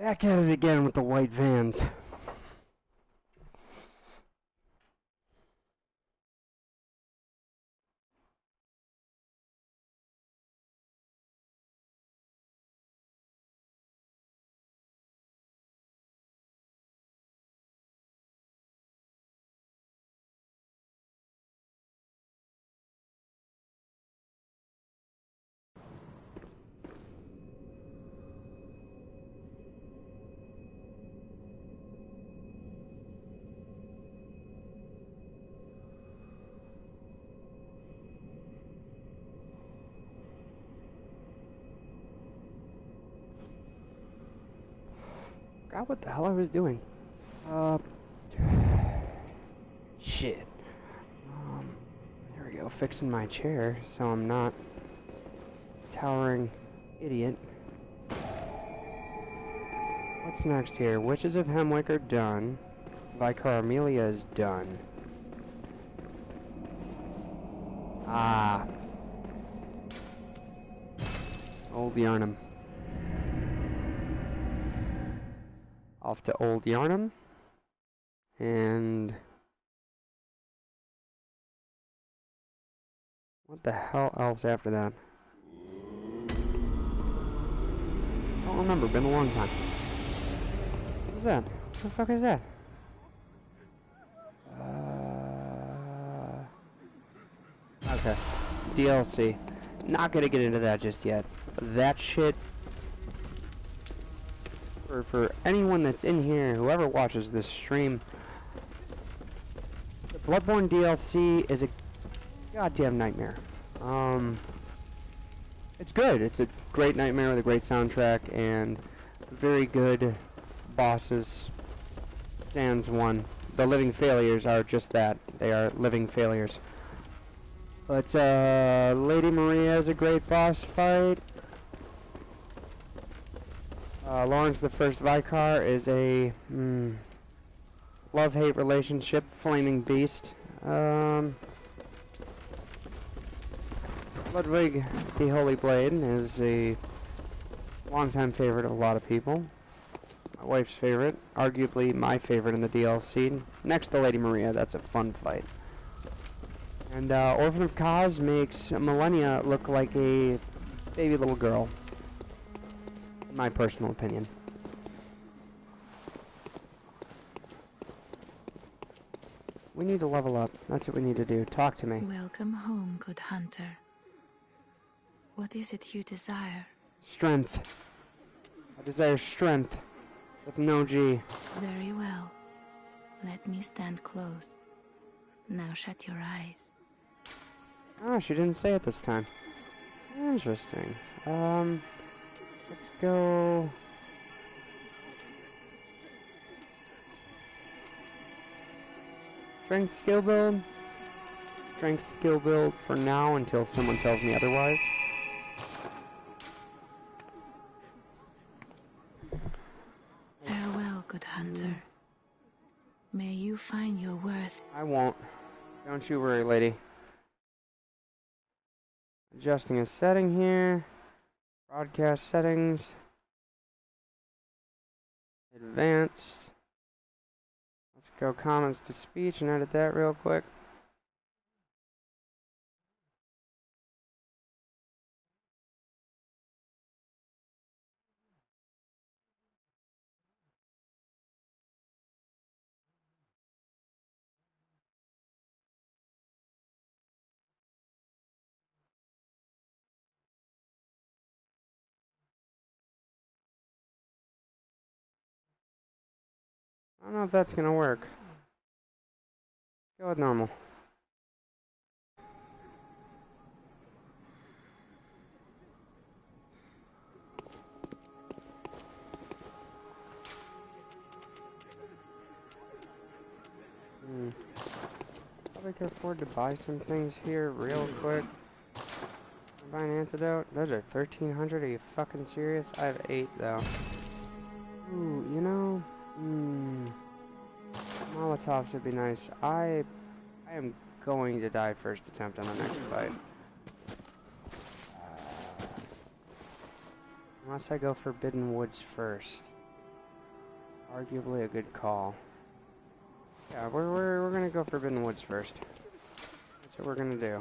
Back at it again with the white vans. Forgot what the hell I was doing. Shit. There we go, fixing my chair so I'm not a towering idiot. What's next here? Witches of Hemwick are done. Vicar Amelia is done. Ah. Old Yarnum. Off to Old Yarnum. And... what the hell else after that? Don't remember, been a long time. What is that? What the fuck is that? Okay. DLC. Not gonna get into that just yet. But that shit... For anyone that's in here, whoever watches this stream, the Bloodborne DLC is a goddamn nightmare. It's good. It's a great nightmare with a great soundtrack and very good bosses. Sans one. The living failures are just that. They are living failures. But Lady Maria is a great boss fight. Lawrence the First Vicar is a love-hate relationship, flaming beast. Ludwig the Holy Blade is a longtime favorite of a lot of people. My wife's favorite, arguably my favorite in the DLC. Next to Lady Maria, that's a fun fight. And Orphan of Kos makes Millennia look like a baby little girl. In my personal opinion. We need to level up. That's what we need to do. Talk to me. Welcome home, good hunter. What is it you desire? Strength. I desire strength. With no G. Very well. Let me stand close. Now shut your eyes. Oh, she didn't say it this time. Interesting. Let's go... Strength skill build? Strength skill build for now until someone tells me otherwise. Farewell, good hunter. May you find your worth. I won't. Don't you worry, lady. Adjusting a setting here. Broadcast settings. Advanced. Let's go comments to speech and edit that real quick. I don't know if that's gonna work. Go with normal. Probably can afford to buy some things here real quick. Buy an antidote. Those are 1,300. Are you fucking serious? I have 8 though. Ooh, you know. Molotovs would be nice. I am going to die first attempt on the next fight. Unless I go Forbidden Woods first. Arguably a good call. Yeah, we're gonna go Forbidden Woods first. That's what we're gonna do.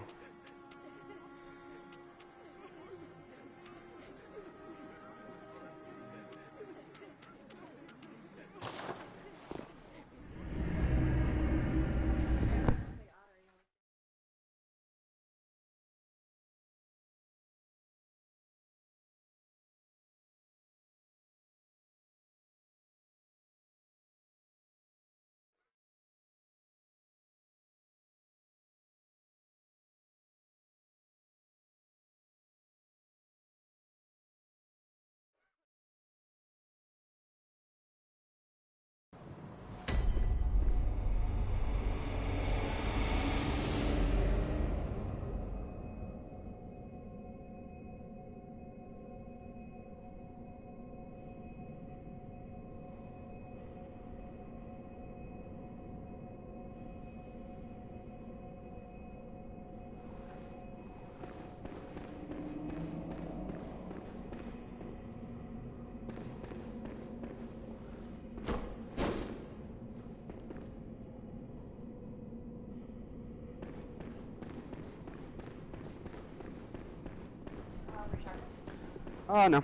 Oh no.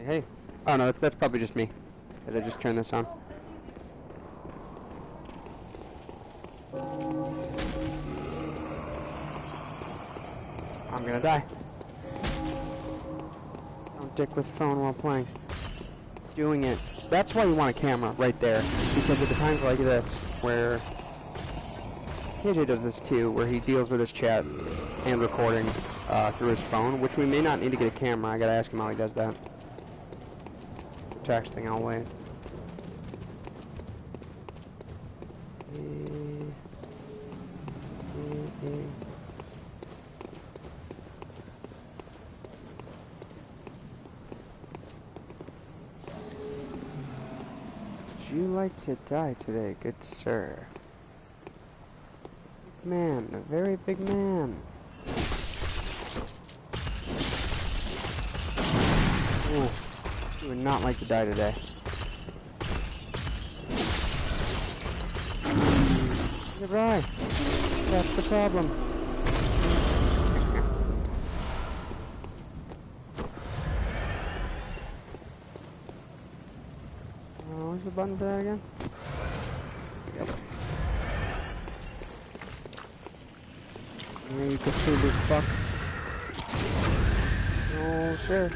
Hey. Oh no, that's probably just me. Because I just turned this on. I'm gonna die. Don't dick with phone while playing. Doing it. That's why you want a camera right there. Because at the times like this, where KJ does this too, where he deals with his chat and recording through his phone, which we may not need to get a camera. I gotta ask him how he does that. Texting, I'll wait. Would you like to die today, good sir? Big man, a very big man. Ooh, you would not like to die today. Goodbye. That's the problem. Where's the button for that again? Yep. You can see this fuck. No, sir.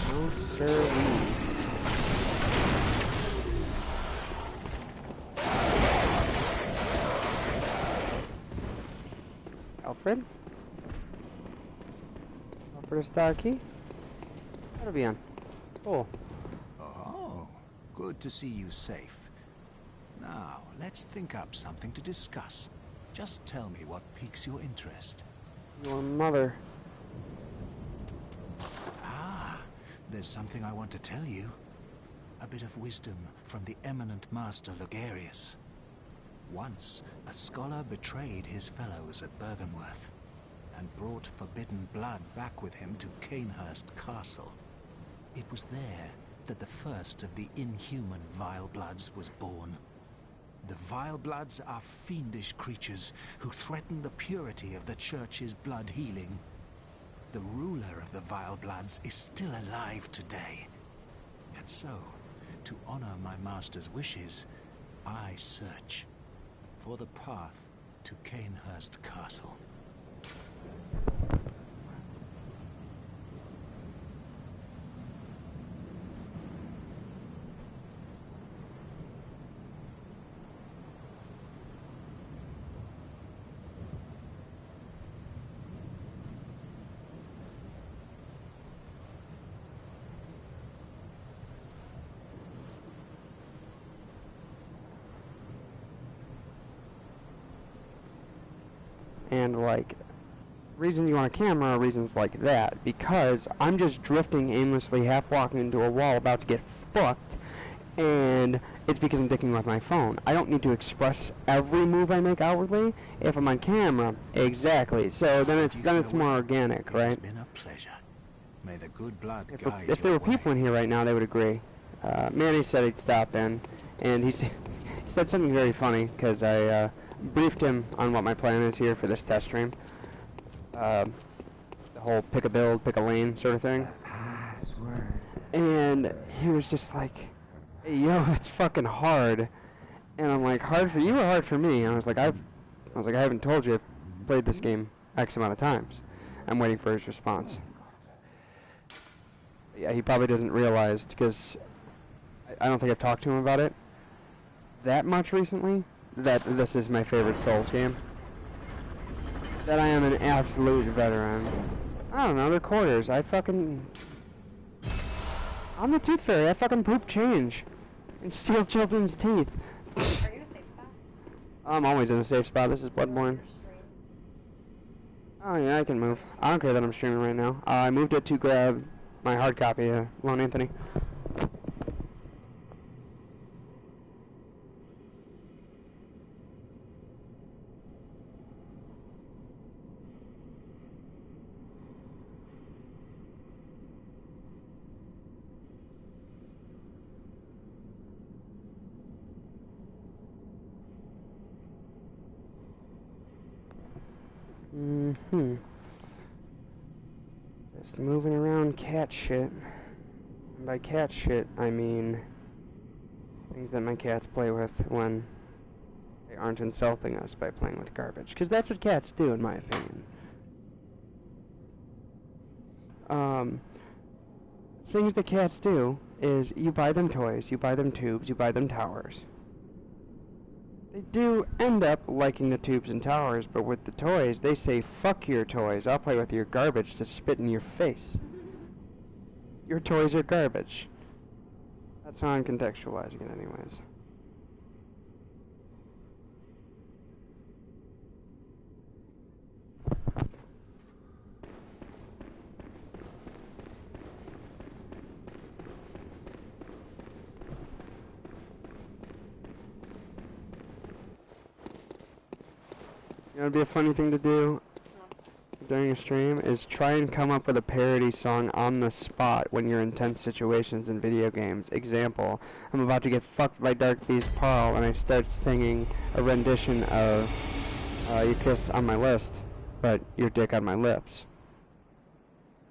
No, sir. Alfred? Alfred is star key? That'll be on. Cool. Oh, good to see you safe. Now, let's think up something to discuss. Just tell me what piques your interest. Your mother. Ah, there's something I want to tell you. A bit of wisdom from the eminent master Logarius. Once, a scholar betrayed his fellows at Bergenworth and brought forbidden blood back with him to Canehurst Castle. It was there that the first of the inhuman Vile Bloods was born. The Vile Bloods are fiendish creatures who threaten the purity of the Church's blood healing. The ruler of the Vile Bloods is still alive today. And so, to honor my master's wishes, I search for the path to Canehurst Castle. And like, reason you want a camera are reasons like that, because I'm just drifting aimlessly, half walking into a wall about to get fucked, and it's because I'm dicking with my phone. I don't need to express every move I make outwardly if I'm on camera. Exactly. So then it's more organic, right? It's been a pleasure. May the good blood guide If there your were people in way. here right now, they would agree. Manny said he'd stop in, and he said something very funny, because I briefed him on what my plan is here for this test stream. The whole pick a build, pick a lane sort of thing. And he was just like, hey, yo, that's fucking hard. And I'm like, hard for you or hard for me? And I was like, I haven't told you I've played this game X amount of times. I'm waiting for his response. Yeah, he probably doesn't realize, because I don't think I've talked to him about it that much recently, that this is my favorite Souls game. That I am an absolute veteran. I don't know, they're quarters. I'm the Tooth Fairy. I fucking poop change and steal children's teeth. Are you in a safe spot? I'm always in a safe spot. This is Bloodborne. Oh yeah, I can move. I don't care that I'm streaming right now. I moved it to grab my hard copy of Lone Anthony. Just moving around cat shit. And by cat shit, I mean things that my cats play with when they aren't insulting us by playing with garbage. Because that's what cats do, in my opinion. Things that cats do is you buy them toys, you buy them tubes, you buy them towers. They do end up liking the tubes and towers, but with the toys, they say, fuck your toys, I'll play with your garbage to spit in your face. Your toys are garbage. That's how I'm contextualizing it anyways. You know, it'd be a funny thing to do during a stream is try and come up with a parody song on the spot when you're in tense situations in video games. Example, I'm about to get fucked by Dark Beast Paul and I start singing a rendition of You Kiss on My List, but Your Dick on My Lips.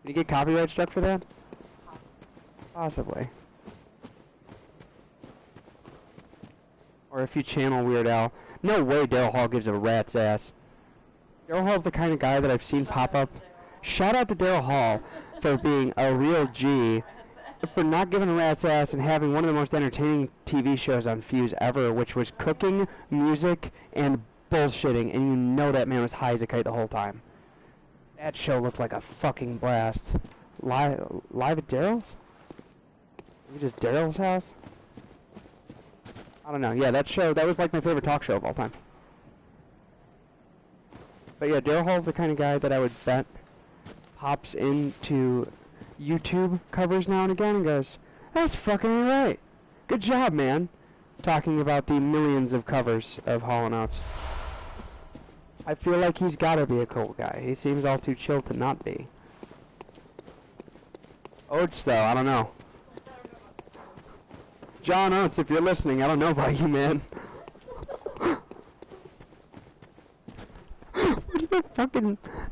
Can you get copyright struck for that? Possibly. Or if you channel Weird Al. No way Daryl Hall gives a rat's ass. Daryl Hall's the kind of guy that I've seen pop up. Shout out to Daryl Hall for being a real G, for not giving a rat's ass and having one of the most entertaining TV shows on Fuse ever, which was cooking, music, and bullshitting, and you know that man was high as a kite the whole time. That show looked like a fucking blast. Live at Daryl's? Maybe just Daryl's house? I don't know. Yeah, that was like my favorite talk show of all time. But yeah, Daryl Hall's the kind of guy that I would bet pops into YouTube covers now and again and goes, that's fucking right. Good job, man. Talking about the millions of covers of Hall & Oates. I feel like he's gotta be a cool guy. He seems all too chill to not be. Oates, though, I don't know. John Oates, if you're listening, I don't know about you, man. What's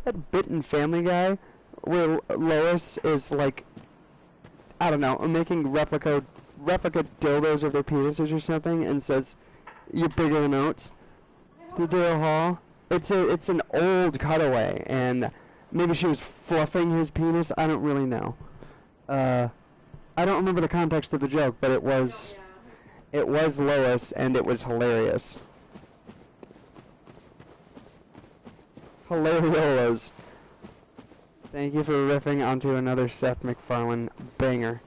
that bit in Family Guy where Lois is like, I don't know, making replica dildos of their penises or something and says, you're bigger than Oates? To Daryl Hall. It's an old cutaway, and maybe she was fluffing his penis, I don't really know. I don't remember the context of the joke, but it was Lois, and it was hilarious. Hilariolas. Thank you for riffing onto another Seth MacFarlane banger.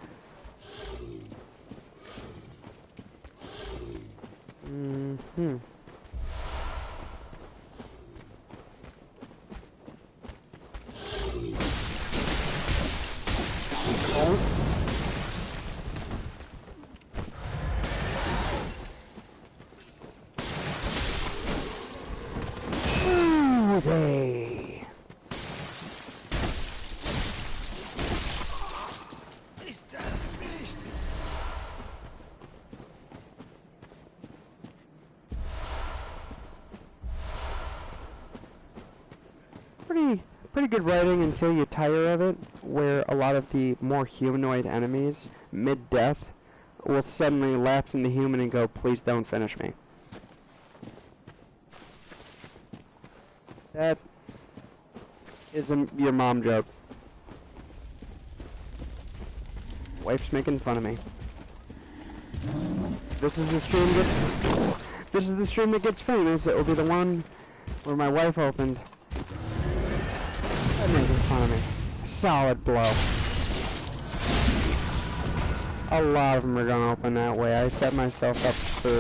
Mm-hmm. Hey. pretty good writing until you tire of it, where a lot of the more humanoid enemies, mid-death, will suddenly lapse into human and go, please don't finish me. That is your mom joke. Wife's making fun of me. This is the stream that gets famous. It will be the one where my wife opened. That making fun of me. Solid blow. A lot of them are gonna open that way. I set myself up for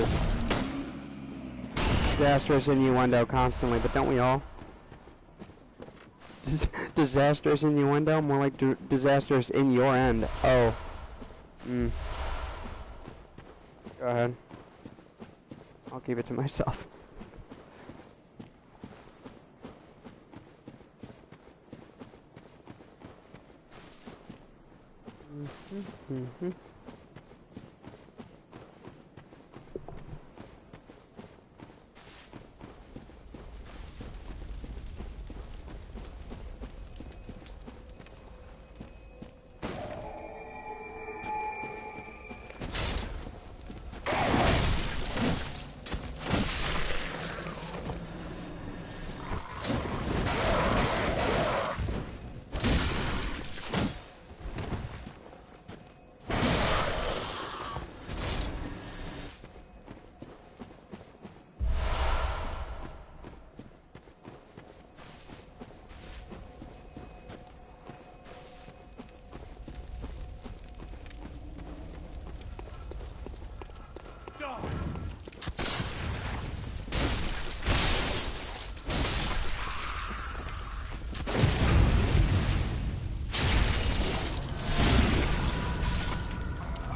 disastrous innuendo constantly, but don't we all? Disastrous innuendo? More like disastrous in your end. Oh. Go ahead. I'll keep it to myself.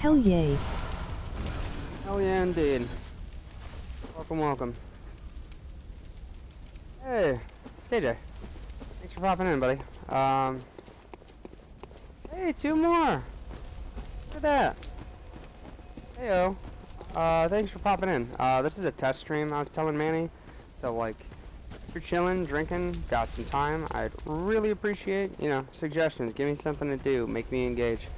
Hell yay. Hell yeah, indeed. Welcome, welcome. Hey, it's KJ. Thanks for popping in, buddy. Hey, 2 more. Look at that. Heyo. Thanks for popping in. This is a test stream, I was telling Manny. So, like, if you're chilling, drinking, got some time, I'd really appreciate, you know, suggestions. Give me something to do. Make me engage.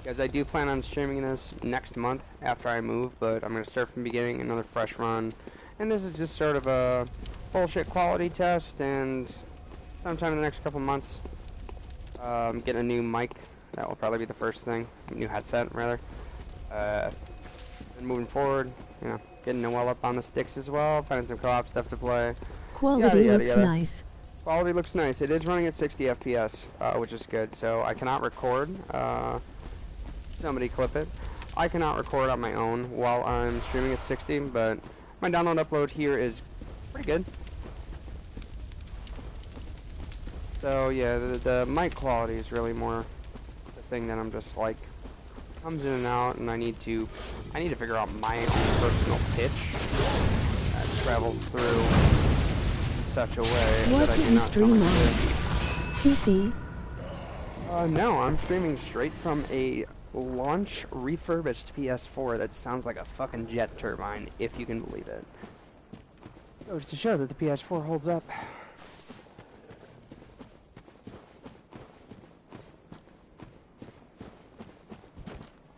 Because I do plan on streaming this next month after I move, but I'm going to start from the beginning, another fresh run. And this is just sort of a bullshit quality test, and sometime in the next couple months, get a new mic. That will probably be the first thing. A new headset, rather. And moving forward, you know, getting Noelle up on the sticks as well, finding some co-op stuff to play. Quality looks nice. Quality looks nice. It is running at 60 FPS, which is good. So I cannot record. Somebody clip it. I cannot record on my own while I'm streaming at 60, but my download upload here is pretty good. So yeah, the mic quality is really more the thing that I'm just like, comes in and out, and I need to figure out my own personal pitch that travels through in such a way what that I did do you not stream on? PC? No, I'm streaming straight from a launch refurbished PS4 that sounds like a fucking jet turbine, if you can believe it. Goes to show that the PS4 holds up.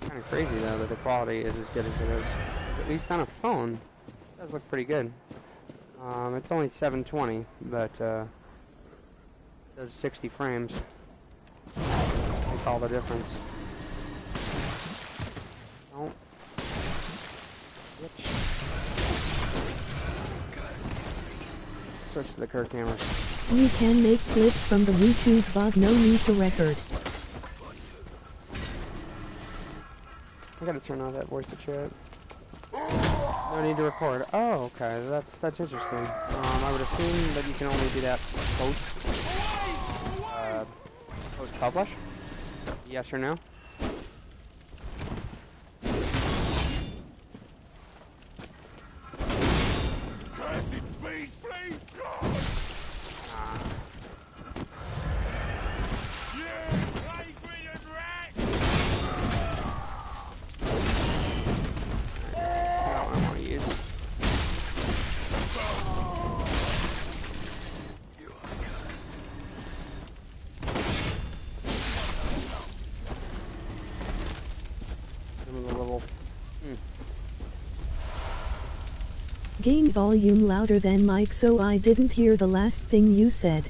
Kind of crazy though that the quality is as good as it is. At least on a phone, it does look pretty good. It's only 720, but those 60 frames make all the difference. Oh. Switch to the Kirk camera. You can make clips from the YouTube but no need to record. I gotta turn on that voice to chat. No need to record. Oh, okay. That's interesting. I would assume that you can only do that post publish. Yes or no? Gain volume louder than mic so I didn't hear the last thing you said.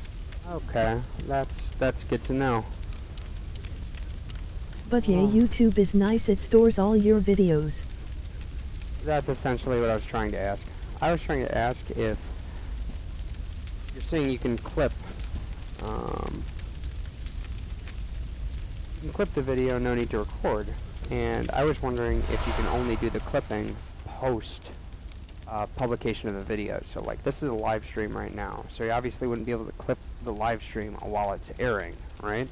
Okay, that's good to know. But yeah, YouTube is nice, it stores all your videos. That's essentially what I was trying to ask. I was trying to ask if you're saying you can clip, you can clip the video, no need to record. And I was wondering if you can only do the clipping post publication of the video. So like this is a live stream right now, so you obviously wouldn't be able to clip the live stream while it's airing, right?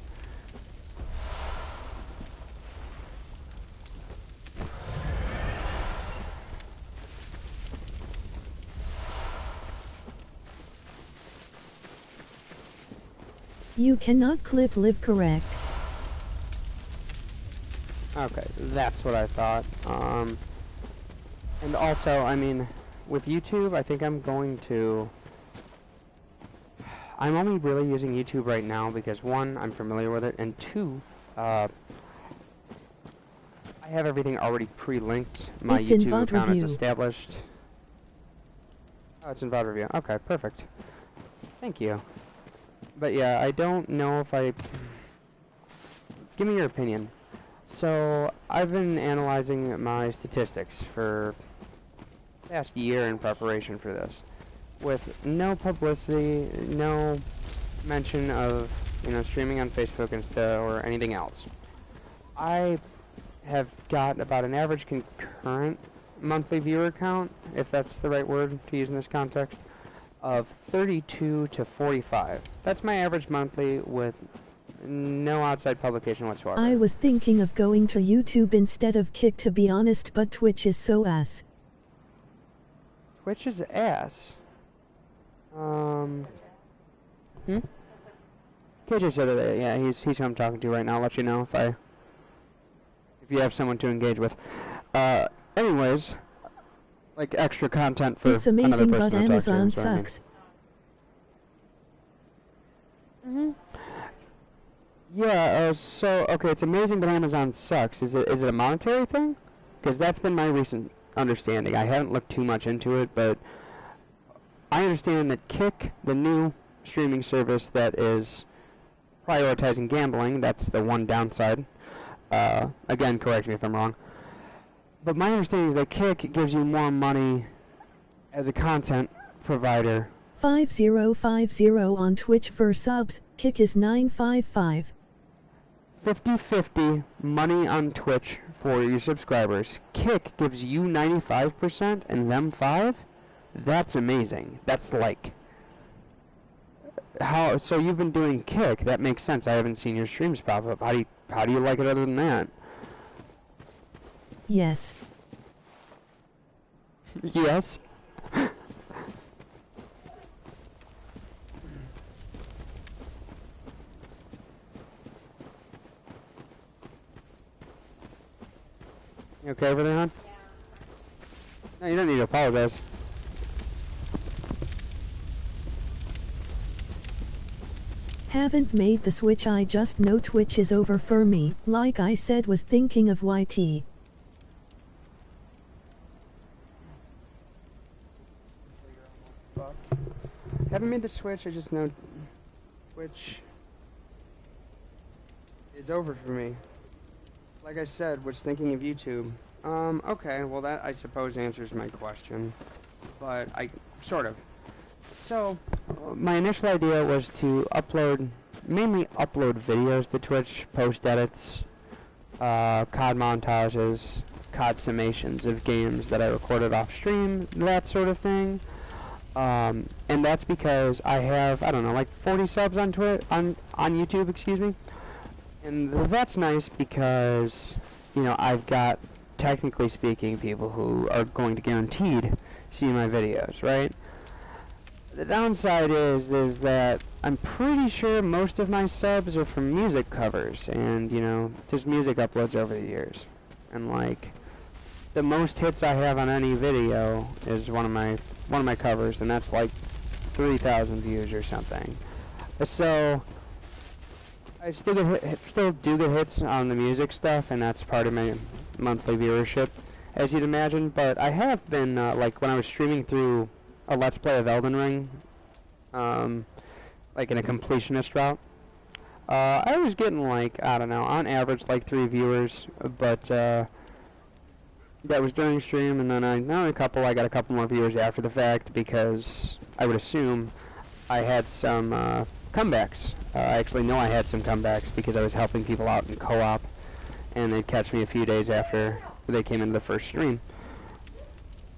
You cannot clip live, correct? Okay, that's what I thought. And also, I mean, with YouTube, I think I'm only really using YouTube right now because one, I'm familiar with it, and two, I have everything already pre-linked. My It's in YouTube VOD account review. is established. Oh, it's in VOD review. Okay, perfect. Thank you. But yeah, I don't know if give me your opinion. So, I've been analyzing my statistics for the past year in preparation for this, with no publicity, no mention of, streaming on Facebook or anything else. I have got about an average concurrent monthly viewer count, if that's the right word to use in this context, of 32 to 45. That's my average monthly with no outside publication whatsoever. I was thinking of going to YouTube instead of Kick, to be honest, but Twitch is so ass. Twitch is ass. KJ said that, yeah, he's who I'm talking to right now. I'll let you know if you have someone to engage with. Anyways, like extra content for It's another amazing, person but to talk to, Amazon is what I mean. sucks. Yeah, so, okay, it's amazing, but Amazon sucks. Is it a monetary thing? Because that's been my recent understanding. I haven't looked too much into it, but I understand that Kick, the new streaming service that is prioritizing gambling, that's the one downside. Again, correct me if I'm wrong. But my understanding is that Kick gives you more money as a content provider. 5050 on Twitch for subs, Kick is 955. 50-50 money on Twitch for your subscribers. Kick gives you 95% and them 5? That's amazing. That's like... So you've been doing Kick. That makes sense. I haven't seen your streams pop up. How do you like it other than that? Yes. Yes? You okay over there, hon? Yeah. No, you don't need to apologize. Haven't made the switch, I just know Twitch is over for me. Like I said, was thinking of YT. Haven't made the switch, I just know Twitch is over for me. Like I said, was thinking of YouTube. Okay, well that I suppose answers my question. But sort of. So, my initial idea was to mainly upload videos to Twitch, post edits, COD montages, COD summations of games that I recorded off stream, that sort of thing. And that's because I have, I don't know, like 40 subs on YouTube, excuse me. And that's nice because, I've got, technically speaking, people who are going to guaranteed see my videos, right? The downside is that I'm pretty sure most of my subs are from music covers and, just music uploads over the years. And like, the most hits I have on any video is one of my covers, and that's like 3,000 views or something. So I still do get hits on the music stuff, and that's part of my monthly viewership. as you'd imagine, but I have been, like, when I was streaming through a Let's Play of Elden Ring, like in a completionist route, I was getting, like, I don't know, on average, like 3 viewers, but, that was during stream, and then I got a couple more viewers after the fact, because I would assume I had some, comebacks. I actually know I had some comebacks, because I was helping people out in co-op, and they'd catch me a few days after they came into the first stream.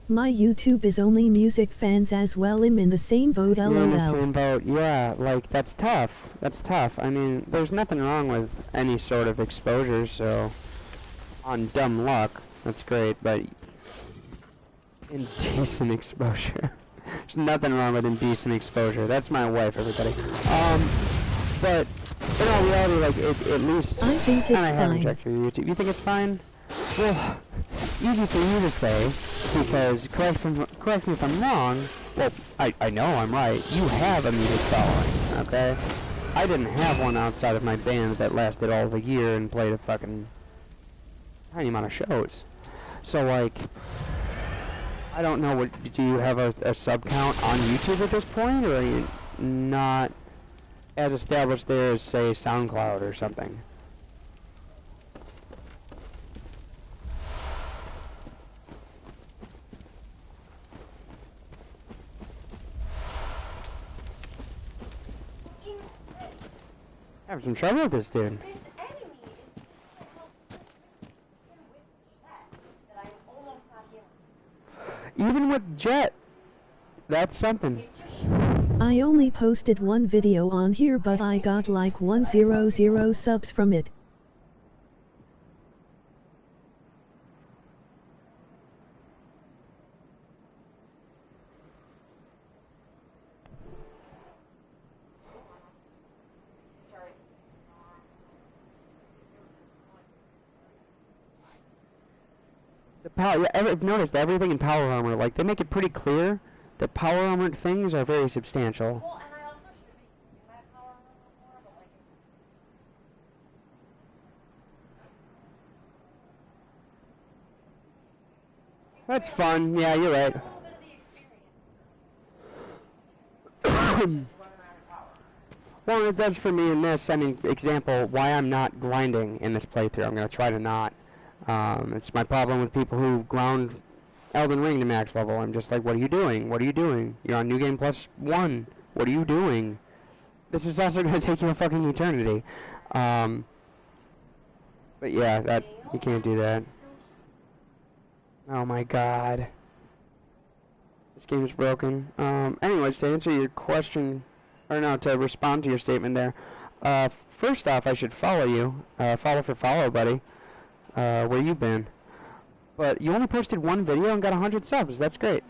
My YouTube is only music fans as well. I'm in the same boat, lol. You're in the same boat, yeah, like, that's tough. That's tough. I mean, there's nothing wrong with any sort of exposure, so, on dumb luck, that's great, but indecent exposure. There's nothing wrong with indecent exposure. That's my wife, everybody. But in all reality, like, at least... I think it's and I haven't fine. checked your YouTube. You think it's fine? Well, easy for you to say, because, correct me if I'm wrong, well, I know I'm right. You have a music following, okay? I didn't have one outside of my band that lasted all of a year and played a fucking tiny amount of shows. So, like, I don't know, do you have a sub count on YouTube at this point, or are you not as established there as, say, SoundCloud or something? Having some trouble with this dude. Even with Jet, that's something. I only posted one video on here, but I got like 100 subs from it. The power, yeah, I've noticed everything in Power Armor, like, they make it pretty clear that Power Armored things are very substantial. Well, and I also should be using my power armor more, but like. That's fun, yeah, you're right. A little bit of the experience. Well, it does for me in this, I mean, example, why I'm not grinding in this playthrough. I'm going to try to not. It's my problem with people who ground Elden Ring to max level. I'm just like, what are you doing? What are you doing? You're on New Game Plus 1. What are you doing? This is also going to take you a fucking eternity. But yeah, you can't do that. Oh my god. This game is broken. Anyways, to answer your question, or no, to respond to your statement there, first off, I should follow you. Follow for follow, buddy. Where you been? But you only posted one video and got 100 subs. That's great.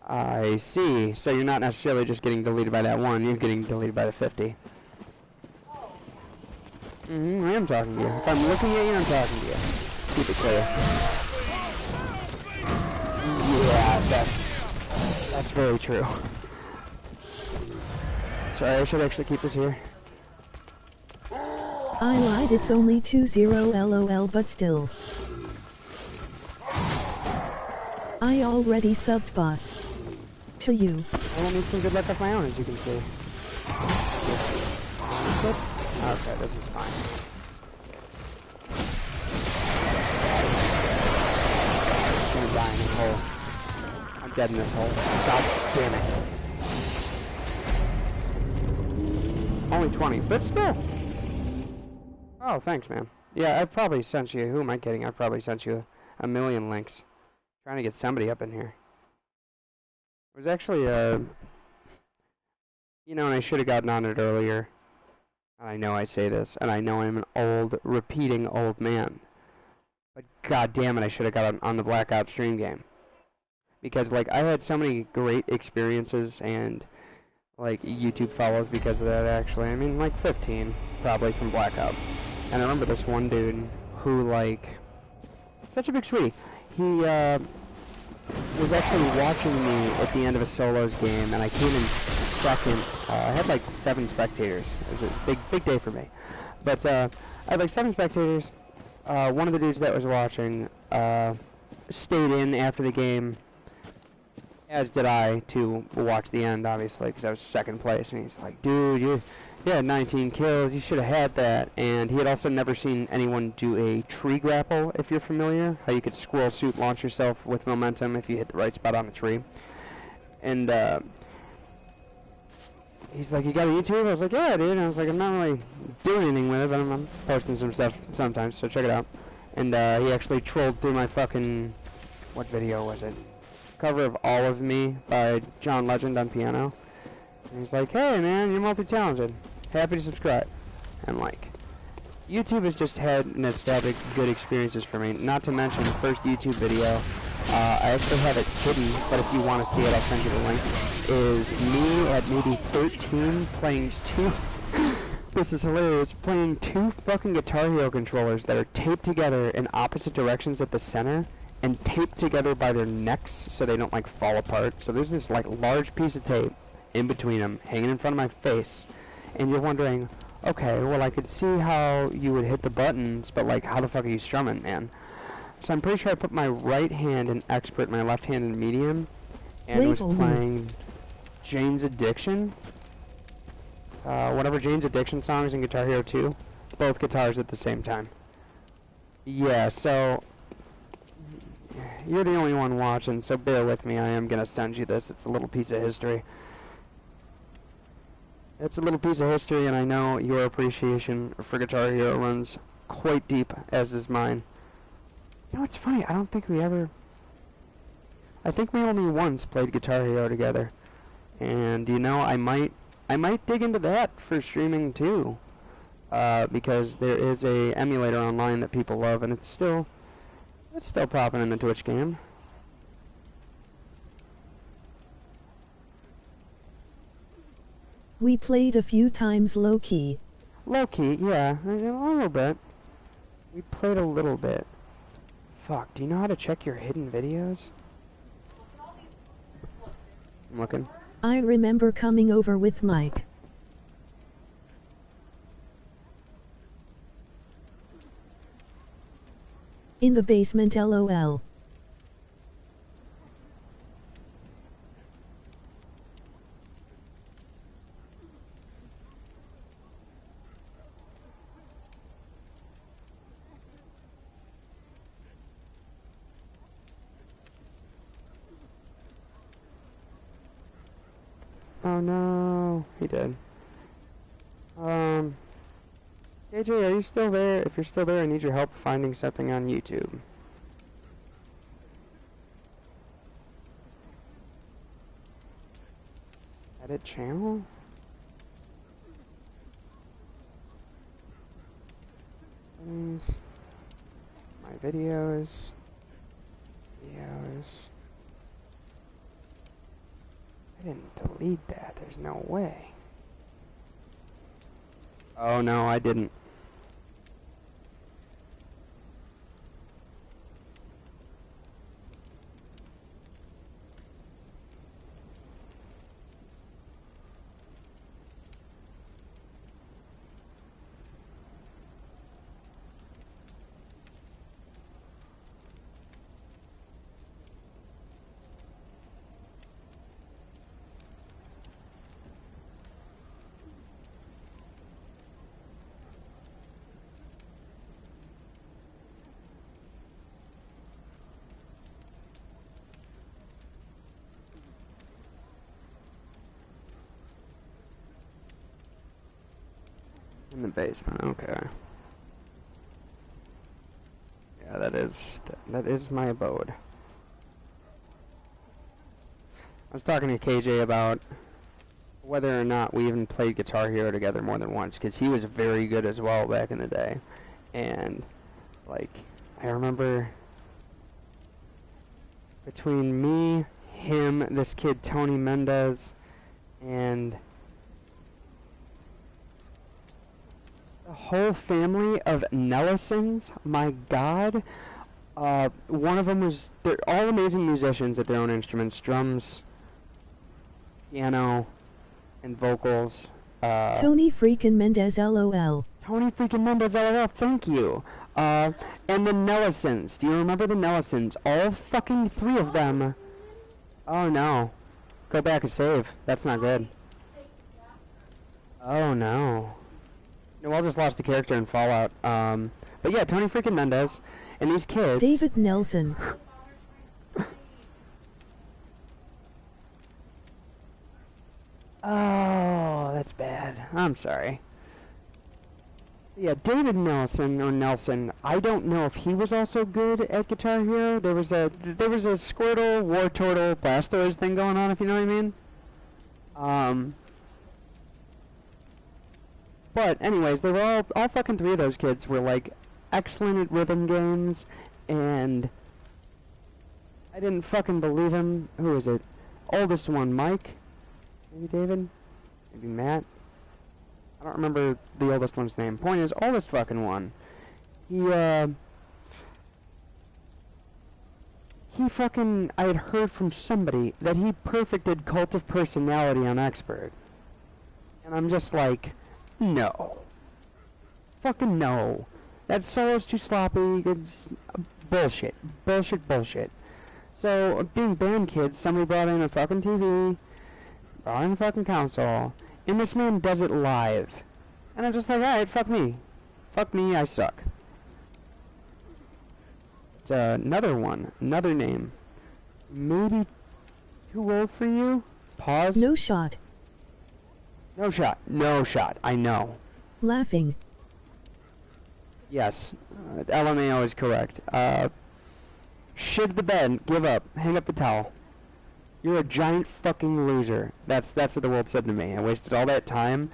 I see. So you're not necessarily just getting deleted by that one. You're getting deleted by the 50. I am talking to you. If I'm looking at you, I'm talking to you. Keep it clear. Yeah, that's very true. Sorry, I should actually keep this here. I lied, it's only 20 lol, but still. I already subbed, boss. To you. I don't need some good luck of my own, as you can see. Okay, this is fine. I'm gonna die in this hole. I'm dead in this hole. God damn it. Only 20, but still. Oh, thanks, man. Yeah, I've probably sent you... Who am I kidding? I've probably sent you a million links. Trying to get somebody up in here. It was actually, you know, and I should have gotten on it earlier. And I know I say this, and I know I'm an old, repeating old man. But god damn it, I should have got on the Blackout stream game. Because, like, I had so many great experiences and, like, YouTube follows because of that, actually. I mean, like, 15, probably, from Blackout. And I remember this one dude who, like, such a big sweetie. He, was actually watching me at the end of a solos game, and I came in second. I had like 7 spectators. It was a big day for me. But I had like 7 spectators, one of the dudes that was watching stayed in after the game, as did I, to watch the end, obviously, because I was second place. And he's like, dude, you had 19 kills, you should have had that. And he had also never seen anyone do a tree grapple, if you're familiar, how you could squirrel suit launch yourself with momentum if you hit the right spot on the tree. And he's like, you got a YouTube? I was like, yeah, dude. And I was like, I'm not really doing anything with it, but I'm posting some stuff sometimes, so check it out. And he actually trolled through my fucking, what video was it? Cover of All of Me by John Legend on piano. And he's like, hey man, you're multi-talented. Happy to subscribe. And like, YouTube has just had and established good experiences for me. Not to mention the first YouTube video, I actually have it hidden, but if you want to see it, I'll send you the link, is me at maybe 13 playing two, this is hilarious, playing two fucking Guitar Hero controllers that are taped together in opposite directions at the center, and taped together by their necks so they don't like fall apart. So there's this like large piece of tape in between them hanging in front of my face, and you're wondering, okay, well I could see how you would hit the buttons, but like how the fuck are you strumming, man? So I'm pretty sure I put my right hand in expert, my left hand in medium, and was playing Jane's Addiction. Whatever Jane's Addiction songs in Guitar Hero 2, both guitars at the same time. Yeah, so you're the only one watching, so bear with me. I am going to send you this. It's a little piece of history. It's a little piece of history, and I know your appreciation for Guitar Hero runs quite deep, as is mine. You know, it's funny. I don't think we ever... I think we only once played Guitar Hero together. And, you know, I might dig into that for streaming, too. Because there is a emulator online that people love, and it's still popping in the Twitch game. We played a few times low-key. Low-key, yeah, a little bit. We played a little bit. Fuck, do you know how to check your hidden videos? I'm looking. I remember coming over with Mike. In the basement, LOL. Oh no, he did. AJ, are you still there? If you're still there, I need your help finding something on YouTube. Edit channel? Settings. My videos. I didn't delete that. There's no way. Oh no, I didn't. In the basement, okay. Yeah, that is my abode. I was talking to KJ about whether or not we even played Guitar Hero together more than once, because he was very good as well back in the day. And, like, I remember between me, him, this kid Tony Mendez, and the whole family of Nellisons, my god. One of them was, they're all amazing musicians at their own instruments, drums, piano, and vocals. Tony freaking Mendez, LOL. Tony freaking Mendez, LOL, thank you. And the Nellisons. Do you remember the Nellisons? All fucking 3 of them. Oh no. Go back and save. That's not good. Oh no. Noel just lost a character in Fallout. But yeah, Tony freaking Mendez. And these kids. David Nelson. Oh, that's bad. I'm sorry. Yeah, David Nelson, I don't know if he was also good at Guitar Hero. There was a Squirtle, Wartortle, Blastoise thing going on, if you know what I mean. But anyways, they were all fucking 3 of those kids were like excellent at rhythm games, and I didn't fucking believe him. Who is it? Oldest one, Mike? Maybe David? Maybe Matt? I don't remember the oldest one's name. Point is, oldest fucking one. He fucking, I had heard from somebody that he perfected Cult of Personality on Expert. And I'm just like, no. Fucking no. That solo's too sloppy. It's bullshit. Bullshit. So, being band kids, somebody brought in a fucking TV, brought in a fucking console, and this man does it live. And I'm just like, alright, fuck me. Fuck me, I suck. It's another one. Another name. Maybe too old for you? Pause. No shot. No shot. No shot. I know. Laughing. Yes. LMAO is correct. Shit the bed. Give up. Hang up the towel. You're a giant fucking loser. That's what the world said to me. I wasted all that time,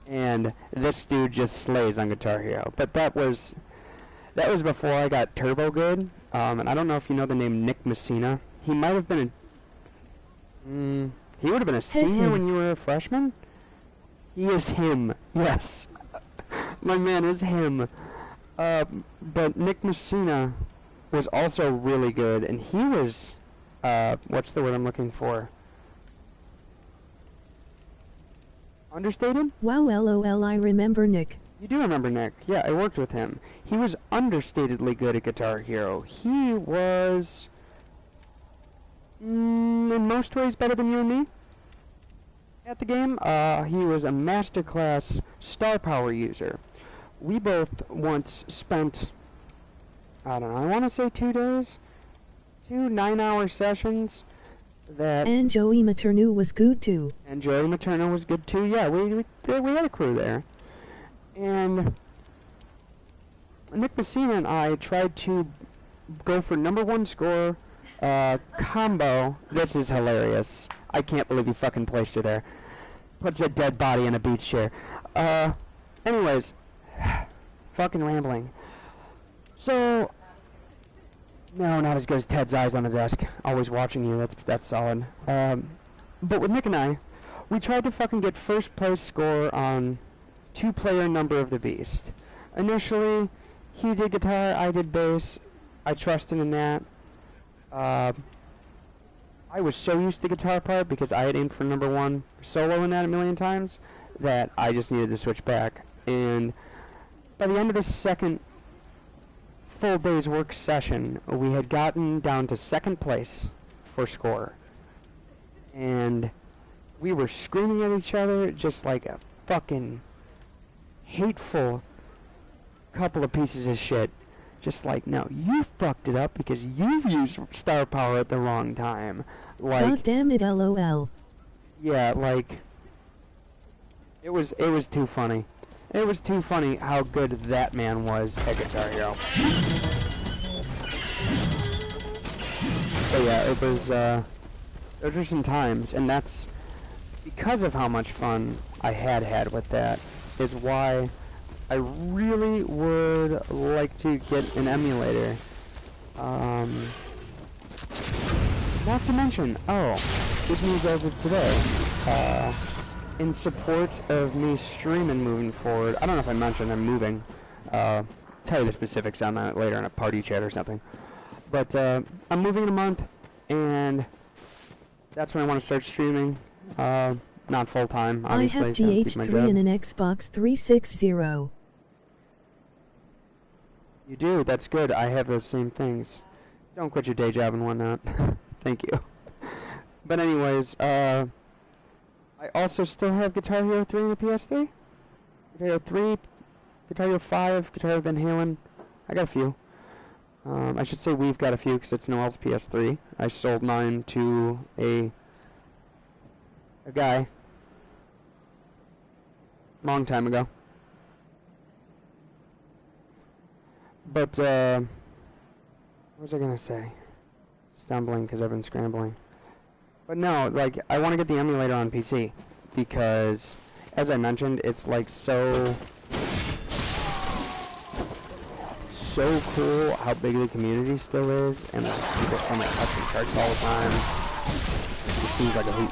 and this dude just slays on Guitar Hero. But that was before I got turbo good. And I don't know if you know the name Nick Messina. He might have been he would have been a senior when you were a freshman. He is him. Yes. My man is him. But Nick Messina was also really good, and he was what's the word I'm looking for? Understated? Wow, lol, I remember Nick. You do remember Nick. Yeah, I worked with him. He was understatedly good at Guitar Hero. He was, in most ways, better than you and me at the game. He was a masterclass star power user. We both once spent, I don't know, I want to say 2 days? 2 9-hour sessions that... And Joey Maternu was good too. And Joey Materno was good too, yeah, we had a crew there. And Nick Messina and I tried to go for #1 score, combo. This is hilarious. I can't believe he fucking placed her there. Puts a dead body in a beach chair. Anyways, fucking rambling. So, no, not as good as Ted's eyes on the desk. Always watching you, that's solid. But with Nick and I, we tried to fucking get first place score on 2-player Number of the Beast. Initially, he did guitar, I did bass. I trusted in that. I was so used to the guitar part because I had aimed for #1 solo in that a million times that I just needed to switch back. And by the end of the second full day's work session, we had gotten down to 2nd place for score. And we were screaming at each other just like a fucking hateful couple of pieces of shit. Just like, no, you fucked it up because you used star power at the wrong time. Like, God damn it, lol. yeah, like, it was too funny. It was too funny how good that man was at Guitar Hero. So yeah, those were some times, and that's because of how much fun I had with that, is why I really would like to get an emulator. Not to mention, good news as of today, in support of me streaming moving forward. I don't know if I mentioned I'm moving. Tell you the specifics on that later in a party chat or something. But I'm moving in a month, and that's when I want to start streaming. Not full time, obviously. I have GH3 and an Xbox 360. You do. That's good. I have those same things. Don't quit your day job and whatnot. Thank you. But anyways, I also still have Guitar Hero 3 on the PS3. Guitar Hero 3, Guitar Hero 5, Guitar Hero Van Halen. I got a few. I should say we've got a few because it's Noel's PS3. I sold mine to a guy long time ago. But, what was I gonna say? Stumbling because I've been scrambling. But no, like, I want to get the emulator on PC because, as I mentioned, it's like so cool how big the community still is, and like, people still make custom charts all the time. It seems like a hoot.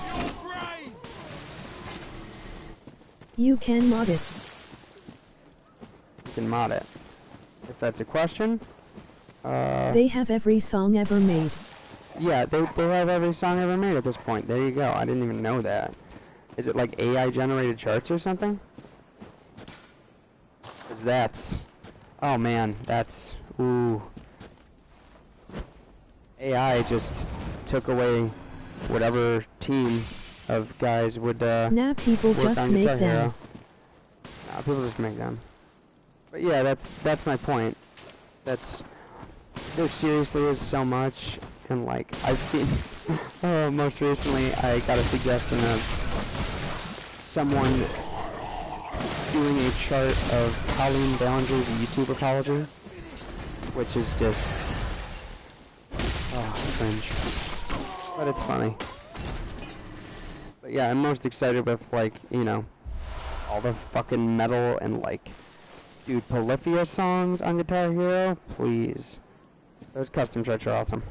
You can mod it. You can mod it. If that's a question, They have every song ever made. yeah, they have every song ever made at this point. There you go. I didn't even know that. Is it like AI generated charts or something? 'Cause that's, oh man, that's, ooh. AI just took away whatever team of guys would Nah, people work just on make Guitar them. Hero. Nah, people just make them. But yeah, that's my point. There seriously is so much, and like I've seen, most recently I got a suggestion of someone doing a chart of Colleen Ballinger's YouTube apology, which is just, cringe. But it's funny. But yeah, I'm most excited with, like, you know, all the fucking metal and, like, dude, Polyphia songs on Guitar Hero? Please. Those custom charts are awesome.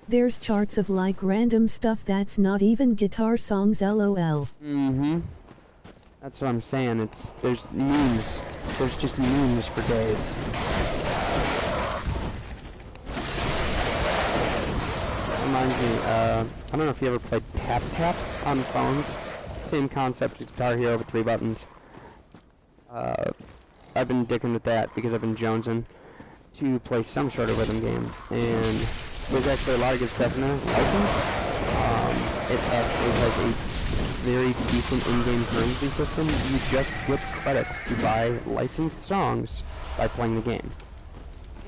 There's charts of like random stuff that's not even guitar songs, lol. Mm-hmm. That's what I'm saying. There's memes. There's just memes for days. Reminds me, I don't know if you ever played Tap Tap on phones. Same concept as Guitar Hero with 3 buttons. I've been dicking with that because I've been jonesing to play some sort of rhythm game, and there's actually a lot of good stuff in there. License, it actually has a very decent in-game currency system. You just get credits to buy licensed songs by playing the game.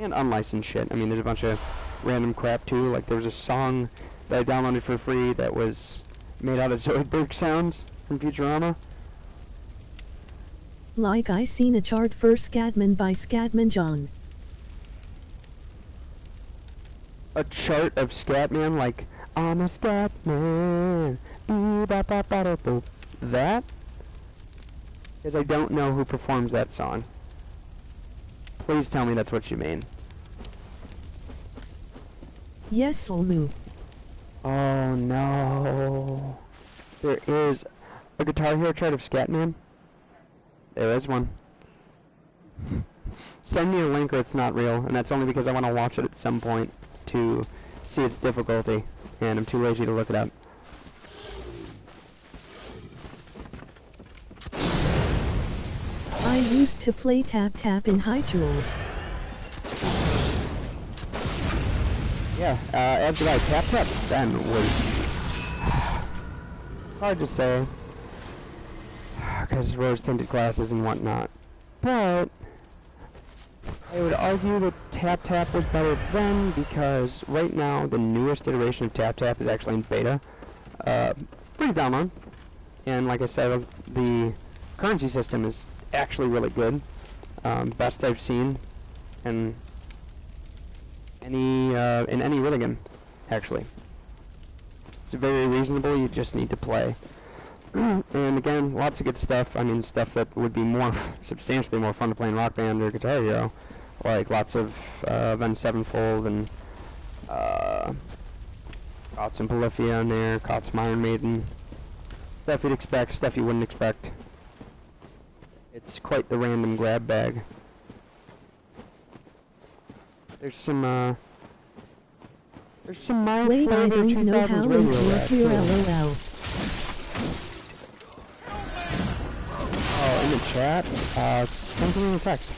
And unlicensed shit. I mean, there's a bunch of random crap too. Like, there was a song that I downloaded for free that was made out of Zoidberg sounds from Futurama. Like I seen a chart for Scatman by Scatman John. A chart of Scatman, like, I'm a Scatman, bee-ba-ba-ba-da-boop. That? Because I don't know who performs that song. Please tell me that's what you mean. Yes, Olmu. Oh no. There is a Guitar Hero chart of Scatman? There is one. Send me a link or it's not real, and that's only because I want to watch it at some point to see its difficulty, and I'm too lazy to look it up. I used to play Tap Tap in Hyrule. Yeah, as did I. Tap Tap then was hard to say, because rose-tinted glasses and whatnot. But I would argue that Tap Tap was better then, because right now the newest iteration of Tap Tap is actually in beta. Free download. And like I said, the currency system is actually really good. Best I've seen in any rhythm game, actually. It's very reasonable, you just need to play. And again, lots of good stuff. I mean, stuff that would be more, substantially more fun to play in Rock Band or Guitar Hero. Like lots of Avenged Sevenfold and caught some Polyphia in there, caught some Iron Maiden. Stuff you'd expect, stuff you wouldn't expect. It's quite the random grab bag. There's some My Wait, I Flavor don't know how 2000s to radio work rap, your too. LOL. Oh, in the chat? Something in the text.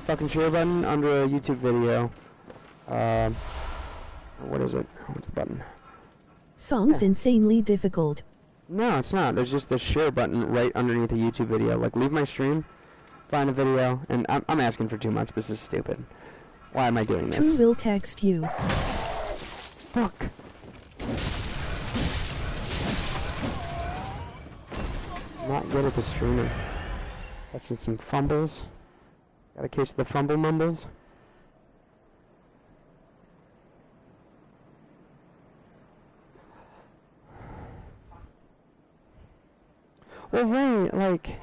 Fucking share button under a YouTube video. What is it? What's the button? Song's Yeah. insanely difficult. No, it's not. There's just a share button right underneath a YouTube video. Like, leave my stream, find a video, and I'm asking for too much. This is stupid. Why am I doing this? True will text you. Fuck. Not good at the streaming. Catching some fumbles. Got a case of the fumble mumbles. Well, right, like,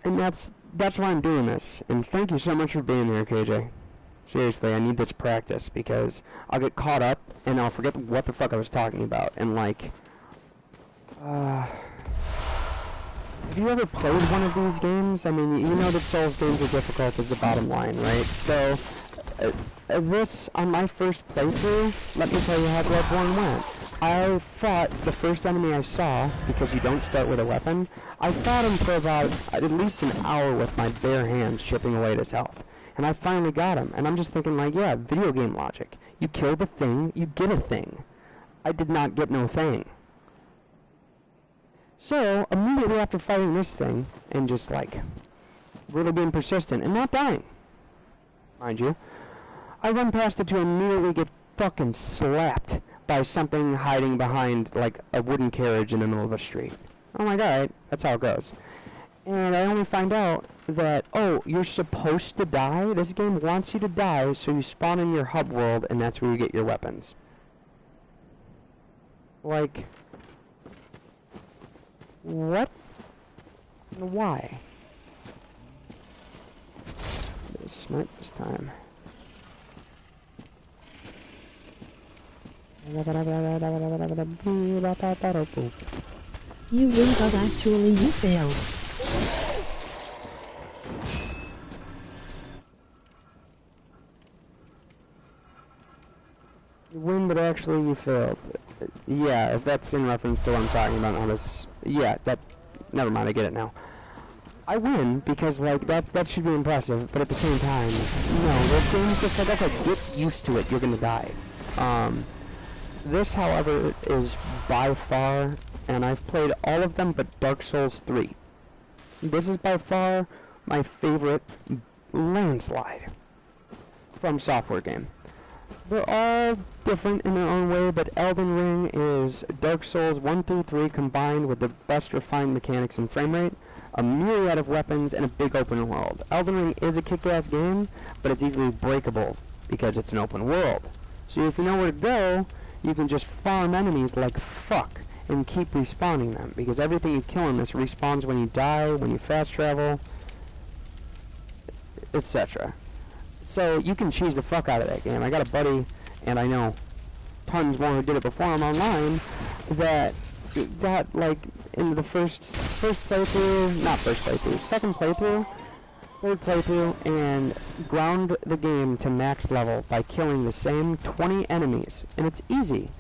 and that's why I'm doing this. And thank you so much for being here, KJ. Seriously, I need this practice because I'll get caught up and I'll forget what the fuck I was talking about. And like, have you ever played one of these games? I mean, you know that Souls games are difficult is the bottom line, right? So, this, on my first playthrough, let me tell you how Bloodborne went. I fought the first enemy I saw, because you don't start with a weapon, I fought him for about at least an hour with my bare hands chipping away at his health. And I finally got him, and I'm just thinking like, yeah, video game logic. You kill the thing, you get a thing. I did not get no thing. So, immediately after fighting this thing, and just like, really being persistent, and not dying, mind you, I run past it to immediately get fucking slapped by something hiding behind, like, a wooden carriage in the middle of a street. I'm like, alright, that's how it goes. And I only find out that, oh, you're supposed to die? This game wants you to die, so you spawn in your hub world, and that's where you get your weapons. Like, what? And why? Smart this time. You win, but actually you failed. You win, but actually you failed. Yeah, if that's in reference to what I'm talking about on this... Yeah, that... Never mind, I get it now. I win, because, like, that should be impressive, but at the same time, no, this game's just like, okay, get used to it, you're gonna die. This, however, is by far, and I've played all of them but Dark Souls 3. This is by far my favorite landslide Fromsoftware game. They're all different in their own way, but Elden Ring is Dark Souls 1 through 3 combined with the best refined mechanics and frame rate, a myriad of weapons, and a big open world. Elden Ring is a kick-ass game, but it's easily breakable because it's an open world. So if you know where to go, you can just farm enemies like fuck and keep respawning them, because everything you kill in this respawns when you die, when you fast travel, etc. So you can cheese the fuck out of that game. I got a buddy, and I know tons more who did it before I'm online, that got like into the first playthrough, not first playthrough, second playthrough, third playthrough, and ground the game to max level by killing the same 20 enemies. And it's easy.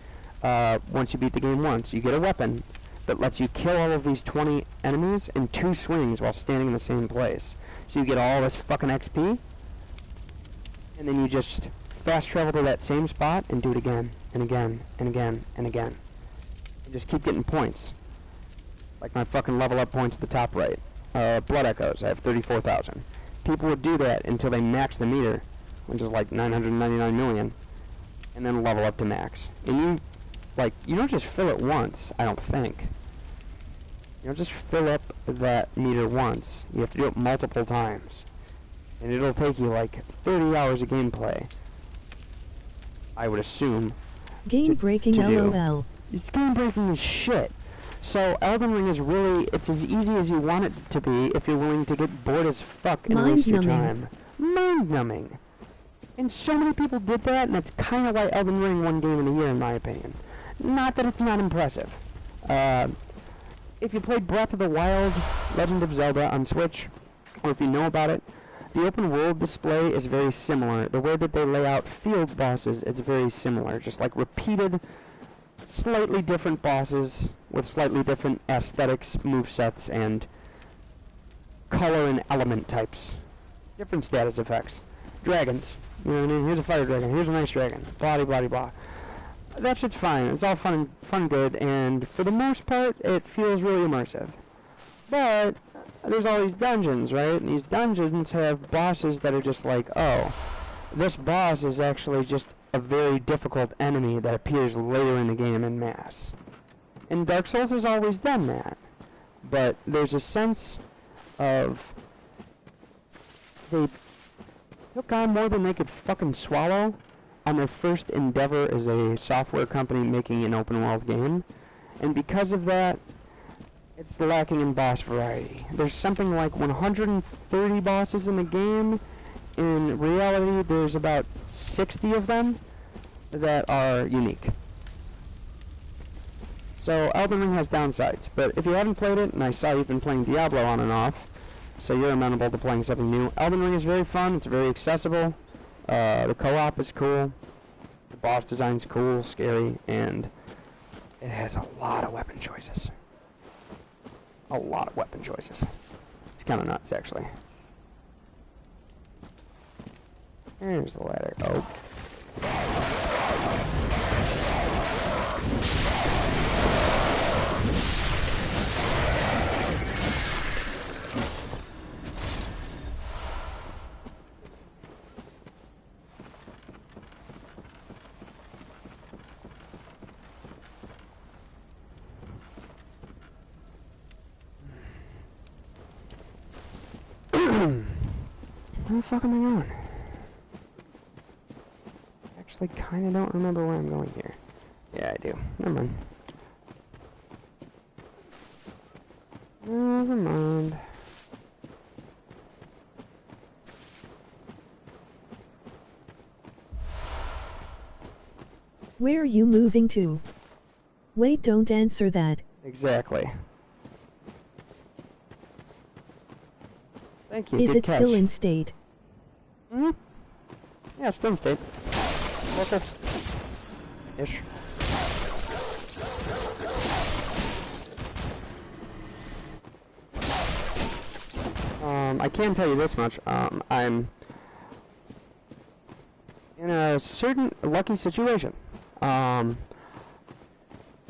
Once you beat the game once, you get a weapon that lets you kill all of these 20 enemies in 2 swings while standing in the same place. So you get all this fucking XP, and then you just fast travel to that same spot and do it again, and again, and again, and again. And just keep getting points. Like my fucking level up points at the top right. Blood Echoes, I have 34,000. People would do that until they max the meter, which is like 999 million, and then level up to max. And you don't just fill it once, I don't think. You don't just fill up that meter once. You have to do it multiple times. And it'll take you like 30 hours of gameplay, I would assume. Game breaking LOL. It's game breaking as shit. So Elden Ring is really, it's as easy as you want it to be if you're willing to get bored as fuck and waste your time. Mind-numbing. And so many people did that, and that's kind of why Elden Ring won Game of the Year, in my opinion. Not that it's not impressive. if you played Breath of the Wild, Legend of Zelda on Switch, or if you know about it, the open world display is very similar. The way that they lay out field bosses is very similar. Just like repeated, slightly different bosses with slightly different aesthetics, movesets, and color and element types. Different status effects. Dragons. You know what I mean? Here's a fire dragon. Here's a nice dragon. Blah, blah, blah. That shit's fine. It's all fun, good, and for the most part, it feels really immersive. But there's all these dungeons, right? And these dungeons have bosses that are just like, oh, this boss is actually just a very difficult enemy that appears later in the game en masse. And Dark Souls has always done that. But there's a sense of they took on more than they could fucking swallow on their first endeavor as a software company making an open world game. And because of that, it's lacking in boss variety. There's something like 130 bosses in the game. In reality, there's about 60 of them that are unique. So Elden Ring has downsides, but if you haven't played it, and I saw you've been playing Diablo on and off, so you're amenable to playing something new, Elden Ring is very fun, it's very accessible, the co-op is cool, the boss design's cool, scary, and it has a lot of weapon choices. A lot of weapon choices. It's kind of nuts, actually. There's the ladder. Oh. Where the fuck am I going? Actually, kind of don't remember where I'm going here. Yeah, I do. Never mind. Never mind. Where are you moving to? Wait, don't answer that. Exactly. Thank you. Is Good it catch. still in state? Hmm? Yeah, still in state. Local. Ish. I can tell you this much. I'm in a certain lucky situation. My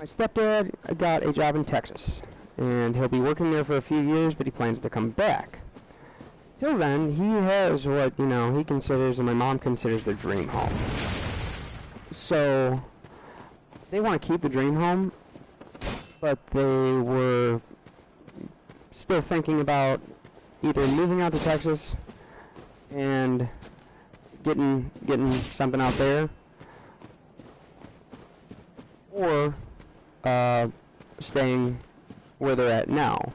stepdad got a job in Texas, and he'll be working there for a few years, but he plans to come back. Till then, he has what, you know, he considers and my mom considers their dream home. So, they want to keep the dream home, but they were still thinking about either moving out to Texas and getting something out there, or staying where they're at now.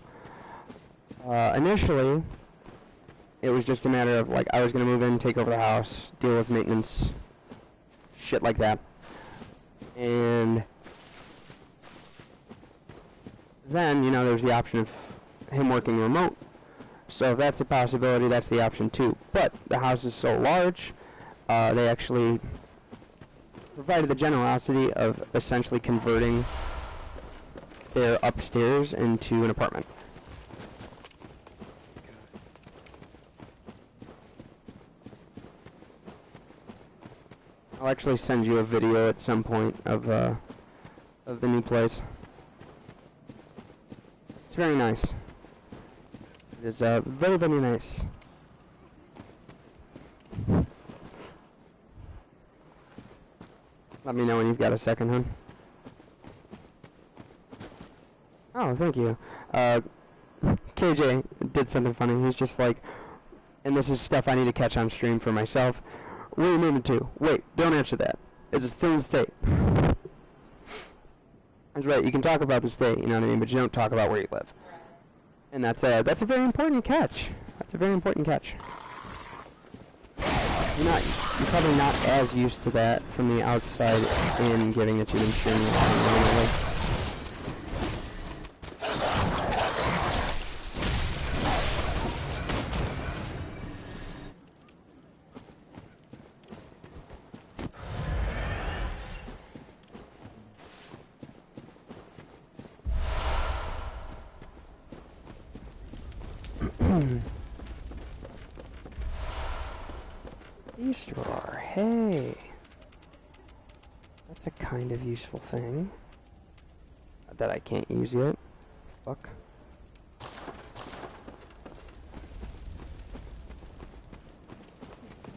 Initially, it was just a matter of, like, I was going to move in, take over the house, deal with maintenance, shit like that. And then, you know, there's the option of him working remote. So if that's a possibility, that's the option too. But the house is so large, they actually provided the generosity of essentially converting their upstairs into an apartment. I'll actually send you a video at some point of the new place. It's very nice. It is very, very nice. Let me know when you've got a second, hon. Oh, thank you. KJ did something funny. He's just like, and this is stuff I need to catch on stream for myself. Where are you moving to? Wait, don't answer that. It's still in the state. That's right, you can talk about the state, you know what I mean, but you don't talk about where you live. And that's a very important catch. That's a very important catch. You're probably not as used to that from the outside in, given that you've been streaming Beast roar, hey! That's a kind of useful thing. That I can't use yet. Fuck.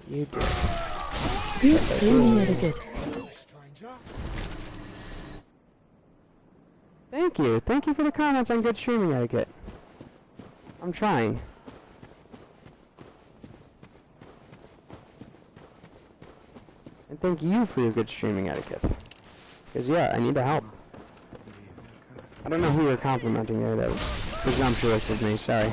You did. Good streaming etiquette. Thank you. Thank you for the comments on good streaming etiquette. I'm trying. And thank you for your good streaming etiquette. Because, yeah, I need the help. I don't know who you're complimenting there. That was presumptuous of me. Sorry.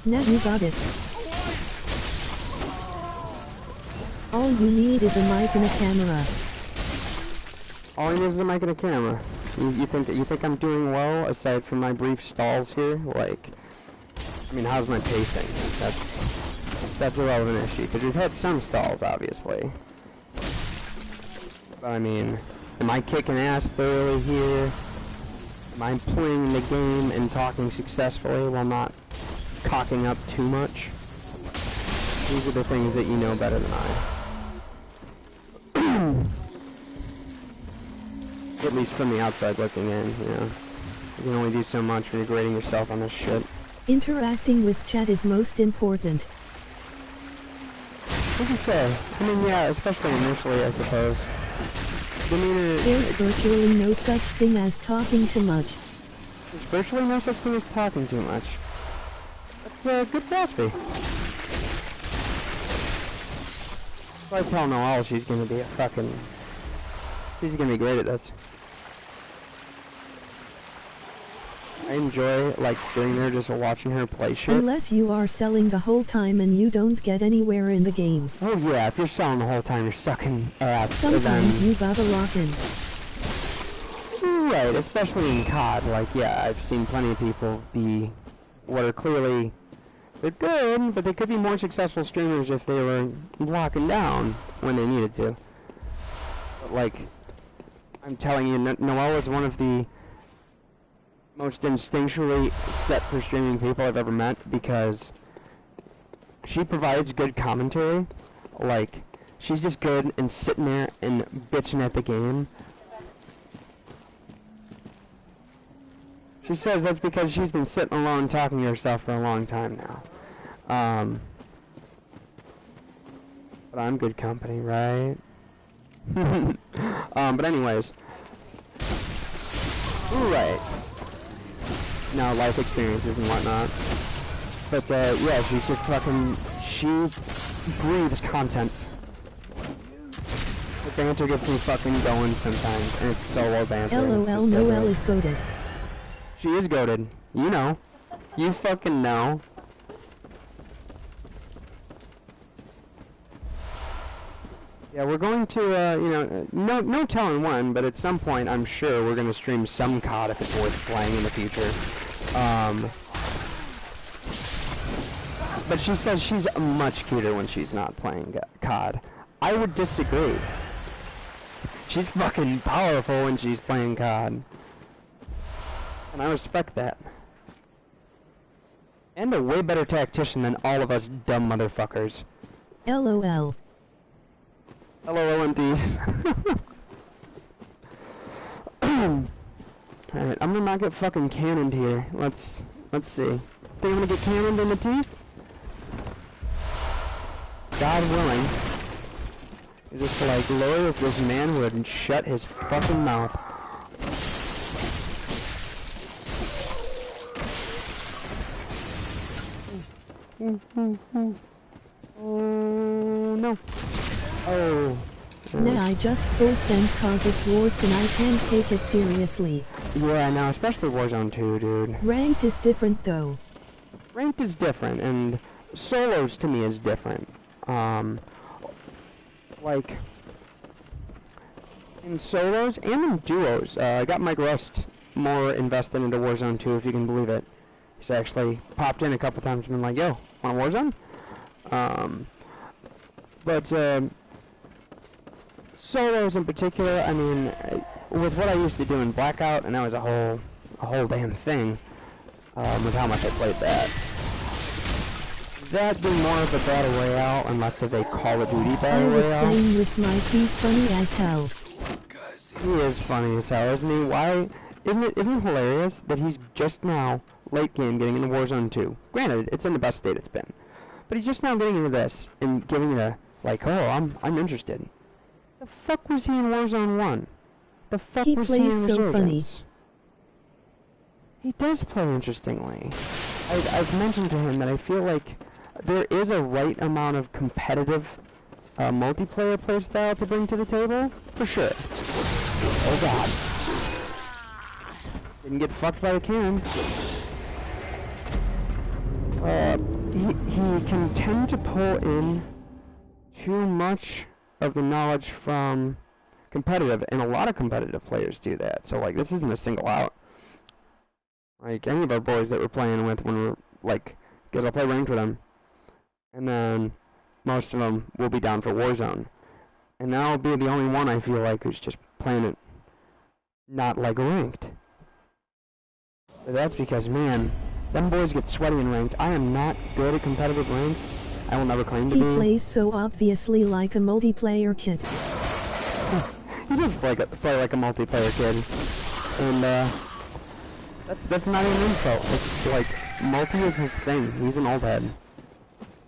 Now you got it. All you need is a mic and a camera. All I need is a mic and a camera. You think I'm doing well aside from my brief stalls here? Like, I mean, how's my pacing? That's a relevant issue because we've had some stalls, obviously. But I mean, am I kicking ass thoroughly here? Am I playing the game and talking successfully while not cocking up too much? These are the things that you know better than I. At least from the outside looking in, you know. You can only do so much when you're grading yourself on this shit. Interacting with chat is most important. What do you say? I mean, yeah, especially initially, I suppose. I mean, There's virtually no such thing as talking too much. there's virtually no such thing as talking too much. That's good philosophy. If I tell Noelle she's gonna be a fucking... She's gonna be great at this. I enjoy, like, sitting there just watching her play shit. Unless you are selling the whole time and you don't get anywhere in the game. Oh yeah, if you're selling the whole time, you're sucking ass. Sometimes you gotta lock in. Right, especially in COD. Like, yeah, I've seen plenty of people be what are clearly... They're good, but they could be more successful streamers if they were locking down when they needed to. But, like, I'm telling you, Noelle is one of the most instinctually set for streaming people I've ever met because she provides good commentary. Like, she's just good and sitting there and bitching at the game. She says that's because she's been sitting alone talking to herself for a long time now. But I'm good company, right? But anyways. Right. Now, life experiences and whatnot. But, yeah, she's just fucking... She breathes content. The banter gets me fucking going sometimes, and it's solo banter. LOL, Noelle is goated. She is goated. You know. You fucking know. Yeah, we're going to, you know, no telling when, but at some point, I'm sure we're going to stream some COD if it's worth playing in the future. But she says she's much cuter when she's not playing COD. I would disagree. She's fucking powerful when she's playing COD. And I respect that. And a way better tactician than all of us dumb motherfuckers. LOL. LOL indeed. Alright, I'm gonna not get fucking cannoned here. Let's see. Think I'm gonna get cannoned in the teeth? God willing. Just like loyal as this man would and shut his fucking mouth. Oh no. Oh. Nah, I just full send cause it's warts and I can't take it seriously. Yeah, no, especially Warzone 2, dude. Ranked is different though. Ranked is different, and solos to me is different. Like, in solos and in duos, I got Mike Rust more invested into Warzone 2, if you can believe it. He's actually popped in a couple times and been like, yo, want Warzone? But solos in particular, I mean, with what I used to do in Blackout, and that was a whole damn thing, with how much I played that. That being more of a battle royale and less of a Call of Duty battle royale. I was playing with Mike. He's funny as hell. He is funny as hell, isn't he? Why? Isn't it hilarious that he's just now, late game, getting into Warzone 2? Granted, it's in the best state it's been. But he's just now getting into this and giving it a, like, oh, I'm interested. The fuck was he in Warzone 1? The fuck He was he in plays Resurgence? so funny. He does play interestingly. I've mentioned to him that I feel like there is a right amount of competitive multiplayer playstyle to bring to the table, for sure. Oh god. Didn't get fucked by the cannon. He can tend to pull in too much of the knowledge from competitive, and a lot of competitive players do that. So, like, this isn't a single out. Like, any of our boys that we're playing with when we're, like, because I'll play ranked with them, and then most of them will be down for Warzone. And I'll be the only one, I feel like, who's just playing it not like ranked. But that's because, man, them boys get sweaty in ranked. I am not good at competitive ranked. I will never claim to be. He plays so obviously like a multiplayer kid. He does play like a multiplayer kid. And, that's not even an insult. It's like, multi is his thing. He's an old head.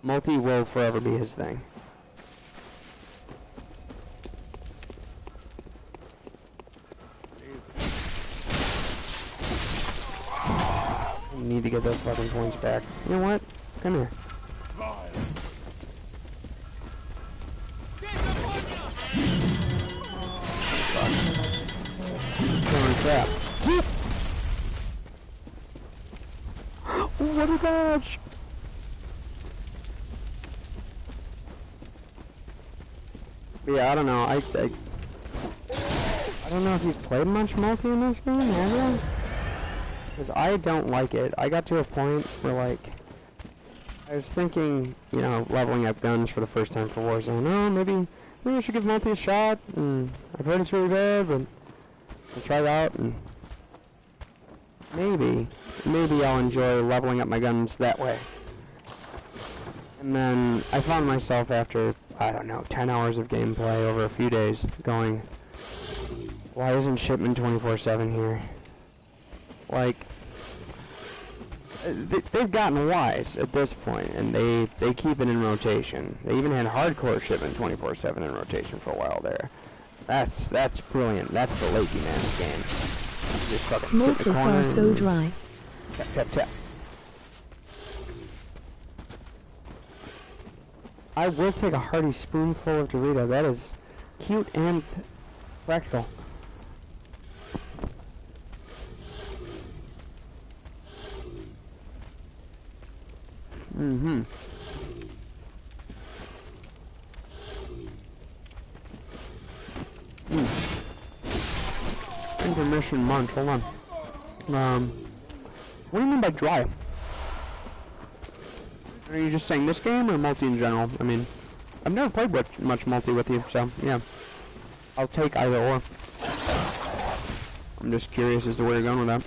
Multi will forever be his thing. I need to get those fucking points back. You know what? Come here. Holy crap. What a dodge! Yeah, I don't know. I don't know if you've played much multi in this game, have you? Because I don't like it. I got to a point where, like, I was thinking, you know, leveling up guns for the first time for Warzone. Oh, maybe I should give multi a shot. And I've heard it's really bad, but I'll try it out, and maybe I'll enjoy leveling up my guns that way. And then I found myself after, I don't know, 10 hours of gameplay over a few days going, why isn't shipment 24/7 here? Like, they've gotten wise at this point, and they keep it in rotation. They even had hardcore shipment 24/7 in rotation for a while there. That's brilliant. That's the late man's game. You just fucking sit in the corner are so dry. Tap, tap, tap. I will take a hearty spoonful of Dorito. That is cute and practical. Mm-hmm. Intermission munch, hold on. What do you mean by dry? Are you just saying this game or multi in general? I mean, I've never played much multi with you, so yeah. I'll take either or. I'm just curious as to where you're going with that.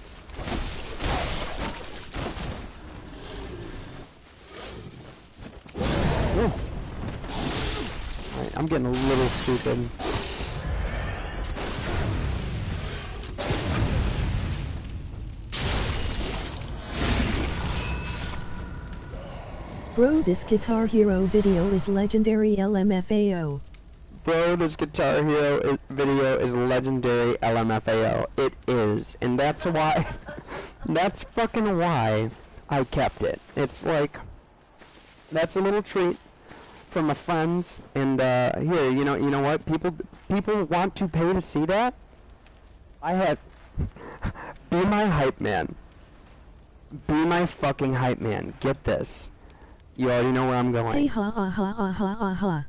Ooh. Alright, I'm getting a little stupid. Bro, this Guitar Hero video is legendary LMFAO. Bro, this Guitar Hero video is legendary LMFAO. It is. And that's why, that's fucking why I kept it. It's like, that's a little treat from my friends. And here, you know what? People want to pay to see that. I have, be my hype man. Be my fucking hype man. Get this. You already know where I'm going. Hey ha ha ha ha ha ha ha.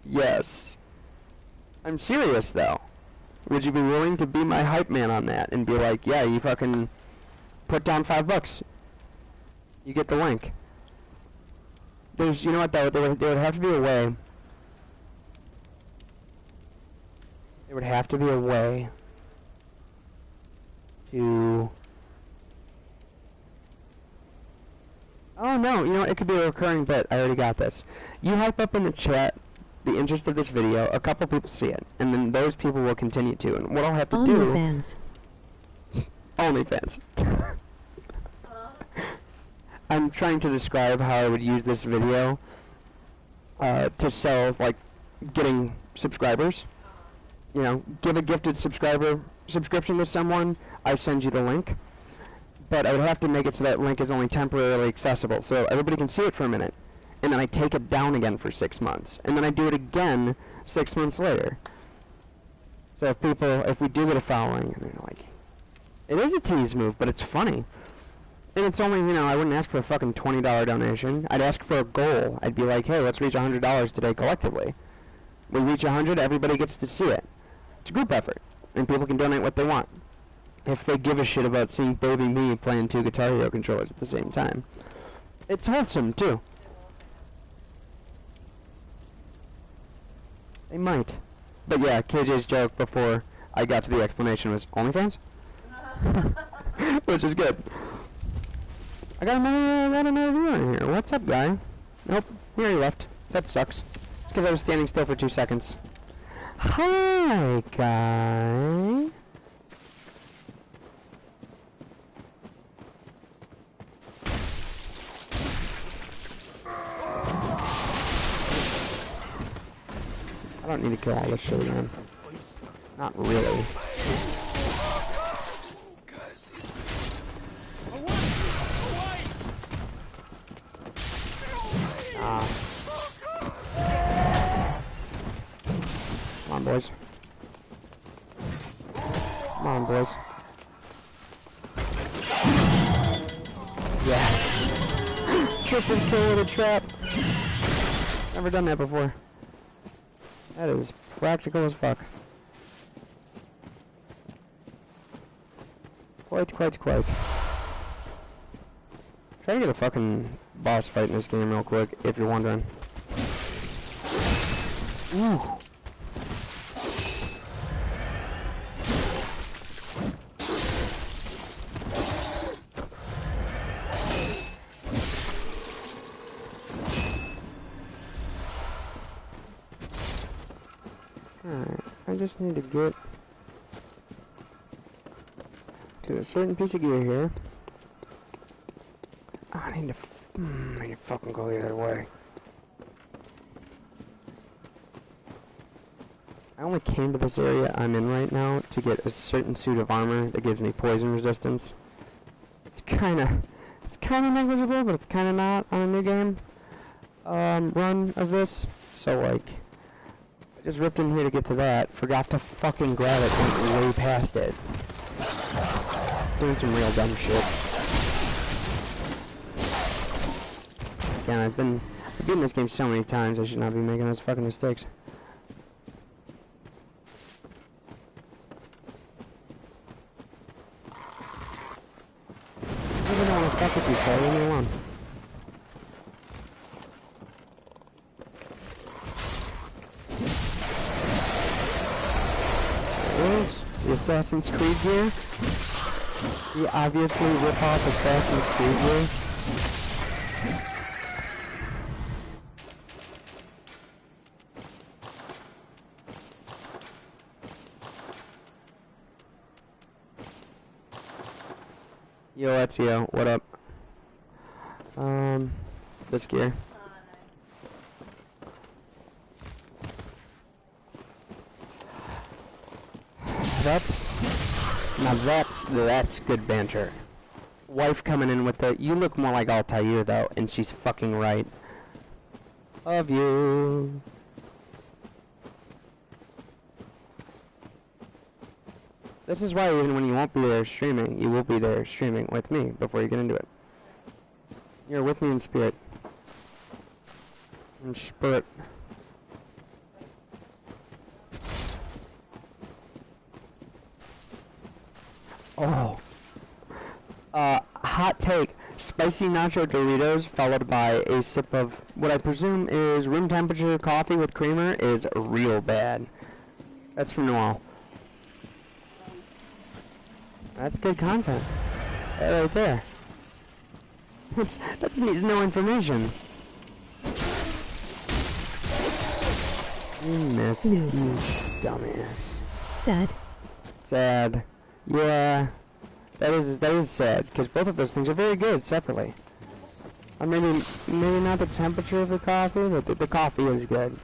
Yes. I'm serious though. Would you be willing to be my hype man on that and be like, yeah, you fucking put down $5. You get the link. There's, you know what though, there would have to be a way. There would have to be a way to... Oh no, you know, it could be a recurring bit. I already got this. You hype up in the chat the interest of this video, a couple people see it, and then those people will continue to. And what I'll have to do... OnlyFans. OnlyFans. I'm trying to describe how I would use this video to sell, like, getting subscribers. You know, give a gifted subscription to someone, I send you the link. But I would have to make it so that link is only temporarily accessible, so everybody can see it for a minute. And then I take it down again for 6 months. And then I do it again 6 months later. So if we do get a following, and they're like, it is a tease move, but it's funny. And it's only, you know, I wouldn't ask for a fucking $20 donation. I'd ask for a goal. I'd be like, hey, let's reach $100 today collectively. We reach 100, everybody gets to see it. It's a group effort, and people can donate what they want. If they give a shit about seeing baby me playing 2 Guitar Hero controllers at the same time. It's wholesome, too. They might. But yeah, KJ's joke before I got to the explanation was OnlyFans? Which is good. I got another viewer in here. What's up, guy? Nope, he already left. That sucks. It's because I was standing still for 2 seconds. Hi, guy. I don't need to kill all this shit again. Not really. Come on, boys. Come on, boys. Yes! Triple kill with a trap. Never done that before. That is practical as fuck. Quite. Try to get a fucking boss fight in this game real quick, if you're wondering. Ooh. Alright, I just need to get to a certain piece of gear here. Oh, I need to fucking go the other way. I only came to this area I'm in right now to get a certain suit of armor that gives me poison resistance. It's kinda negligible, but it's kinda not on a new game run of this. So like, I just ripped in here to get to that, forgot to fucking grab it, went way past it. Doing some real dumb shit. Again, I've beaten this game so many times, I should not be making those fucking mistakes. I really don't want to fuck with you, so leave me alone. The Assassin's Creed gear. The obviously rip-off Assassin's Creed gear. Yo, Ezio, what up? This gear. That's good banter. Wife coming in with the, you look more like Altair though, and she's fucking right. Of you. This is why even when you won't be there streaming, you will be there streaming with me before you get into it. You're with me in spirit. In spirit. Oh. Hot take. spicy nacho Doritos followed by a sip of what I presume is room temperature coffee with creamer is real bad. That's from Noel. That's good content. That right there. That needs no information. You missed, you dumbass. Sad. Sad. Yeah. That is sad, because both of those things are very good separately. Or maybe not the temperature of the coffee, but the coffee is good.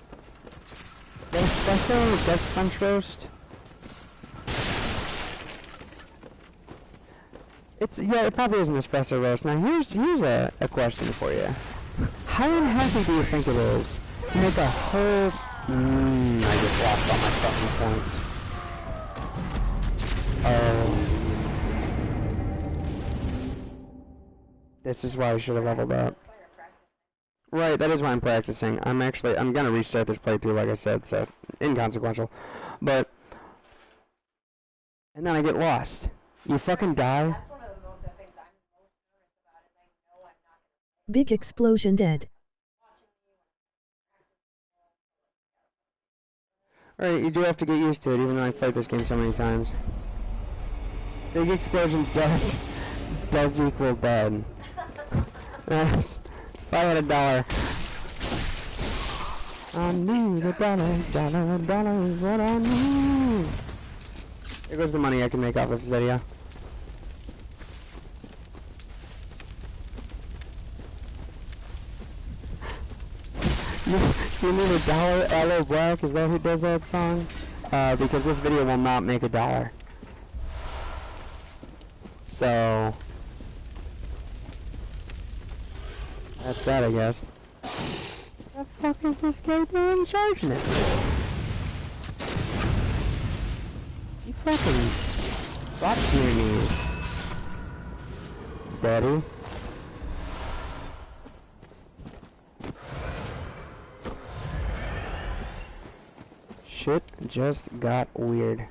The espresso, Dutch French roast. It probably is an espresso roast. Now here's a question for you. How unhealthy do you think it is to make a whole... I just lost all my fucking points. This is why I should have leveled up. Right, that is why I'm practicing. I'm gonna restart this playthrough, like I said, so inconsequential. But, and then I get lost. You fucking die. That's one of the things I'm most nervous about is I know I'm not going to Big explosion dead. Alright, you do have to get used to it, even though I've played this game so many times. Big explosion does equal dead. Yes. If I had $1. I need $1 is what I need. There goes the money I can make off of this video. You need $1, Aloe Black? Is that who does that song? Because this video will not make $1. So... that's that, I guess. What the fuck is this guy doing charging it? You fucking... drop to your knees. Daddy. Shit just got weird.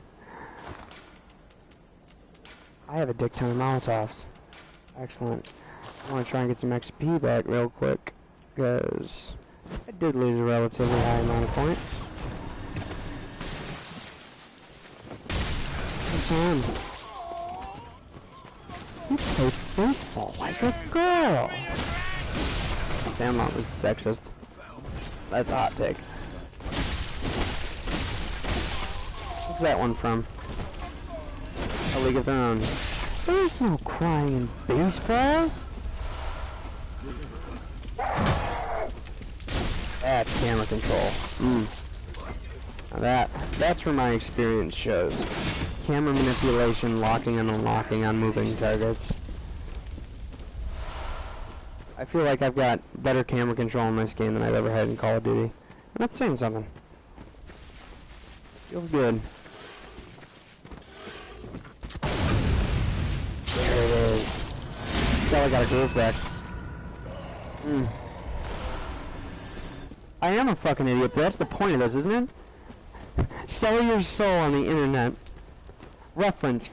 I have a dick ton of Molotovs. Excellent. I want to try and get some XP back real quick, because I did lose a relatively high amount of points. You play baseball like a girl. Damn, that was sexist. That's a hot take. What's that one from? A League of Their Own. There's no crying in baseball. That's camera control. Now that's where my experience shows. Camera manipulation, locking and unlocking on moving targets. I feel like I've got better camera control in this game than I've ever had in Call of Duty. And that's saying something. Feels good. There it is. Now I got a groove back. I am a fucking idiot, but that's the point of this, isn't it? Sell your soul on the internet. Reference.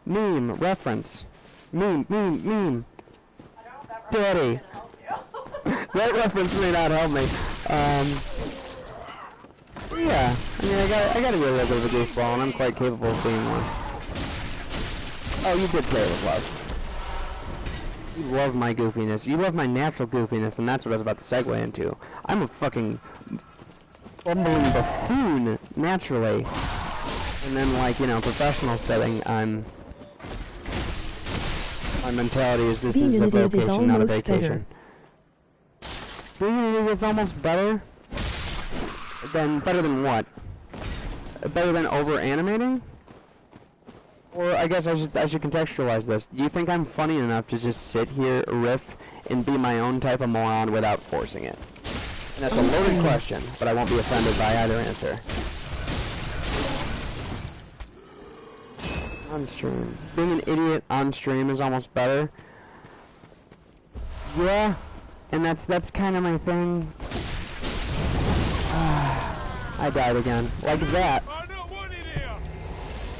Meme, reference. Meme. Daddy. That reference may not help me. Yeah, I mean, I gotta be a little bit of a goofball, and I'm quite capable of being one. Oh, you did play it with love. You love my goofiness. You love my natural goofiness, and that's what I was about to segue into. I'm a fucking bumbling buffoon, naturally. And then, like, you know, professional setting, my mentality is this is a vocation, not a vacation. Being an idiot is almost better? Better than what? Better than over-animating? Or I guess I should contextualize this. Do you think I'm funny enough to just sit here, riff, and be my own type of moron without forcing it? And that's a loaded question, but I won't be offended by either answer. On stream. Being an idiot on stream is almost better. Yeah, and that's kind of my thing. I died again. Like that.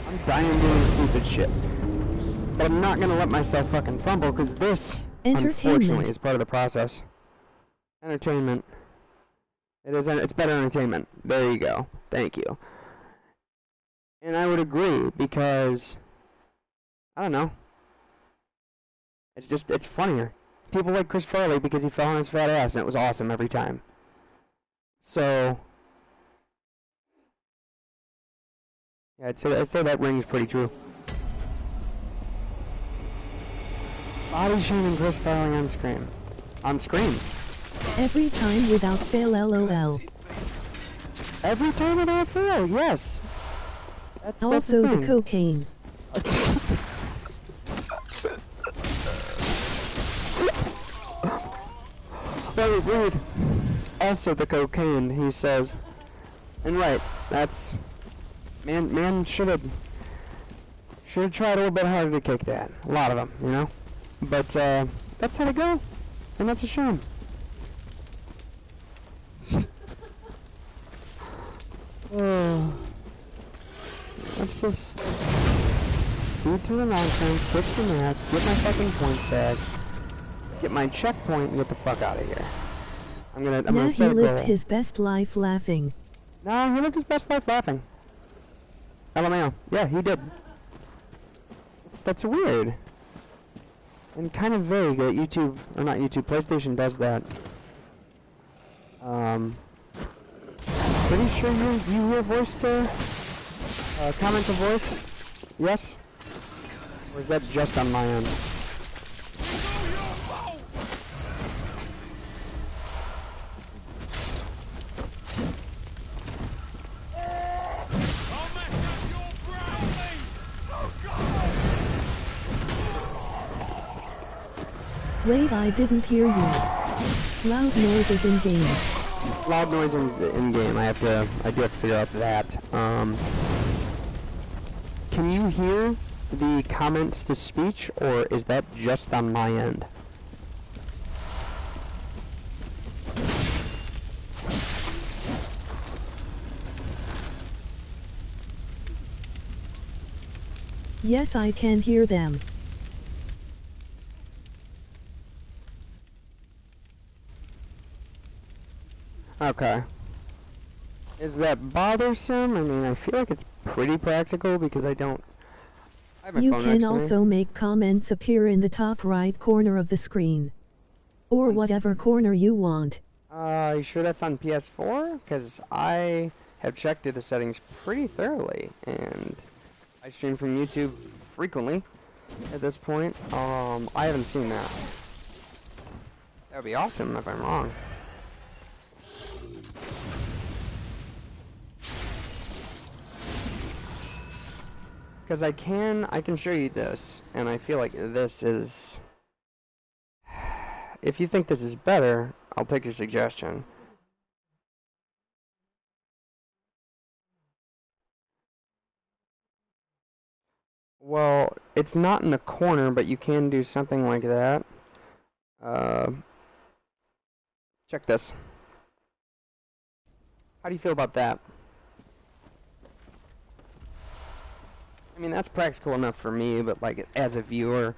I'm dying doing stupid shit. But I'm not gonna let myself fucking fumble, because this, unfortunately, is part of the process. Entertainment. It's better entertainment. There you go. Thank you. And I would agree, because, I don't know. It's funnier. People like Chris Farley because he fell on his fat ass, and it was awesome every time. So, yeah, I'd say that rings pretty true. Body shaming Chris Farley on screen. On screen. Every time without fail, lol. Every time without fail, yes. That's also the cocaine. Very rude. Also the cocaine, he says. And right, that's... Man should have tried a little bit harder to kick that. A lot of them, you know? But, that's how to go. And that's a shame. Let's just speed through the nonsense, kick some ass, get my fucking points back, get my checkpoint, and get the fuck out of here. I'm gonna set a goal. He lived his best life laughing. No, he lived his best life laughing. LMAO. Yeah, he did. That's weird. And kind of vague that YouTube, or not YouTube, PlayStation does that. Pretty sure you hear voice to, comment to voice? Yes? Or is that just on my end? Wait, I didn't hear you. Loud noises in game. Loud noise in game. I do have to figure out that. Can you hear the comments to speech, or is that just on my end? Yes, I can hear them. Okay. Is that bothersome? I mean, I feel like it's pretty practical because I have my You phone can next to also me. make comments appear in the top right corner of the screen. Or whatever corner you want. You sure that's on PS4? Because I have checked through the settings pretty thoroughly, and I stream from YouTube frequently at this point. I haven't seen that. That would be awesome if I'm wrong. Because I can show you this, and I feel like this is... If you think this is better, I'll take your suggestion. Well, it's not in the corner, but you can do something like that. Check this. How do you feel about that? I mean, that's practical enough for me, but like as a viewer,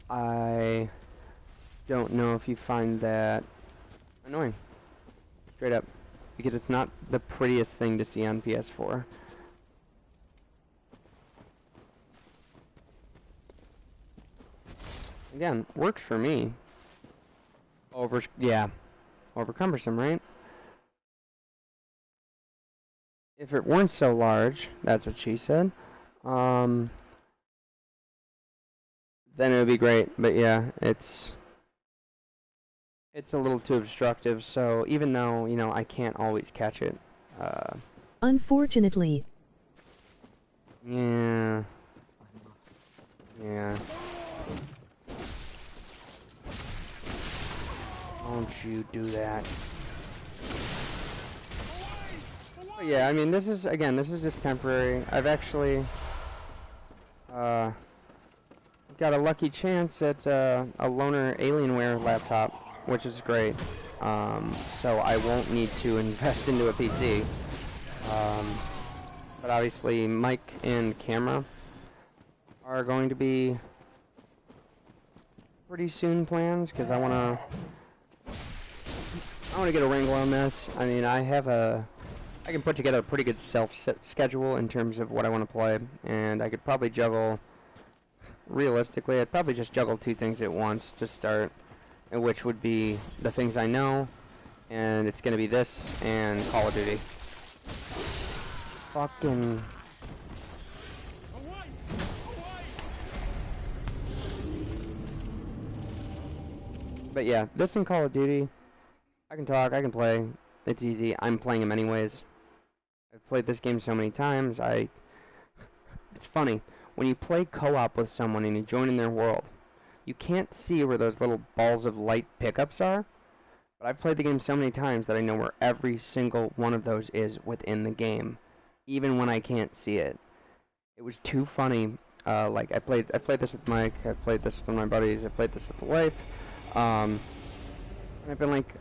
I don't know if you find that annoying. Straight up. Because it's not the prettiest thing to see on PS4. Again, works for me. Yeah. Over cumbersome, right? If it weren't so large, that's what she said. Then it would be great, but yeah, it's a little too obstructive, so even though, you know, I can't always catch it, Unfortunately. yeah, don't you do that. But yeah, I mean, this is just temporary. I've actually, got a lucky chance at a loaner Alienware laptop, which is great. So I won't need to invest into a PC. But obviously, mic and camera are going to be pretty soon plans, because I want to get a wrangle on this. I mean, I can put together a pretty good schedule in terms of what I want to play, and I could probably juggle, realistically, I'd probably just juggle 2 things at once to start, which would be the things I know, and it's going to be this and Call of Duty. Fucking... But yeah, this and Call of Duty, I can talk, I can play, it's easy, I'm playing them anyways. I've played this game so many times, it's funny, when you play co-op with someone and you join in their world, you can't see where those little balls of light pickups are, but I've played the game so many times that I know where every single one of those is within the game, even when I can't see it. It was too funny, like, I played this with Mike, I played this with my buddies, I played this with the wife, and I've been like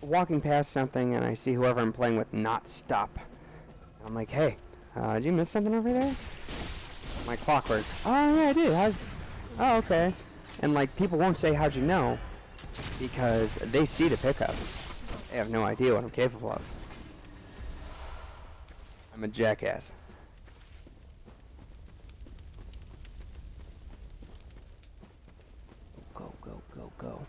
walking past something and I see whoever I'm playing with not stop. And I'm like, hey, did you miss something over there? My clockwork. Oh yeah, I did. Oh, okay. And like people won't say how'd you know because they see the pickup. They have no idea what I'm capable of. I'm a jackass. Go, go, go, go.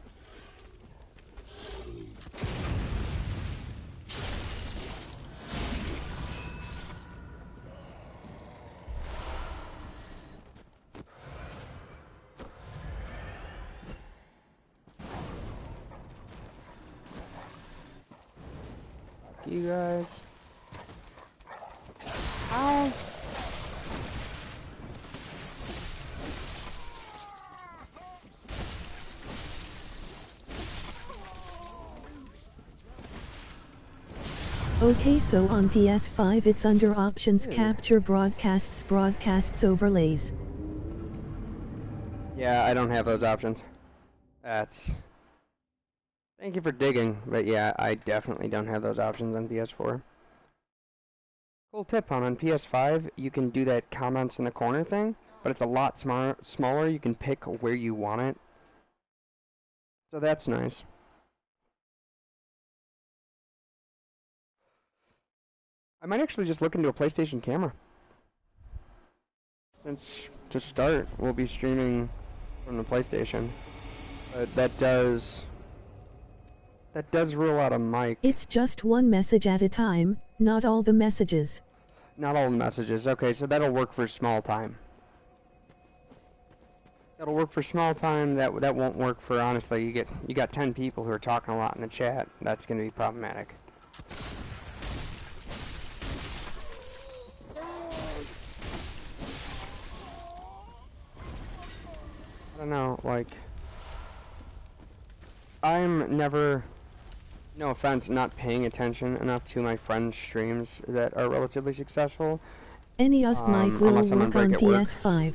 Fuck you guys. Ow! Okay, so on PS5 it's under options capture broadcasts overlays. Yeah, I don't have those options. That's... Thank you for digging, but yeah, I definitely don't have those options on PS4. Cool tip, on PS5, you can do that comments in the corner thing, but it's a lot smaller, you can pick where you want it. So that's nice. I might actually just look into a PlayStation camera. Since, to start, we'll be streaming from the PlayStation. But that does rule out a mic. It's just one message at a time, not all the messages. Not all the messages. Okay, so that'll work for small time. That'll work for small time. That won't work for, honestly, you got 10 people who are talking a lot in the chat. That's going to be problematic. I don't know, like, I'm never, no offense, not paying attention enough to my friends' streams that are relatively successful. Any USB mic will work on PS5.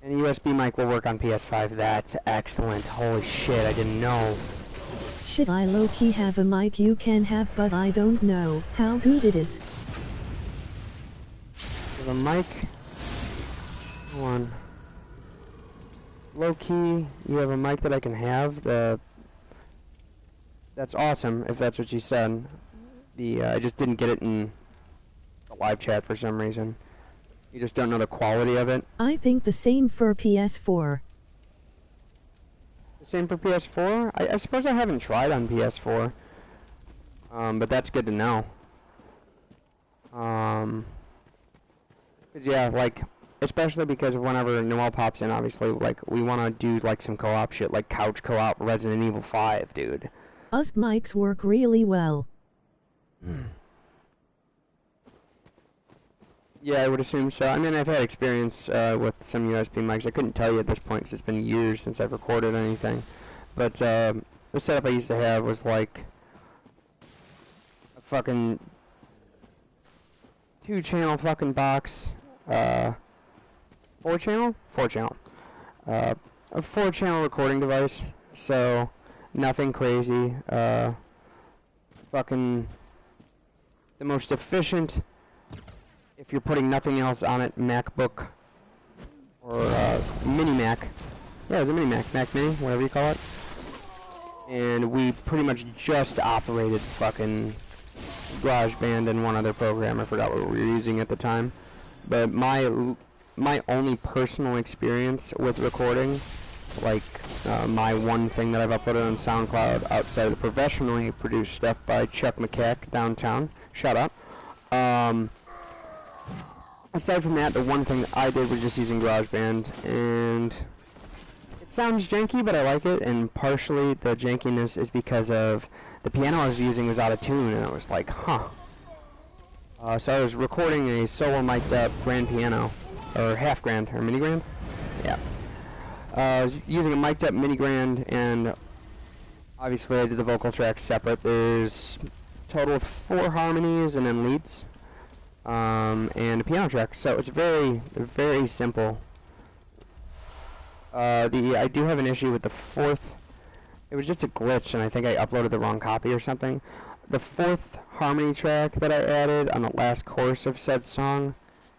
Any USB mic will work on PS5. That's excellent. Holy shit, I didn't know. Shit, I low-key have a mic you can have, but I don't know how good it is. The mic, one. Low-key, you have a mic that I can have. That's awesome, if that's what you said. I just didn't get it in the live chat for some reason. You just don't know the quality of it. I think the same for PS4. The same for PS4? I suppose I haven't tried on PS4. But that's good to know. 'Cause yeah, like, especially because whenever Noel pops in, obviously, like, we want to do, like, some co-op shit, like couch co-op Resident Evil 5, dude. USB mics work really well. Yeah, I would assume so. I mean, I've had experience with some USB mics. I couldn't tell you at this point because it's been years since I've recorded anything. But the setup I used to have was like a fucking 2-channel fucking box. 4-channel? 4-channel. A 4-channel recording device. So, nothing crazy. Fucking the most efficient, if you're putting nothing else on it, MacBook or mini Mac Yeah, it was a mini Mac Mini, whatever you call it. And we pretty much just operated fucking GarageBand and one other program. I forgot what we were using at the time. But my only personal experience with recording, like my one thing that I've uploaded on SoundCloud outside of the professionally produced stuff by Chuck McCack downtown, shout out. Aside from that, the one thing that I did was just using GarageBand, and it sounds janky, but I like it, and partially the jankiness is because of the piano I was using was out of tune, and I was like, huh. So I was recording a solo mic'd up grand piano, or half grand, or mini grand? Yeah. I was using a mic'd up mini grand, and obviously I did the vocal tracks separate. There's a total of 4 harmonies and then leads, and a piano track, so it's very, very simple. I do have an issue with the 4th. It was just a glitch, and I think I uploaded the wrong copy or something. The 4th harmony track that I added on the last chorus of said song,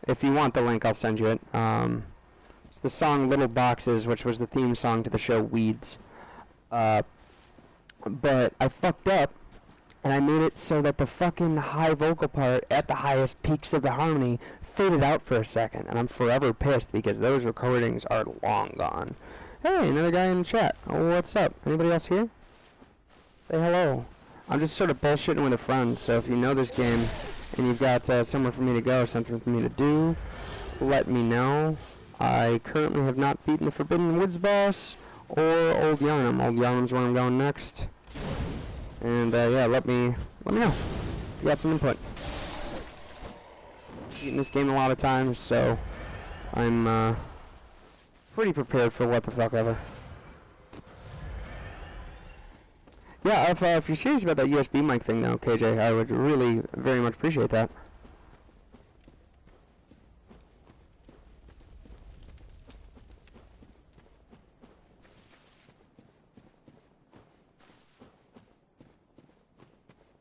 if you want the link, I'll send you it. It's the song Little Boxes, which was the theme song to the show Weeds. But I fucked up, and I made it so that the fucking high vocal part at the highest peaks of the harmony faded out for a second, and I'm forever pissed because those recordings are long gone. Hey, another guy in the chat. Oh, what's up? Anybody else here? Say hello. I'm just sort of bullshitting with a friend, so if you know this game and you've got somewhere for me to go or something for me to do, let me know. I currently have not beaten the Forbidden Woods boss or Old Yarnum. Old Yarnum's where I'm going next. And yeah, let me know if you got some input. Beaten this game a lot of times, so I'm pretty prepared for what the fuck ever. Yeah, if you're serious about that USB mic thing though, KJ, I would really very much appreciate that.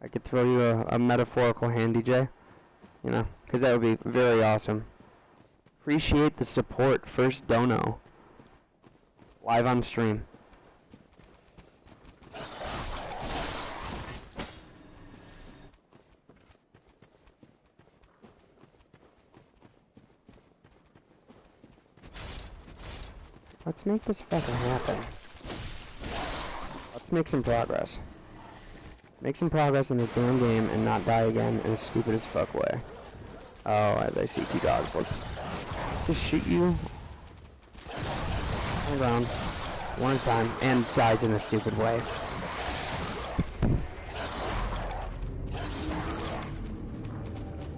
I could throw you a metaphorical hand, DJ. You know, because that would be very awesome. Appreciate the support. First dono. Live on stream. Let's make this fucking happen. Let's make some progress. Make some progress in this damn game and not die again in a stupid as fuck way. Oh, as I see 2 dogs, let's just shoot you on the ground, one at a time, and dies in a stupid way.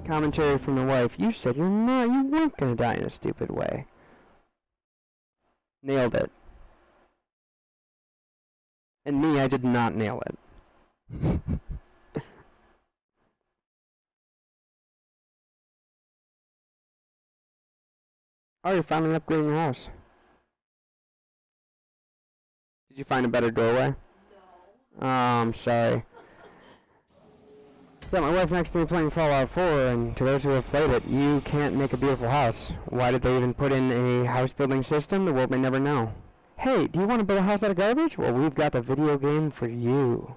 Commentary from the wife, you said you weren't gonna die in a stupid way. Nailed it. And me, I did not nail it. Oh, you're finally upgrading your house. Did you find a better doorway? No. Oh, I'm sorry. Got my wife next to me playing Fallout 4, and to those who have played it, you can't make a beautiful house. Why did they even put in a house building system? The world may never know. Hey, do you want to build a house out of garbage? Well, we've got the video game for you.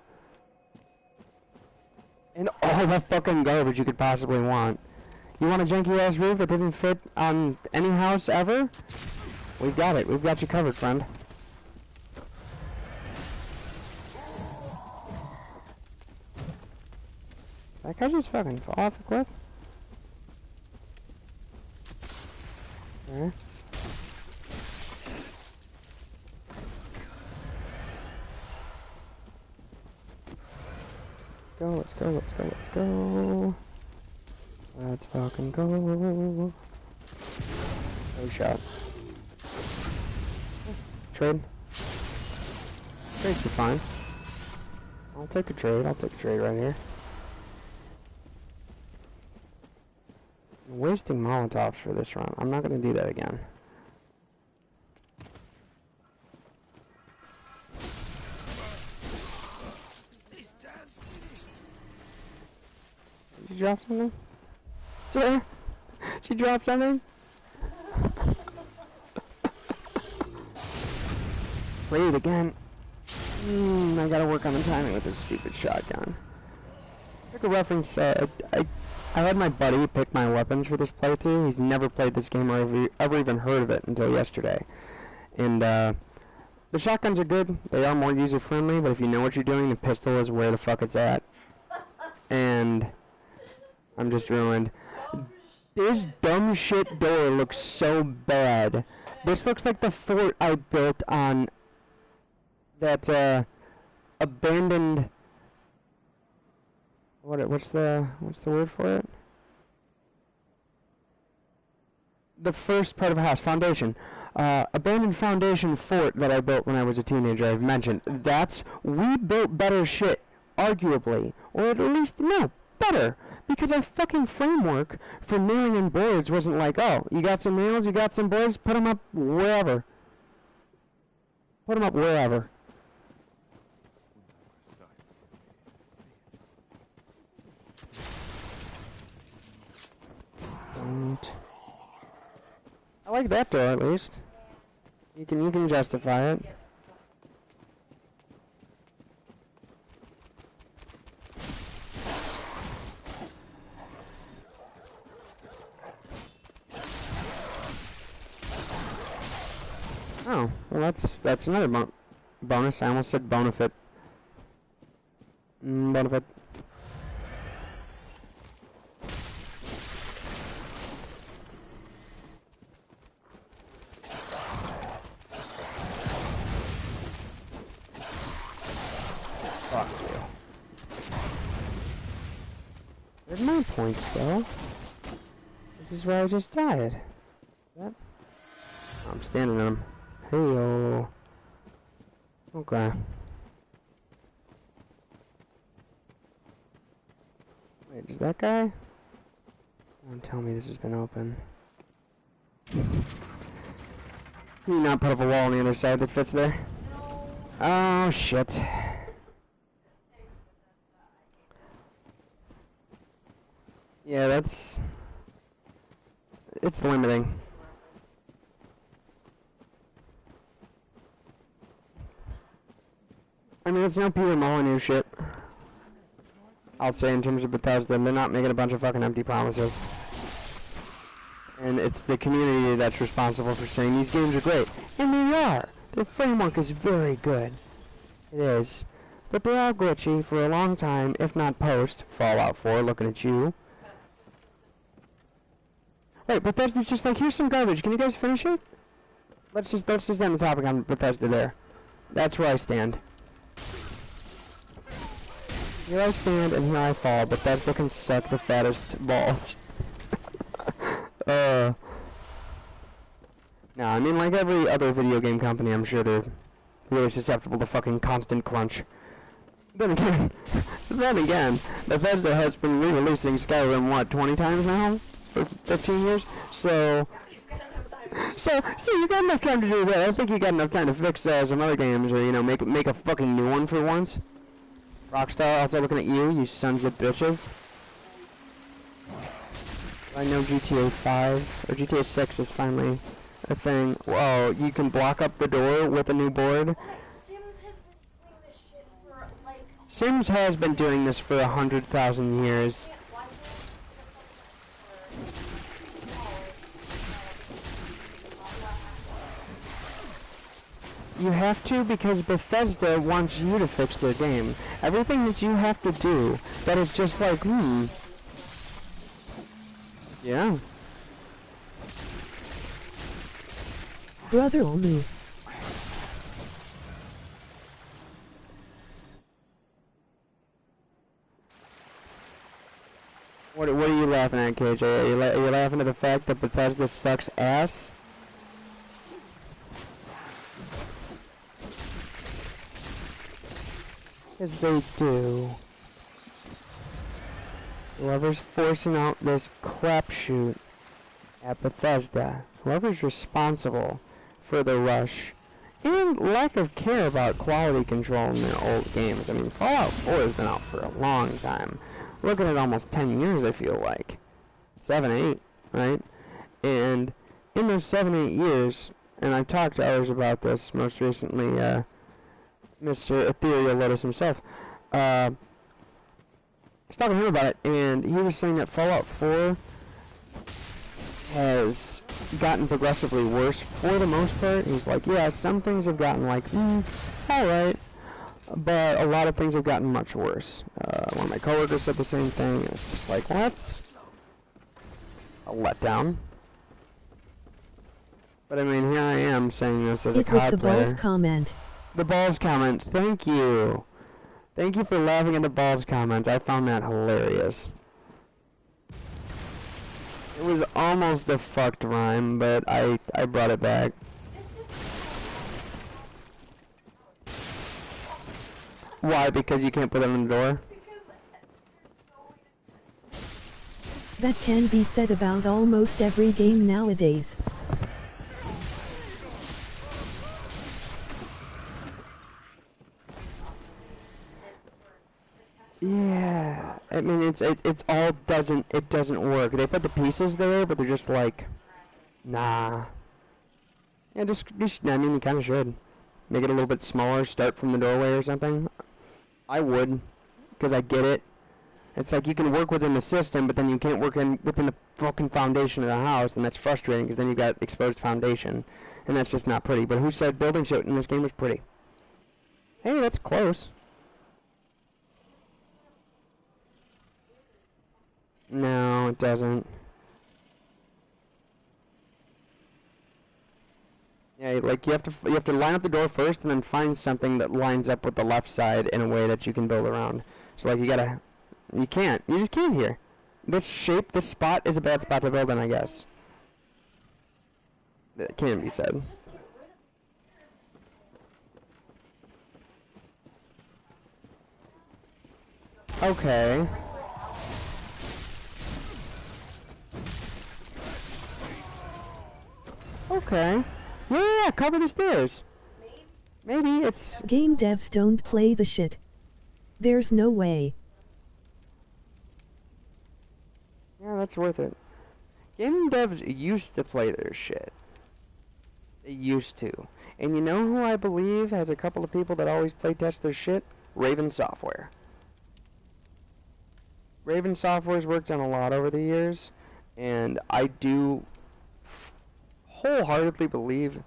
And all the fucking garbage you could possibly want. You want a janky-ass roof that doesn't fit on any house ever? We've got it. We've got you covered, friend. That guy just fucking fall off the cliff? Okay. Let's go, let's go, let's go. Let's fucking go. No shot. Trade. Trades are fine. I'll take a trade. I'll take a trade right here. I'm wasting Molotovs for this run. I'm not going to do that again. Did you drop something? Sir? Did you drop something? afraid again. I gotta work on the timing with this stupid shotgun. Quick a reference, I had my buddy pick my weapons for this playthrough. He's never played this game or ever even heard of it until yesterday. And, the shotguns are good. They are more user-friendly, but if you know what you're doing, the pistol is where the fuck it's at. And I'm just ruined. This dumb shit door looks so bad. This looks like the fort I built on that abandoned. What's the word for it? The first part of a house, foundation. Abandoned foundation fort that I built when I was a teenager. I've mentioned we built better shit, arguably, or at least no better. Because our fucking framework for nailing in boards wasn't like, oh, you got some nails, you got some boards, put them up wherever. Put them up wherever. Don't. I like that door at least. You can justify it. Oh, well that's another bonus. I almost said bonafit. Bonafit. Fuck you. Where's my points though? This is where I just died. That? Oh, I'm standing on them. Heyo. Okay. Wait, is that guy? Don't tell me this has been open. Can you not put up a wall on the other side that fits there? No. Oh shit. Yeah, it's limiting. I mean, it's no Peter Molyneux shit. I'll say in terms of Bethesda, they're not making a bunch of fucking empty promises. And it's the community that's responsible for saying these games are great. And they are! Their framework is very good. It is. But they're all glitchy for a long time, if not post. Fallout 4, looking at you. Wait, Bethesda's just like, here's some garbage, can you guys finish it? Let's just end the topic on Bethesda there. That's where I stand. Here I stand and here I fall, Bethesda can suck the fattest balls. No, I mean like every other video game company, I'm sure they're really susceptible to fucking constant crunch. Then again, Bethesda has been re-releasing Skyrim, what, 20 times now? For 15 years? So you got enough time to do that. I don't think you got enough time to fix some other games, or, you know, make a fucking new one for once. Rockstar, also looking at you sons of bitches. I know GTA 5, or GTA 6 is finally a thing. Whoa, you can block up the door with a new board. Sims has been doing this for 100,000 years. You have to because Bethesda wants you to fix their game. Everything that you have to do, that is just like, yeah. Brother only. What are you laughing at, KJ? Are you laughing at the fact that Bethesda sucks ass? Because they do. Whoever's forcing out this crapshoot at Bethesda, whoever's responsible for the rush and lack of care about quality control in their old games. I mean, Fallout 4 has been out for a long time. Looking at almost 10 years, I feel like. 7, 8, right? And in those 7, 8 years, and I've talked to others about this, most recently, Mr. Ethereal Lotus himself. I was talking to him about it, and he was saying that Fallout 4 has gotten progressively worse for the most part. He's like, yeah, some things have gotten like, alright, but a lot of things have gotten much worse. One of my coworkers said the same thing, and it's just like, well, that's a letdown. But I mean, here I am saying this as a COD player. It was the balls comment. The balls comment, thank you. Thank you for laughing at the balls comment. I found that hilarious. It was almost a fucked rhyme, but I brought it back. Why? Because you can't put it on the door? That can be said about almost every game nowadays. Yeah, I mean it's all doesn't work. They put the pieces there, but they're just like, nah. Yeah, just I mean you kind of should make it a little bit smaller. Start from the doorway or something. I would, because I get it. It's like you can work within the system, but then you can't work within the fucking foundation of the house, and that's frustrating because then you got exposed foundation, and that's just not pretty. But who said building shit in this game was pretty? Hey, that's close. No, it doesn't. Yeah, like you have to line up the door first, and then find something that lines up with the left side in a way that you can build around. So like you just can't here. This spot is a bad spot to build in, I guess. That can be said. Okay. Okay. Yeah, cover the stairs. Maybe it's... Game devs don't play the shit. There's no way. Yeah, that's worth it. Game devs used to play their shit. They used to. And you know who I believe has a couple of people that always play test their shit? Raven Software. Raven Software's worked on a lot over the years, and I do wholeheartedly believe,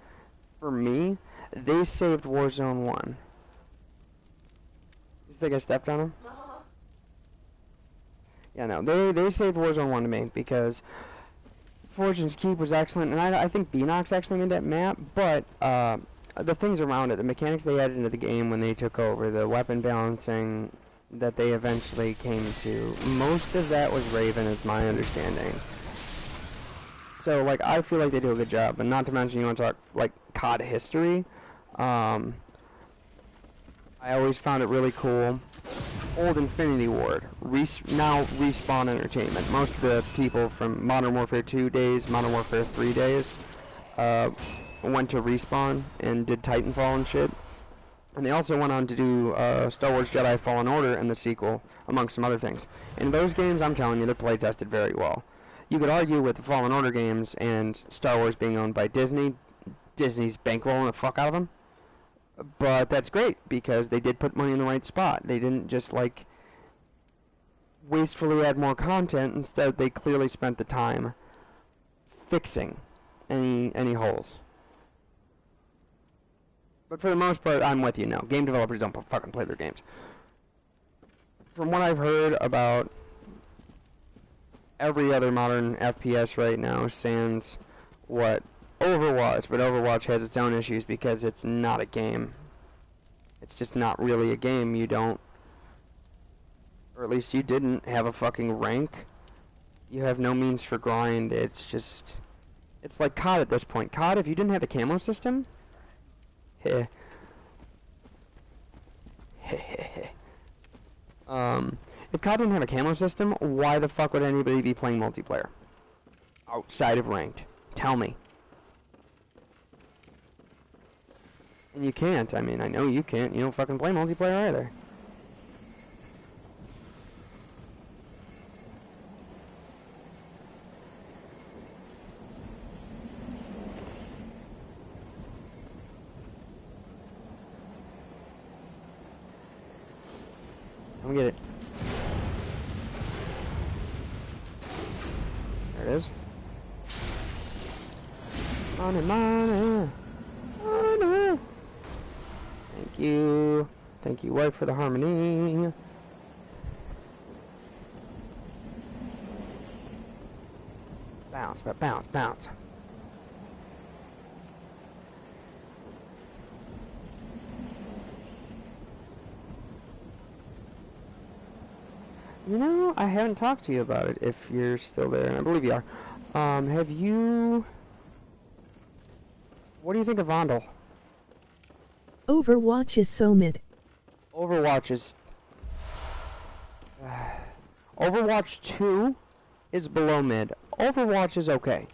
for me, they saved Warzone 1. You think I stepped on him? Yeah, no, they saved Warzone 1 to me, because Fortune's Keep was excellent, and I think Beanox actually made that map, but the things around it, the mechanics they added into the game when they took over, the weapon balancing that they eventually came to, most of that was Raven, is my understanding. So, like, I feel like they do a good job, and not to mention, you want to talk, like, COD history. I always found it really cool. Old Infinity Ward, now Respawn Entertainment. Most of the people from Modern Warfare 2 days, Modern Warfare 3 days, went to Respawn and did Titanfall and shit. And they also went on to do Star Wars Jedi Fallen Order and the sequel, amongst some other things. In those games, I'm telling you, they're play tested very well. You could argue with the Fallen Order games and Star Wars being owned by Disney, Disney's bankrolling the fuck out of them. But that's great, because they did put money in the right spot. They didn't just, like, wastefully add more content. Instead, they clearly spent the time fixing any holes. But for the most part, I'm with you now. Game developers don't fucking play their games. From what I've heard about every other modern FPS right now, sans what Overwatch, but Overwatch has its own issues because it's not a game. It's just not really a game. You don't, or at least you didn't, have a fucking rank. You have no means for grind. It's just, it's like COD at this point. COD, if you didn't have a camo system, heh. If COD didn't have a camo system, why the fuck would anybody be playing multiplayer? Outside of ranked. Tell me. And you can't. I mean, I know you can't. You don't fucking play multiplayer either. Come get it. There it is. Money, money. Money. Thank you. Thank you, wife, for the harmony. Bounce, but bounce, bounce. You know, I haven't talked to you about it, if you're still there, and I believe you are. Have you... What do you think of Vondel? Overwatch is so mid. Overwatch is... Overwatch 2 is below mid. Overwatch is okay.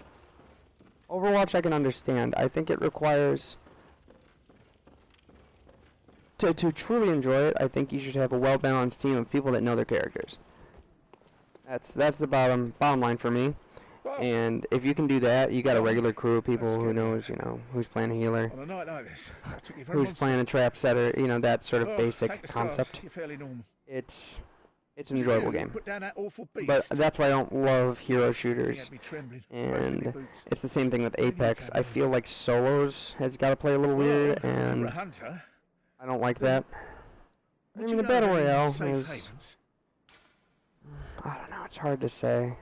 Overwatch I can understand. I think it requires... To truly enjoy it, I think you should have a well-balanced team of people that know their characters. That's the bottom line for me. And if you can do that, you got a regular crew of people who knows, you know, who's playing a healer, On a night like this, I took you for a who's monster. playing a trap setter, you know, that sort of basic thank the stars, concept. You're fairly normal. It's an enjoyable You game. Put down that awful beast. But that's why I don't love hero You shooters. had me trembling, frozen in And your boots. it's the same thing with What did you Apex. have I on? feel like solos has got to play a little weird, Well, if you were a and hunter, I don't like that. I would mean, you the know Battle of any Royale safe is... havens? I don't know, it's hard to say.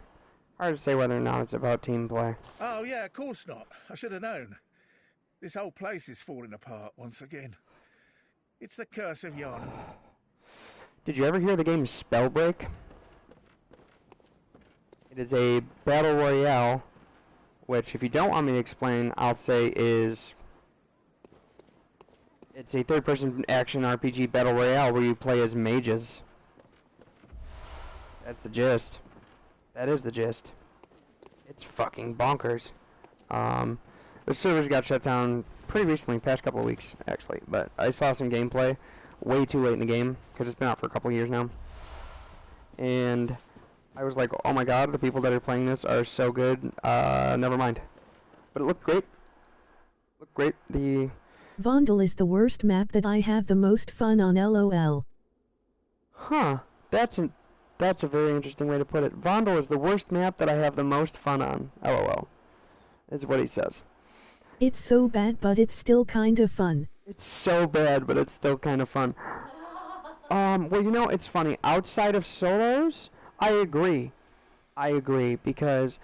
Hard to say whether or not it's about team play. Oh yeah, of course not. I should have known. This whole place is falling apart once again. It's the curse of Yarnum. Did you ever hear the game Spellbreak? It is a battle royale, which if you don't want me to explain, I'll say is... It's a third-person action RPG battle royale where you play as mages. That's the gist. That is the gist. It's fucking bonkers. The servers got shut down pretty recently, past couple of weeks, actually. But I saw some gameplay way too late in the game, because it's been out for a couple of years now. And I was like, oh my god, the people that are playing this are so good. Never mind. But it looked great. Looked great. The... Vondel is the worst map that I have the most fun on LOL. Huh. That's a very interesting way to put it. Vondel is the worst map that I have the most fun on. LOL. Is what he says. It's so bad but it's still kind of fun. It's so bad, but it's still kind of fun. Well, you know, it's funny. Outside of solos, I agree. I agree, because...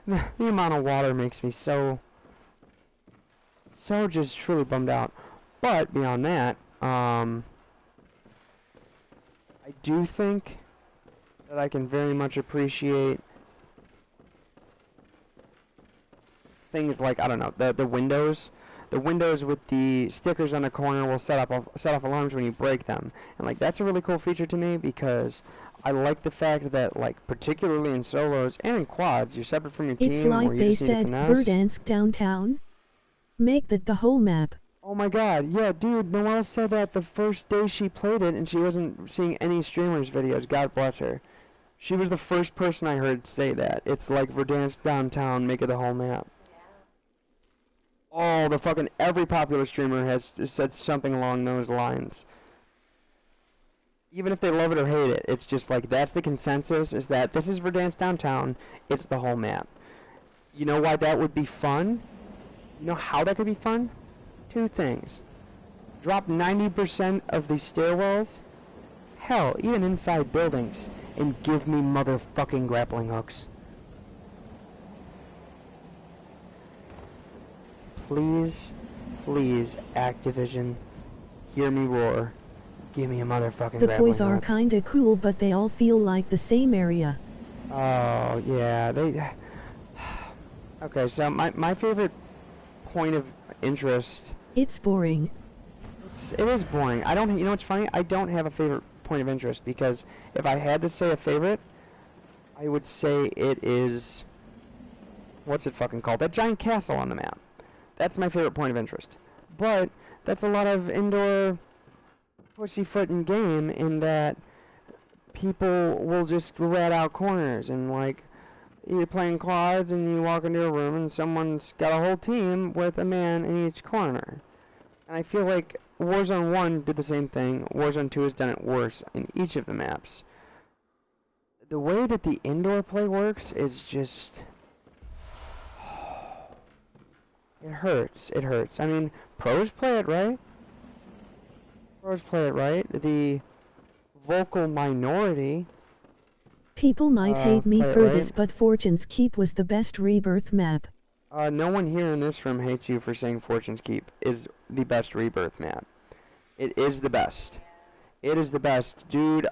the amount of water makes me so just truly bummed out. But, beyond that, I do think that I can very much appreciate things like, I don't know, the windows. The windows with the stickers on the corner will set off alarms when you break them. And like that's a really cool feature to me, because I like the fact that, like, particularly in solos and in quads, you're separate from your team. It's like where you they just need to said, finesse. Verdansk downtown. Make that the whole map. Oh my god, yeah, dude, Noelle said that the first day she played it, and she wasn't seeing any streamers' videos. God bless her. She was the first person I heard say that. It's like Verdansk downtown, make it the whole map. Oh, the fucking every popular streamer has said something along those lines. Even if they love it or hate it, it's just like, that's the consensus, is that this is Verdansk downtown, it's the whole map. You know why that would be fun? You know how that could be fun? Two things. Drop 90% of the stairwells, hell, even inside buildings, and give me motherfucking grappling hooks. Please, please, Activision, hear me roar. Give me a motherfucking The grappling boys are hook. kinda cool but they all feel like the same area. Oh, yeah, they... Okay, so my favorite point of interest... It's boring. It is boring. I don't... You know what's funny? I don't have a favorite point of interest, because if I had to say a favorite, I would say it is... What's it fucking called? That giant castle on the map. That's my favorite point of interest. But that's a lot of indoor pussyfoot in game, in that people will just rat out corners, and like you're playing quads and you walk into a room and someone's got a whole team with a man in each corner. And I feel like Warzone 1 did the same thing. Warzone 2 has done it worse in each of the maps. The way that the indoor play works is just... It hurts. It hurts. I mean, pros play it right. Pros play it right. The vocal minority... People might hate me play it for right. this, but Fortune's Keep was the best Rebirth map. No one here in this room hates you for saying Fortune's Keep is the best Rebirth map. It is the best. It is the best. Dude,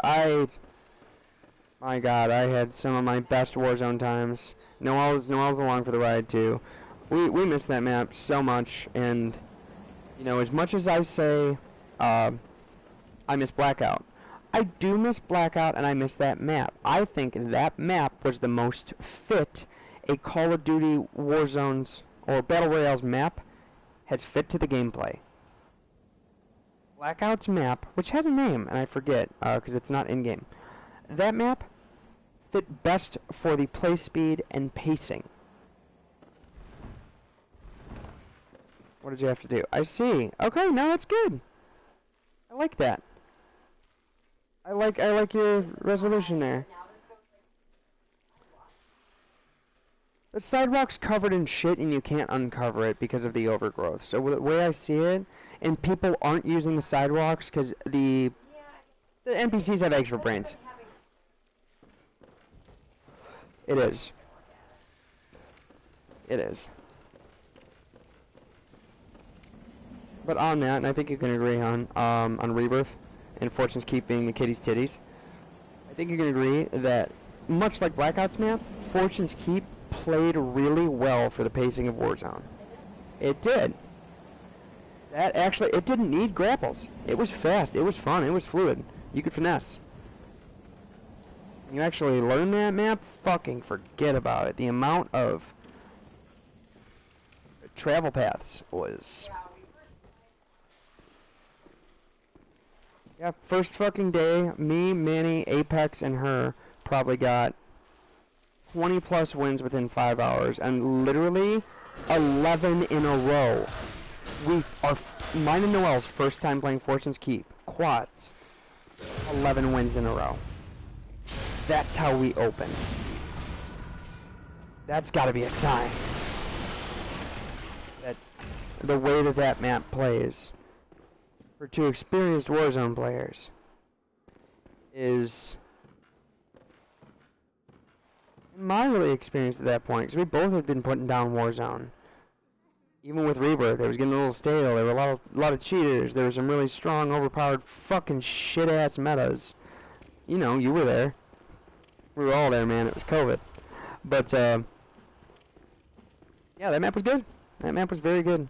my god, I had some of my best Warzone times. Noel's along for the ride too. We miss that map so much, and you know, as much as I say I miss Blackout, I do miss Blackout, and I miss that map. I think that map was the most fit a Call of Duty Warzone's or Battle Royale's map has fit to the gameplay. Blackout's map, which has a name, and I forget, because it's not in-game. That map fit best for the play speed and pacing. What did you have to do? I see. Okay, no, that's good. I like that. I like your resolution there. The sidewalk's covered in shit and you can't uncover it because of the overgrowth. So the way I see it, and people aren't using the sidewalks because the NPCs have eggs for brains. It is. It is. But on that, and I think you can agree on Rebirth and Fortune's Keep being the kitty's titties, I think you can agree that, much like Blackout's map, Fortune's Keep played really well for the pacing of Warzone. It did. That actually, it didn't need grapples. It was fast, it was fun, it was fluid. You could finesse. You actually learn that map, fucking forget about it. The amount of travel paths was... Yeah, first fucking day, me, Manny, Apex, and her probably got 20 plus wins within 5 hours, and literally 11 in a row. Mine and Noel's first time playing Fortune's Keep, quads, 11 wins in a row. That's how we open. That's gotta be a sign that the way that map plays for two experienced Warzone players is, in my really experience at that point, because we both had been putting down Warzone. Even with Rebirth, it was getting a little stale. There were a lot of cheaters. There were some really strong, overpowered, fucking shit-ass metas. You know, you were there. We were all there, man. It was COVID. But, yeah, that map was good. That map was very good.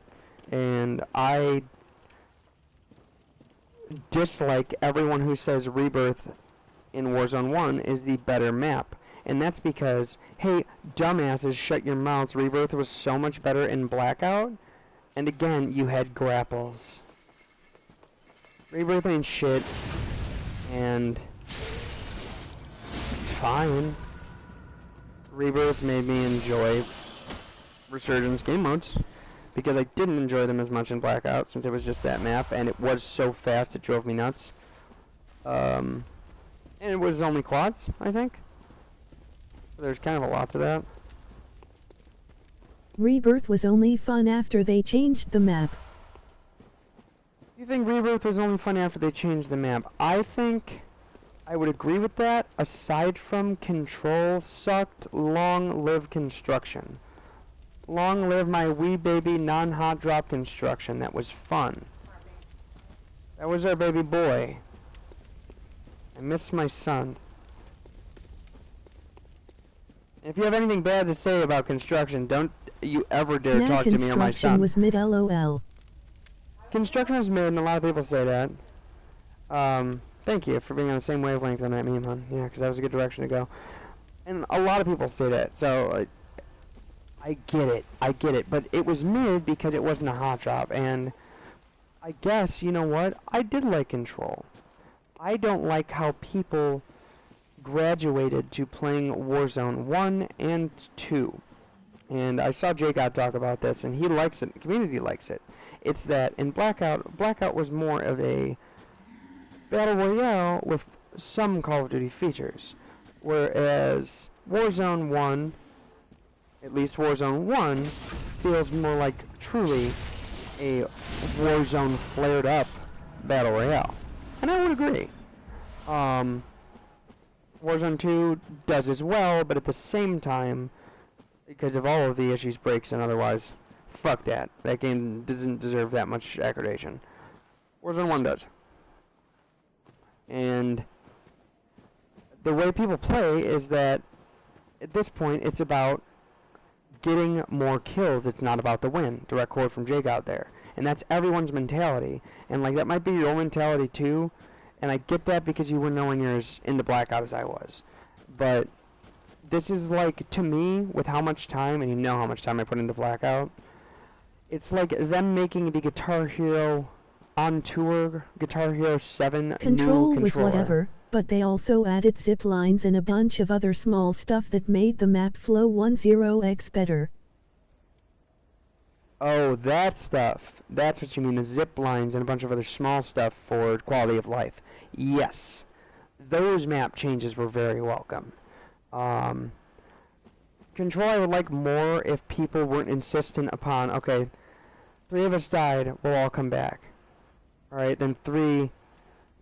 And I dislike everyone who says Rebirth in Warzone 1 is the better map. And that's because, hey, dumbasses, shut your mouths. Rebirth was so much better in Blackout. And again, you had grapples. Rebirth ain't shit. And it's fine. Rebirth made me enjoy Resurgence game modes, because I didn't enjoy them as much in Blackout, since it was just that map, and it was so fast it drove me nuts. And it was only quads, I think. There's kind of a lot to that. Rebirth was only fun after they changed the map. You think Rebirth was only fun after they changed the map? I think I would agree with that, aside from Control sucked. Long live Construction. Long live my wee baby non-hot drop Construction. That was fun. That was our baby boy. I miss my son. If you have anything bad to say about Construction, don't you ever dare Nah, talk to me or my Construction son. was mid LOL. Construction was mid, and a lot of people say that. Thank you for being on the same wavelength on that meme, hon. Yeah, because that was a good direction to go. And a lot of people say that, so I get it. But it was mid because it wasn't a hot drop, and I guess, you know what? I did like Control. I don't like how people graduated to playing Warzone 1 and 2. And I saw Jacob talk about this, and he likes it. The community likes it. It's that in Blackout was more of a battle royale with some Call of Duty features, whereas Warzone 1, at least Warzone 1, feels more like truly a Warzone flared up battle royale. And I would agree. Warzone 2 does as well, but at the same time, because of all of the issues, breaks, and otherwise, fuck that. That game doesn't deserve that much accreditation. Warzone 1 does. And the way people play is that at this point it's about getting more kills. It's not about the win. Direct quote from Jake out there. And that's everyone's mentality. And like that might be your mentality too. And I get that because you were nowhere near as into Blackout as I was. But this is like, to me, with how much time, and you know how much time I put into Blackout, it's like them making the Guitar Hero on tour, Guitar Hero 7 Control new was controller. whatever, but they also added zip lines and a bunch of other small stuff that made the map flow 10x better. Oh, that stuff. That's what you mean, the zip lines and a bunch of other small stuff for quality of life. Yes. Those map changes were very welcome. Control I would like more if people weren't insistent upon, okay, 3 of us died, we'll all come back. Alright, then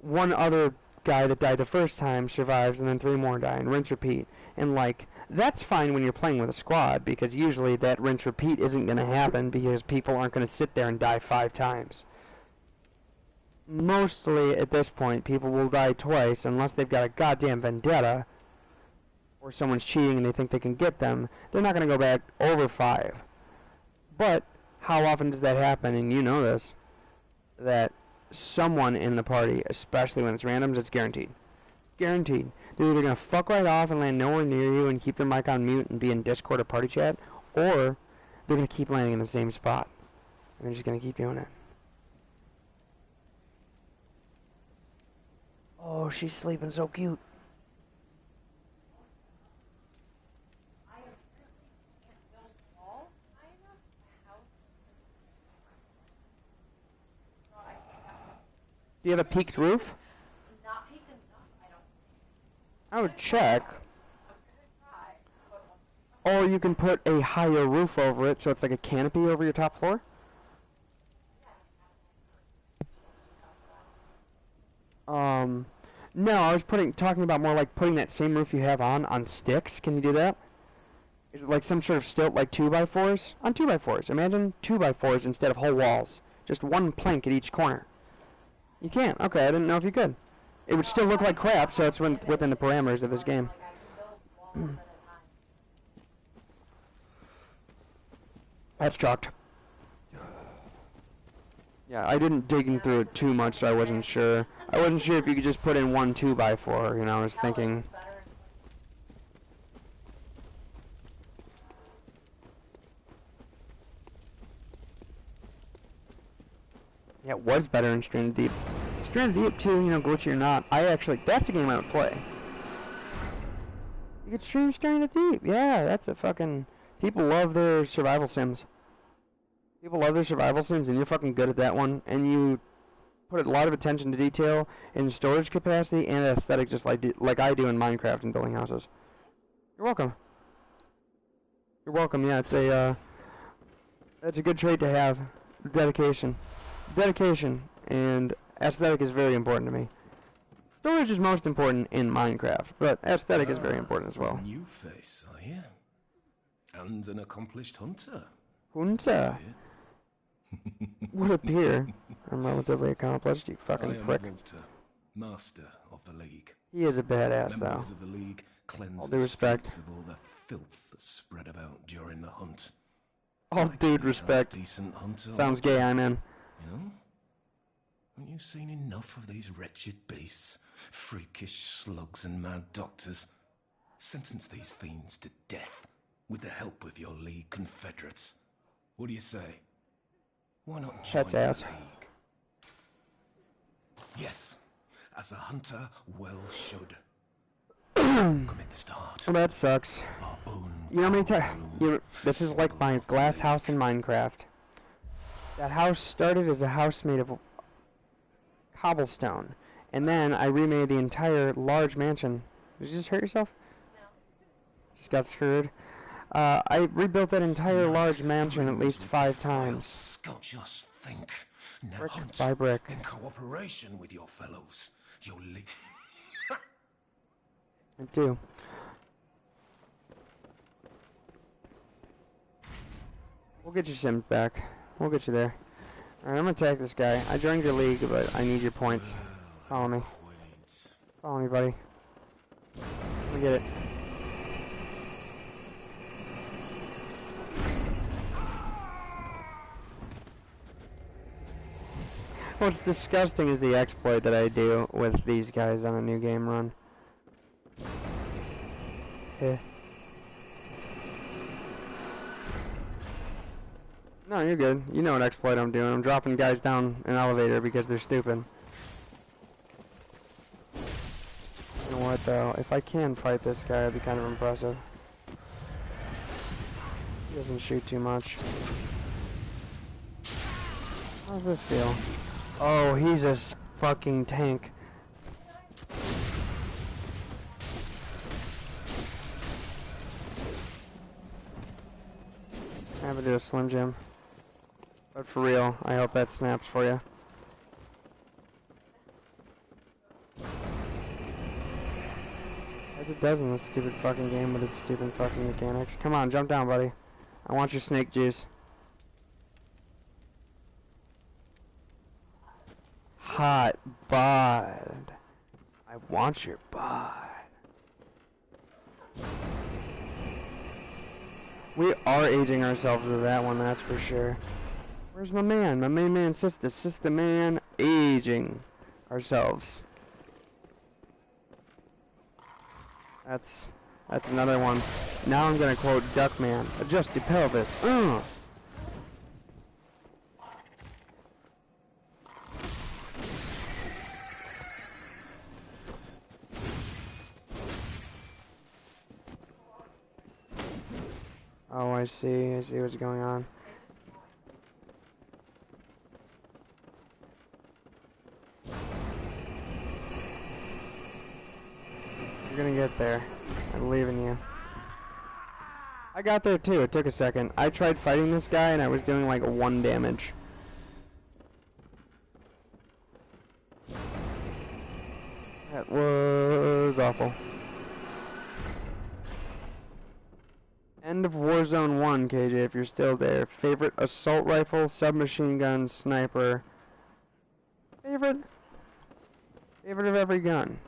one other guy that died the first time survives, and then 3 more die, and rinse repeat. And like, that's fine when you're playing with a squad, because usually that rinse repeat isn't going to happen, because people aren't going to sit there and die 5 times. Mostly, at this point, people will die twice, unless they've got a goddamn vendetta, or someone's cheating and they think they can get them. They're not going to go back over 5. But, how often does that happen, and you know this, that someone in the party, especially when it's randoms, it's guaranteed. Guaranteed. They're either going to fuck right off and land nowhere near you and keep their mic on mute and be in Discord or party chat, or they're going to keep landing in the same spot. And they're just going to keep doing it. Oh, she's sleeping so cute. Do you have a peaked roof? Not peaked enough, I don't think. I would check. I was gonna try, but Or you can put a higher roof over it, so it's like a canopy over your top floor. No, I was talking about more like putting that same roof you have on sticks. Can you do that? Is it like some sort of stilt, like 2x4s? On 2x4s. Imagine 2x4s instead of whole walls. Just one plank at each corner. You can't. Okay, I didn't know if you could. It would still look like crap, so it's within the parameters of this game. That's chalked. Yeah, I didn't dig through it too much, so I wasn't sure. I wasn't sure if you could just put in one 2x4, you know, I was thinking. Yeah, it was better in Stranded Deep. Stranded Deep too, you know, glitchy or not. That's a game I would play. You could stream Stranded Deep. Yeah, that's a fucking... People love their survival sims. People love their survival sims, and you're fucking good at that one. And you put a lot of attention to detail in storage capacity and aesthetic, just like I do in Minecraft and building houses. You're welcome. You're welcome. Yeah, that's a good trait to have. Dedication. Dedication and aesthetic is very important to me. Storage is most important in Minecraft, but aesthetic is very important as well. New face, are you? And an accomplished hunter. Hunter. Would appear. I'm relatively accomplished, you fucking prick. Master of the League. He is a badass, though. Members of the League cleanse All due the respect. streets of all the filth that spread about during the hunt. All due respect. Decent hunter. Sounds gay, I'm in. You know? Haven't you seen enough of these wretched beasts? Freakish slugs and mad doctors. Sentence these fiends to death with the help of your League confederates. What do you say? Why not join That's the ass. League? Yes, as a hunter well should. Commit this to heart. Well, that sucks. Our own You know how many power times... room, This is like my symbol of the glass League. house in Minecraft. That house started as a house made of cobblestone, and then I remade the entire large mansion. Did you just hurt yourself? No. Just got screwed. I rebuilt that entire Night large mansion at brings least with 5 the vile times. Scott, just think. Now Brick hunt by brick. in cooperation with your fellows. You'll lead. I do. We'll get your Sims back. We'll get you there. Alright, I'm gonna attack this guy. I joined your league, but I need your points. Follow me. Follow me, buddy. Let me get it. What's disgusting is the exploit that I do with these guys on a new game run. Heh. No, you're good. You know what exploit I'm doing. I'm dropping guys down an elevator because they're stupid. You know what, though? If I can fight this guy, it'd be kind of impressive. He doesn't shoot too much. How's this feel? Oh, he's a fucking tank. I have to do a Slim Jim. But for real, I hope that snaps for you. As it does in this stupid fucking game with its stupid fucking mechanics. Come on, jump down, buddy. I want your snake juice. Hot bud. I want your bud. We are aging ourselves with that one, that's for sure. Where's my man? My main man, sister man, aging ourselves. That's another one. Now I'm gonna quote Duckman. Adjust your pelvis. Oh, I see what's going on. You're gonna get there. I believe in you. I got there too, it took a second. I tried fighting this guy and I was doing like 1 damage. That was awful. End of Warzone 1, KJ, if you're still there. Favorite assault rifle, submachine gun, sniper. Favorite of every gun.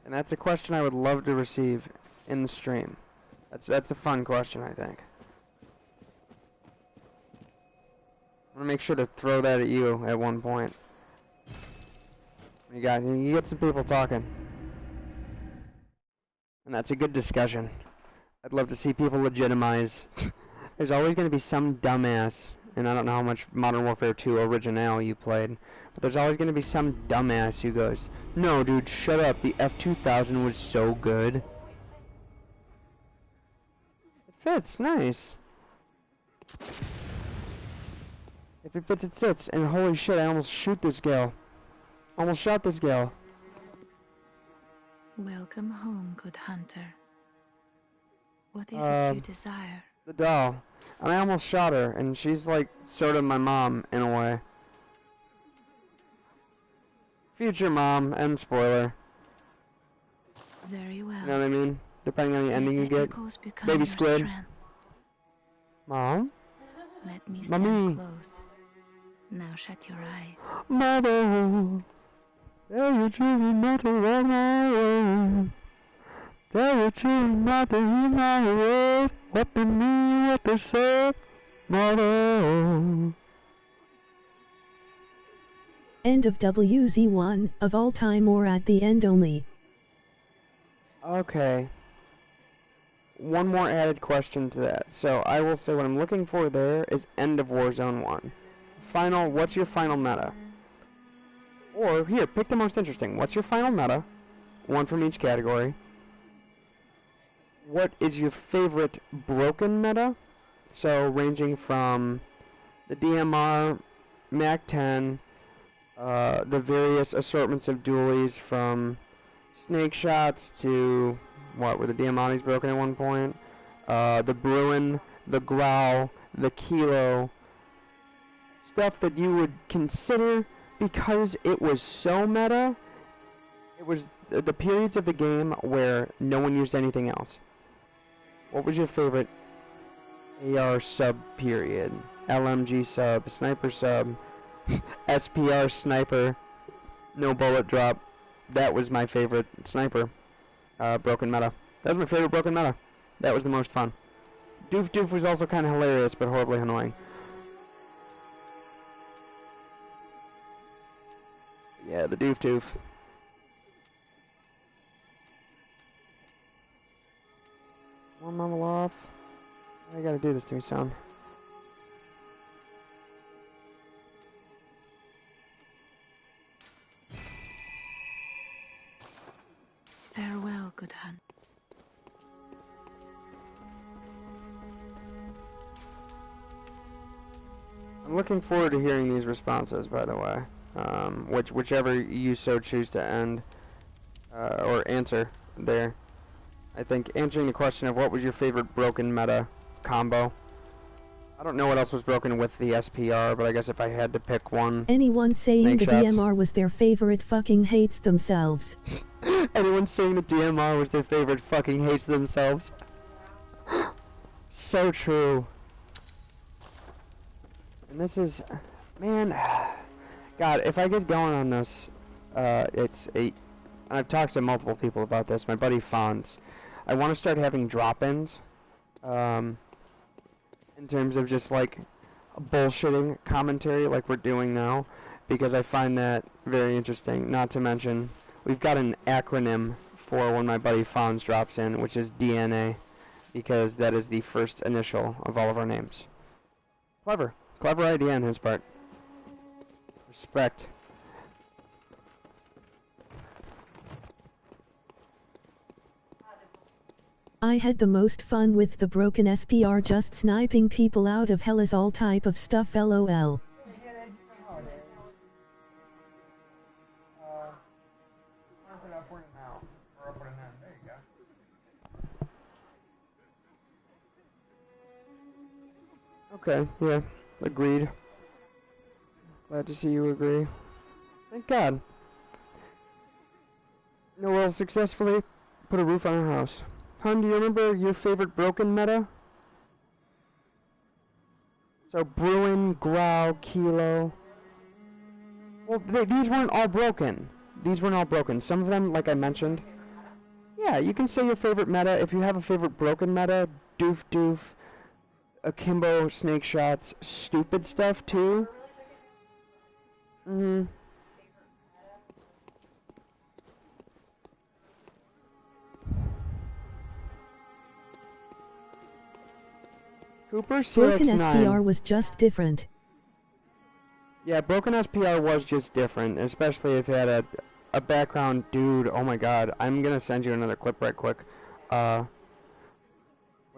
And that's a question I would love to receive in the stream. That's a fun question, I think. I'm gonna make sure to throw that at you at one point. You get some people talking. And that's a good discussion. I'd love to see people legitimize. There's always going to be some dumbass, and I don't know how much Modern Warfare 2 Original you played, but there's always going to be some dumbass who goes, "No, dude, shut up. The F2000 was so good." It fits, nice. If it fits, it sits. And holy shit, I almost shoot this gal. Almost shot this gal. Welcome home, good hunter. What is it you desire? The doll. And I almost shot her, and she's like sort of my mom in a way. Future mom, and spoiler. Very well. You know what I mean? Depending on the ending you get. Baby squid. Mom? Let me stand Mommy. close. Now shut your eyes. Mother, tell your children not to run away. Tell your children not to hear my words. What they mean, what they say. Mother. End of WZ1, of all time or at the end only. Okay. One more added question to that. So I will say what I'm looking for there is end of Warzone 1. What's your final meta? Or, here, pick the most interesting. What's your final meta? One from each category. What is your favorite broken meta? So, ranging from the DMR, MAC-10, the various assortments of dualies from snake shots to, what, were the Diamani's broken at one point? The Bruin, the Growl, the Kilo, stuff that you would consider because it was so meta. It was the periods of the game where no one used anything else. What was your favorite AR sub period? LMG sub, sniper sub, SPR sniper, no bullet drop. That was my favorite sniper. Broken meta. That was my favorite broken meta. That was the most fun. Doof Doof was also kind of hilarious, but horribly annoying. Yeah, the Doof Doof. One level off. I gotta do this to me, son. Farewell, good hunt. I'm looking forward to hearing these responses, by the way. Whichever you so choose to end or answer there. I think answering the question of what was your favorite broken meta combo. I don't know what else was broken with the SPR, but I guess if I had to pick one. Anyone saying Snake the shots. DMR was their favorite fucking hates themselves. Anyone saying the DMR was their favorite fucking hates themselves. So true. And this is, man, God, if I get going on this, I've talked to multiple people about this, my buddy Fonz. I want to start having drop-ins, in terms of just, like, bullshitting commentary like we're doing now, because I find that very interesting. Not to mention, we've got an acronym for when my buddy Fonz drops in, which is DNA, because that is the first initial of all of our names. Clever. Clever idea on his part. Respect. I had the most fun with the broken SPR, just sniping people out of hell as all type of stuff, lol. Get it? How it is. Mark it upward and out. Or upward and in. There you go. Okay, yeah. Agreed. Glad to see you agree. Thank God. Noel successfully put a roof on her house. Hun, do you remember your favorite broken meta? So, Bruin, Growl, Kilo. Well, these weren't all broken. These weren't all broken. Some of them, like I mentioned. Yeah, you can say your favorite meta. If you have a favorite broken meta, Doof Doof, Akimbo, Snake Shots, stupid stuff too. Mm-hmm. Cooper Broken CX9. SPR was just different. Yeah, Broken SPR was just different, especially if it had a background dude. Oh my God, I'm gonna send you another clip right quick. What'd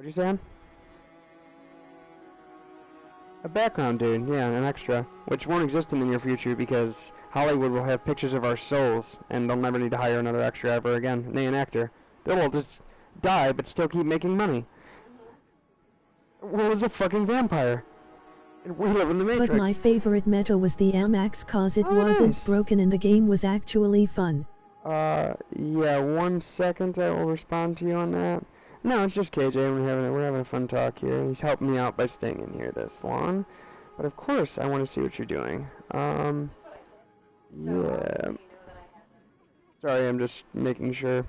you say? A background dude, yeah, an extra, which won't exist in the near future because Hollywood will have pictures of our souls, and they'll never need to hire another extra ever again, nay, an actor. They will just die, but still keep making money. What was a fucking vampire? And we live in the Matrix. But my favorite meta was the Amax cause it wasn't nice. broken and the game was actually fun. Yeah, 1 second, I will respond to you on that. No, it's just KJ, we're having a fun talk here. He's helping me out by staying in here this long. But of course, I want to see what you're doing. Yeah. Sorry, I'm just making sure.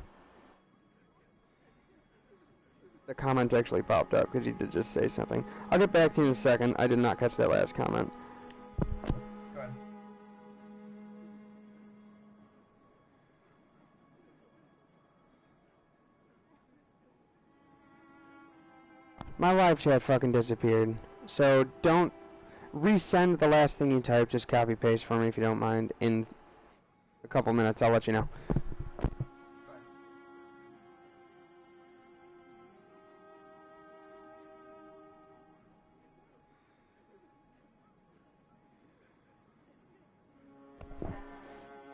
The comment actually popped up because he did just say something. I'll get back to you in a second. I did not catch that last comment. Go ahead. My live chat fucking disappeared. So don't resend the last thing you typed. Just copy paste for me if you don't mind. In a couple minutes, I'll let you know.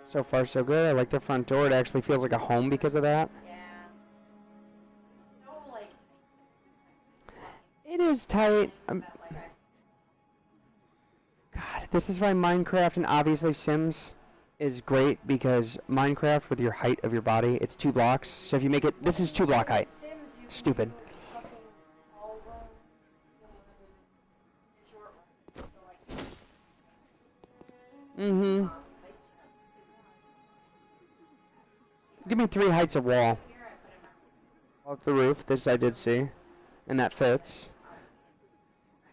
So far, so good. I like the front door. It actually feels like a home because of that. Yeah. No, like, It is tight. that, like, God, this is why Minecraft and obviously Sims is great, because Minecraft with your height of your body, it's 2 blocks. So if you make it, this is 2 block height. Sims, you can Stupid. do fucking all rooms in short rooms. So, like, Mm-hmm. Give me 3 heights of wall. Off the roof, this I did see. And that fits.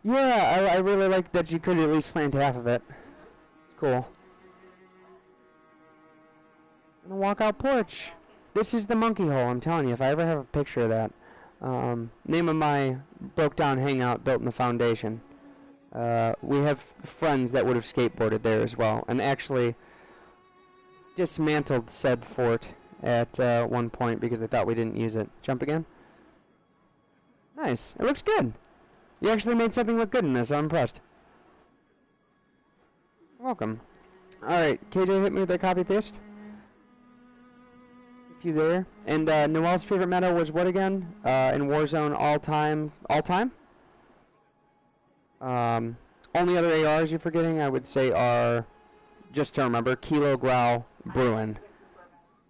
Yeah, I really like that you could at least slant half of it. It's cool. And a walkout porch. This is the monkey hole, I'm telling you. If I ever have a picture of that. Name of my broke down hangout built in the foundation. We have friends that would have skateboarded there as well. And actually dismantled said fort at one point because they thought we didn't use it. Jump again? Nice. It looks good. You actually made something look good in this. I'm impressed. Welcome. Alright, KJ hit me with a copy paste. If you there. And Noel's favorite meta was what again? In Warzone all time? Only other ARs you're forgetting, I would say, are, just to remember, Kilo, Growl, Bruin.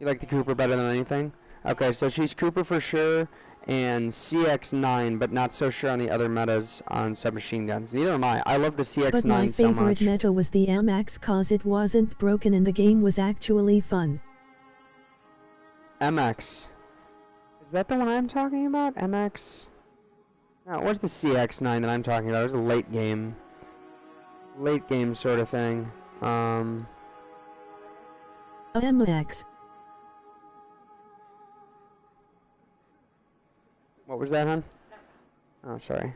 You like the Cooper better than anything? Okay, so she's Cooper for sure, and CX9, but not so sure on the other metas on submachine guns. Neither am I. I love the CX9 But my so much. favorite meta was the MX cause it wasn't broken and the game was actually fun. MX. Is that the one I'm talking about? MX? No, what's the CX9 that I'm talking about? It was a late game sort of thing. MX. What was that, hon? Oh, sorry.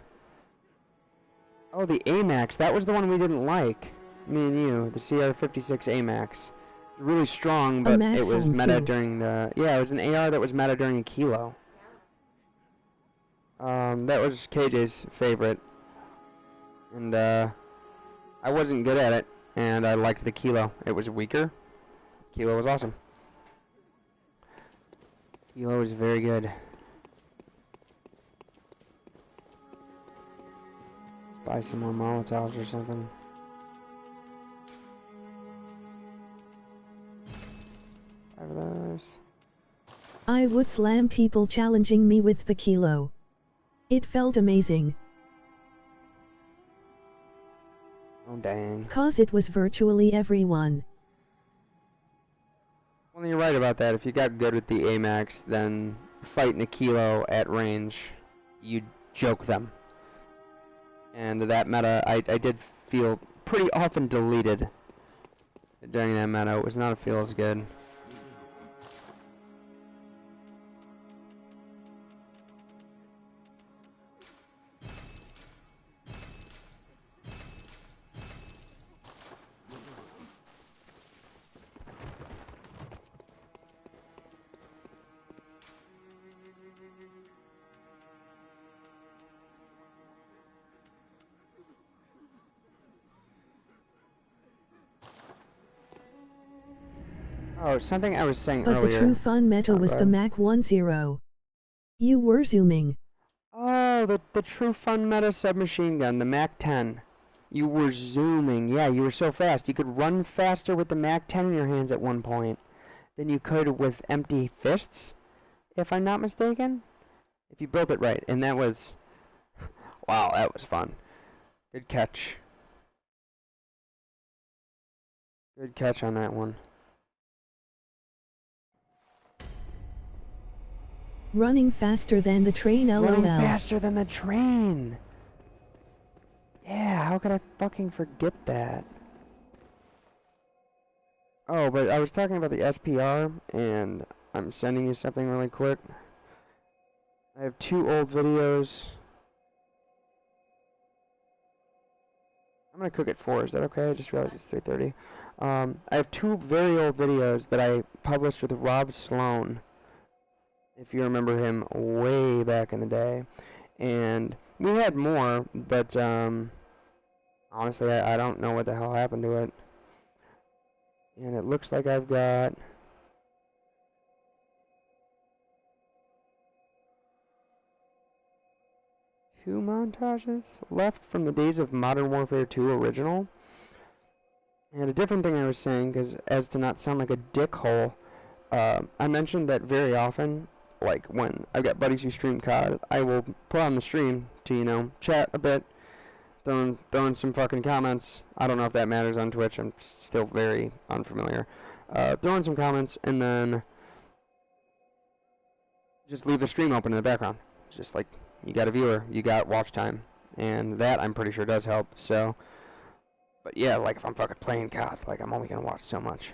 Oh, the AMAX. That was the one we didn't like. Me and you. The CR56 AMAX. Really strong, but it was meta during the... Yeah, it was an AR that was meta during a Kilo. That was KJ's favorite. And, I wasn't good at it, and I liked the Kilo. It was weaker. Kilo was awesome. Kilo was very good. Let's buy some more Molotovs or something. Five of those. I would slam people challenging me with the Kilo. It felt amazing. Oh, dang. Cause it was virtually everyone. Well, you're right about that. If you got good with the AMAX, then fighting a Kilo at range, you joke them. And that meta, I did feel pretty often deleted during that meta. It was not feel as good. Oh, something I was saying but earlier. But the true fun meta was the Mac 10. You were zooming. Oh, the true fun meta submachine gun, the Mac 10. You were zooming. Yeah, you were so fast. You could run faster with the Mac 10 in your hands at one point than you could with empty fists, if I'm not mistaken. If you built it right. And that was... Wow, that was fun. Good catch. Good catch on that one. Running faster than the train, LOL. Running faster than the train! Yeah, how could I fucking forget that? Oh, but I was talking about the SPR, and I'm sending you something really quick. I have 2 old videos. I'm gonna cook at 4, is that okay? I just realized it's 3:30. I have 2 very old videos that I published with Rob Sloan, if you remember him way back in the day. And we had more, but honestly, I don't know what the hell happened to it. And it looks like I've got 2 montages left from the days of Modern Warfare 2 original. And a different thing I was saying, because as to not sound like a dickhole, I mentioned that very often, like when I've got buddies who stream COD, I will put on the stream to, you know, chat a bit, throw in some fucking comments. I don't know if that matters on Twitch, I'm still very unfamiliar. Throw in some comments, and then just leave the stream open in the background. It's just like, you got a viewer, you got watch time, and that I'm pretty sure does help, so... But yeah, like if I'm fucking playing COD, like I'm only gonna watch so much.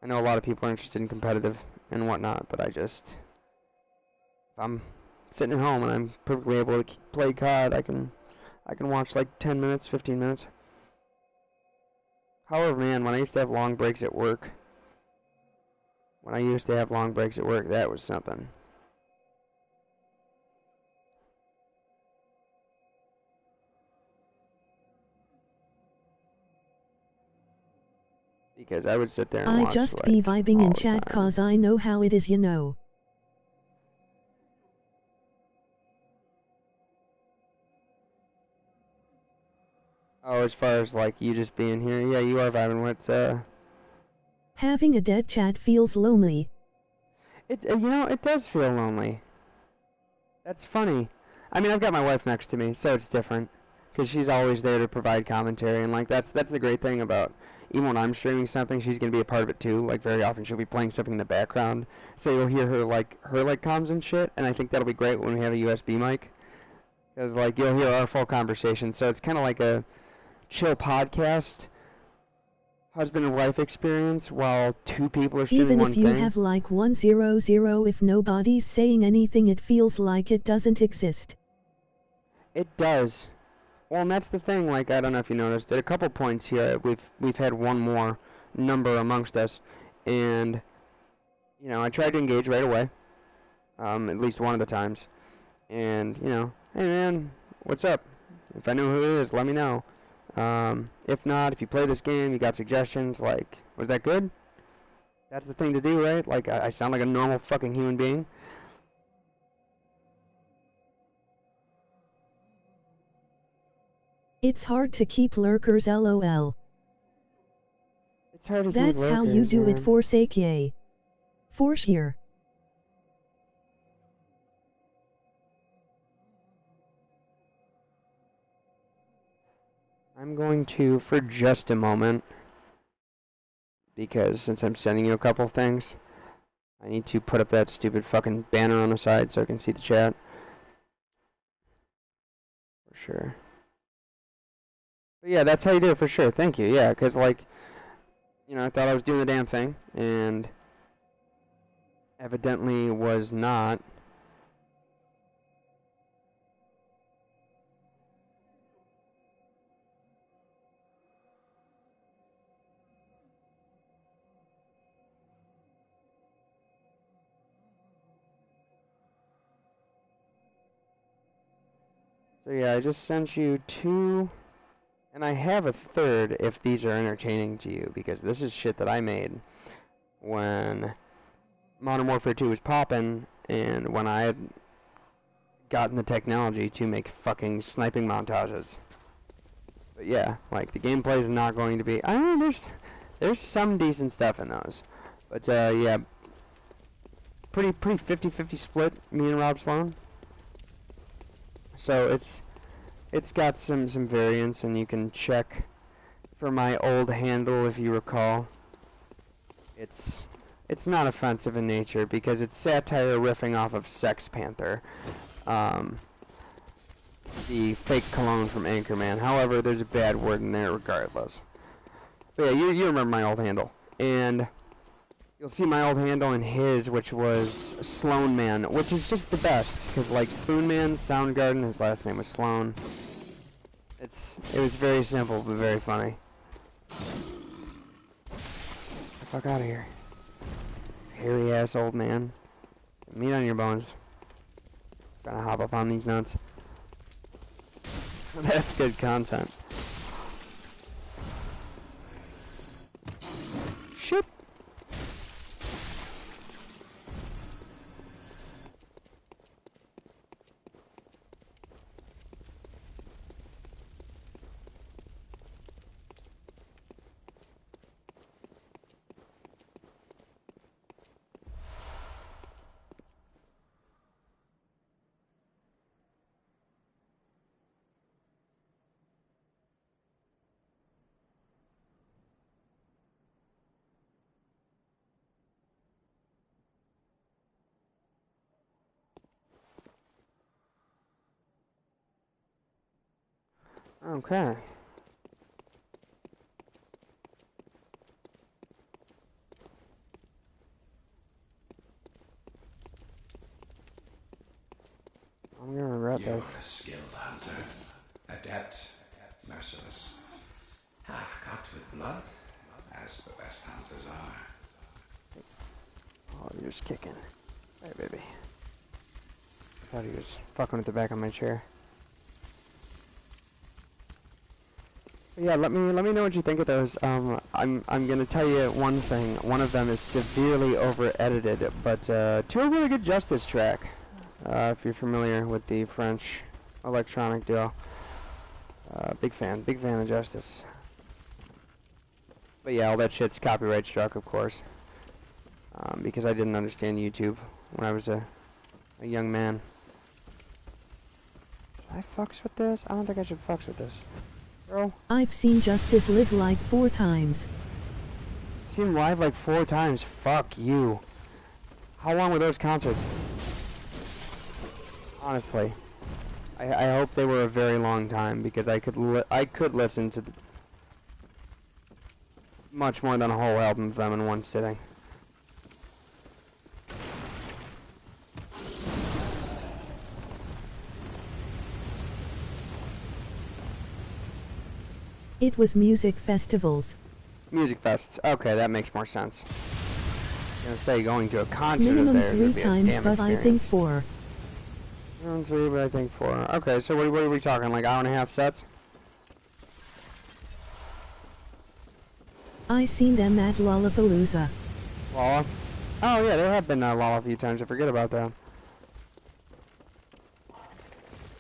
I know a lot of people are interested in competitive and whatnot, but I just... If I'm sitting at home and I'm perfectly able to play COD, I can watch like 10 minutes, 15 minutes. However, man, when I used to have long breaks at work, that was something. Because I would sit there and I watch, just like, be vibing all in the chat time. cause I know how it is, you know. Oh, as far as like you just being here, yeah, you are vibing with. Having a dead chat feels lonely. It you know, it does feel lonely. That's funny. I mean, I've got my wife next to me, so it's different, because she's always there to provide commentary, and like that's the great thing about even when I'm streaming something, she's gonna be a part of it too. Like very often she'll be playing something in the background, so you'll hear her like comms and shit, and I think that'll be great when we have a USB mic, because like you'll hear our full conversation. So it's kind of like a chill podcast, husband and wife experience, while 2 people are streaming Even one if you thing. have like 100, if nobody's saying anything, it feels like it doesn't exist. It does. Well, and that's the thing, like, I don't know if you noticed, at a couple points here, we've had one more number amongst us, and, you know, I tried to engage right away, at least one of the times, and, you know, hey man, what's up? If I know who it is, let me know. If not, if you play this game, you got suggestions, like, was that good? That's the thing to do, right? Like, I sound like a normal fucking human being. It's hard to keep lurkers, lol. It's hard to keep That's how you lurkers, do it, man. forsake ye. Force here. I'm going to, for just a moment, because since I'm sending you a couple things, I need to put up that stupid fucking banner on the side so I can see the chat. For sure. But yeah, that's how you do it for sure. Thank you. Yeah, because, like, you know, I thought I was doing the damn thing, and evidently was not. So yeah, I just sent you 2, and I have a 3rd if these are entertaining to you, because this is shit that I made when Modern Warfare 2 was poppin', and when I had gotten the technology to make fucking sniping montages. But yeah, like, the gameplay is not going to be... I don't know, there's some decent stuff in those. But, yeah, pretty 50-50 split, me and Rob Sloan. So it's got some variance, and you can check for my old handle if you recall. It's not offensive in nature because it's satire riffing off of Sex Panther, the fake cologne from Anchorman. However, there's a bad word in there regardless. But yeah, you remember my old handle, and you'll see my old handle in his, which was Sloan Man, which is just the best, because like Spoon Man, Soundgarden, his last name was Sloan. It was very simple, but very funny. Get the fuck out of here. Hairy ass old man. Meat on your bones. Gonna hop up on these nuts. That's good content. Okay. I'm gonna regret You're this. a skilled hunter, adept, merciless, half cut with blood, as the best hunters are. Oh, you're just kicking. Hey, baby. I thought he was fucking with the back of my chair. But yeah, let me know what you think of those. I'm gonna tell you one thing. One of them is severely over-edited, but to a really good Justice track. If you're familiar with the French electronic duo. Big fan of Justice. But yeah, all that shit's copyright struck, of course. Because I didn't understand YouTube when I was a young man. Should I fucks with this? I don't think I should fucks with this. Bro? I've seen Justice live like 4 times. Seen him live like 4 times. Fuck you. How long were those concerts? Honestly. I hope they were a very long time because I could listen to much more than a whole album of them in one sitting. It was music festivals. Music fests. Okay, that makes more sense. I was gonna say going to a concert Minimum there 3 would be a times, damn but experience. I think 4. Minimum 3, but I think 4. Okay, so what are we talking? Like hour and a half sets? I seen them at Lollapalooza. Lolla? Oh yeah, there have been Lolla a few times. I forget about that.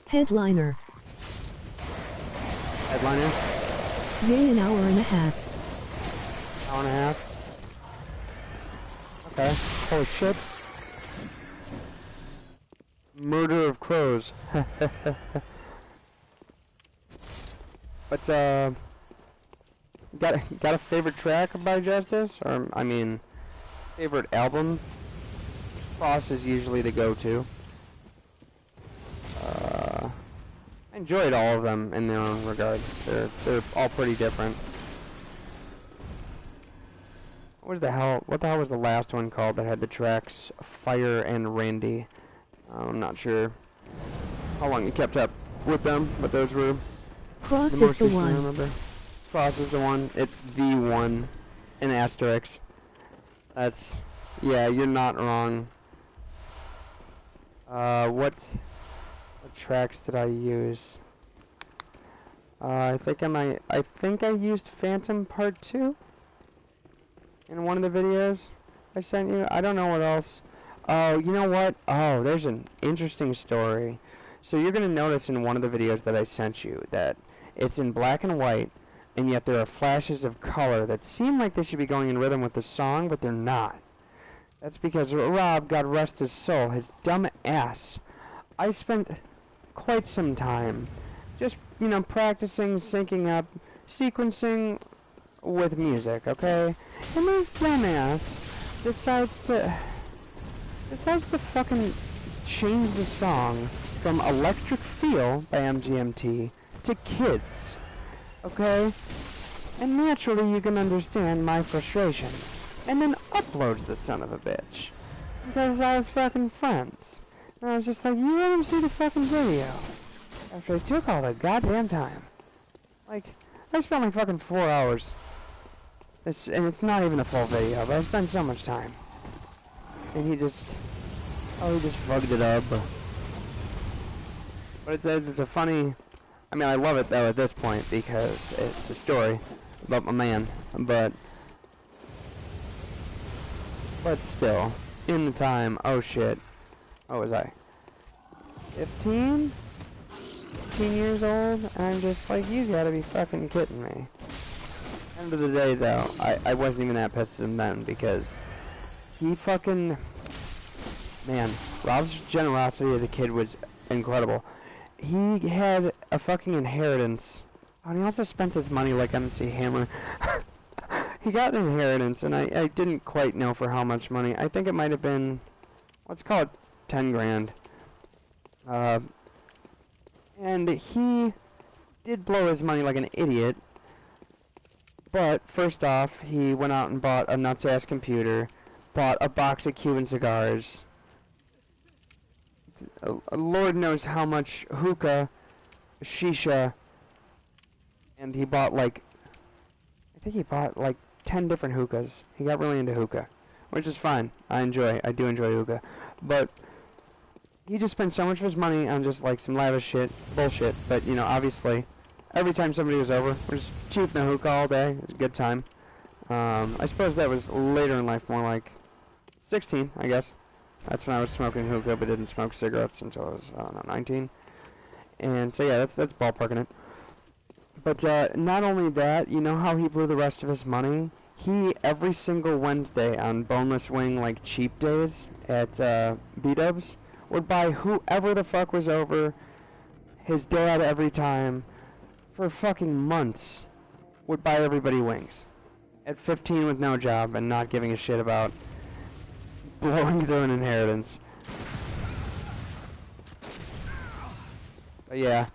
Headliner. Headliner? Yay, an hour and a half. Hour and a half? Okay. Holy shit. Murder of Crows. But, got a favorite track by Justice? Or, I mean, favorite album? Cross is usually the go-to. I enjoyed all of them in their own regard. They're all pretty different. What the hell was the last one called that had the tracks Fire and Randy? I'm not sure how long you kept up with them, but those were Cross the is most the recent I one. remember. Cross is the one. It's the one. An asterisk. That's, yeah, you're not wrong. What tracks did I use? I think I used Phantom Part 2 in one of the videos I sent you. I don't know what else. Oh, you know what? Oh, there's an interesting story. So you're going to notice in one of the videos that I sent you that it's in black and white, and yet there are flashes of color that seem like they should be going in rhythm with the song, but they're not. That's because Rob, God rest his soul, his dumb ass, I spent quite some time just, you know, practicing, syncing up, sequencing with music, okay? And this dumbass decides to fucking change the song from Electric Feel by MGMT to Kids, okay? And naturally you can understand my frustration. And then uploads the son of a bitch. Because I was fucking friends. And I was just like, you let him see the fucking video. After I took all the goddamn time. Like, I spent like fucking 4 hours. And it's not even a full video, but I spent so much time. And he just fucked it up. But it's a funny, I mean, I love it though at this point because it's a story about my man. But still, in the time, oh shit, what was I? 15? 15 years old? And I'm just like, you gotta be fucking kidding me. End of the day though, I wasn't even that pissed at him then because he fucking, man, Rob's generosity as a kid was incredible. He had a fucking inheritance. Oh, and he also spent his money like MC Hammer. He got an inheritance, and I didn't quite know for how much money. I think it might have been, let's call it 10 grand. And he did blow his money like an idiot. But first off, he went out and bought a nuts-ass computer, bought a box of Cuban cigars. Lord knows how much hookah, shisha, and he bought like, I think he bought like 10 different hookahs. He got really into hookah, which is fine. I do enjoy hookah. But he just spent so much of his money on just like some lavish bullshit. But you know, obviously, every time somebody was over, we're just shooting the hookah all day. It was a good time. I suppose that was later in life, more like 16, I guess. That's when I was smoking hookah, but didn't smoke cigarettes until I was, I don't know, 19. And so yeah, that's ballparking it. But not only that, you know how he blew the rest of his money? He, every single Wednesday on boneless wing, like, cheap days at B-dubs, would buy whoever the fuck was over, his dad every time, for fucking months, would buy everybody wings. At 15 with no job and not giving a shit about blowing through an inheritance. But yeah,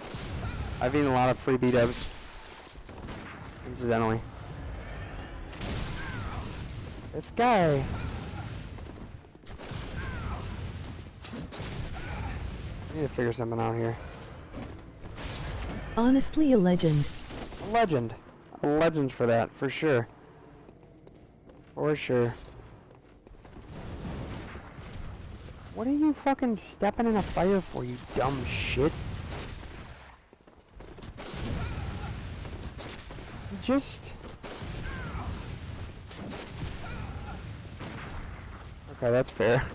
I've eaten a lot of free B-dubs. Incidentally. This guy. I need to figure something out here. Honestly, a legend. A legend. A legend for that, for sure. For sure. What are you fucking stepping in a fire for, you dumb shit? Just... Okay, that's fair.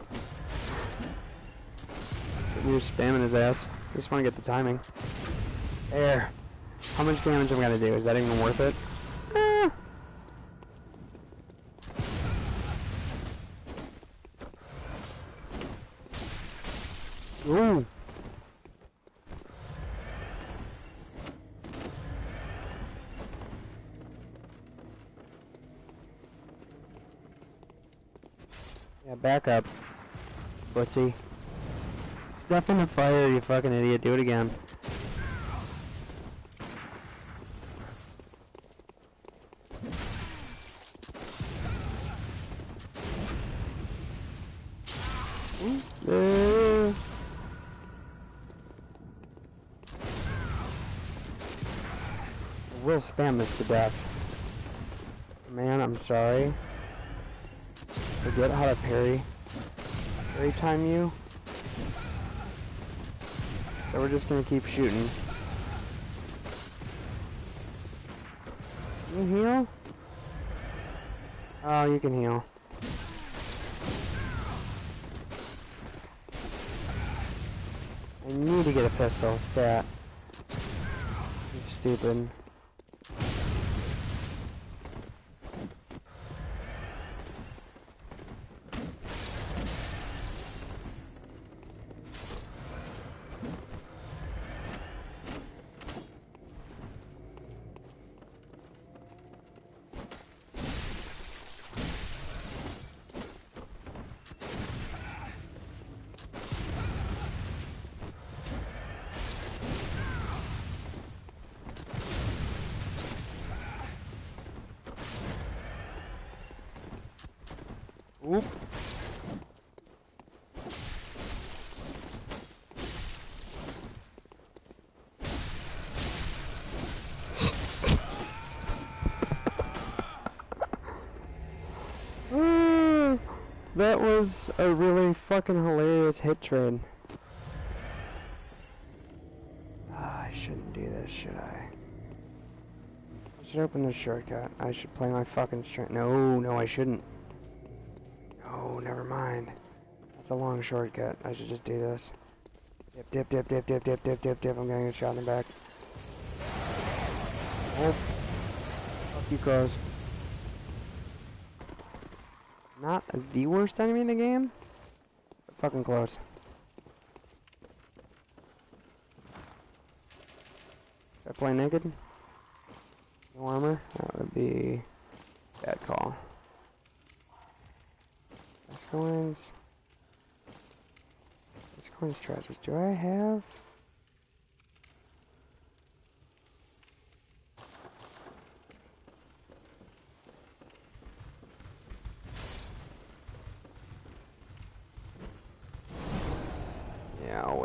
You're spamming his ass. I just want to get the timing. There. How much damage am I gonna do? Is that even worth it? Ooh. Yeah, back up, pussy. Step in the fire, you fucking idiot. Do it again. We'll spam this to death. Man, I'm sorry. Forget how to parry time you. So we're just gonna keep shooting. Can you heal? Oh, you can heal. I need to get a pistol stat. This is stupid. Oop. That was a really fucking hilarious hit trade. I shouldn't do this, should I? I should open this shortcut. I should play my fucking strength. No, I shouldn't. Oh, never mind. That's a long shortcut. I should just do this. Dip, dip, dip, dip, dip, dip, dip, dip. I'm getting a shot in the back. Oh. Fuck you, cuz. Not the worst enemy in the game, but fucking close. Should I play naked? No armor? That would be a bad call. Coins. Coins treasures. Do I have?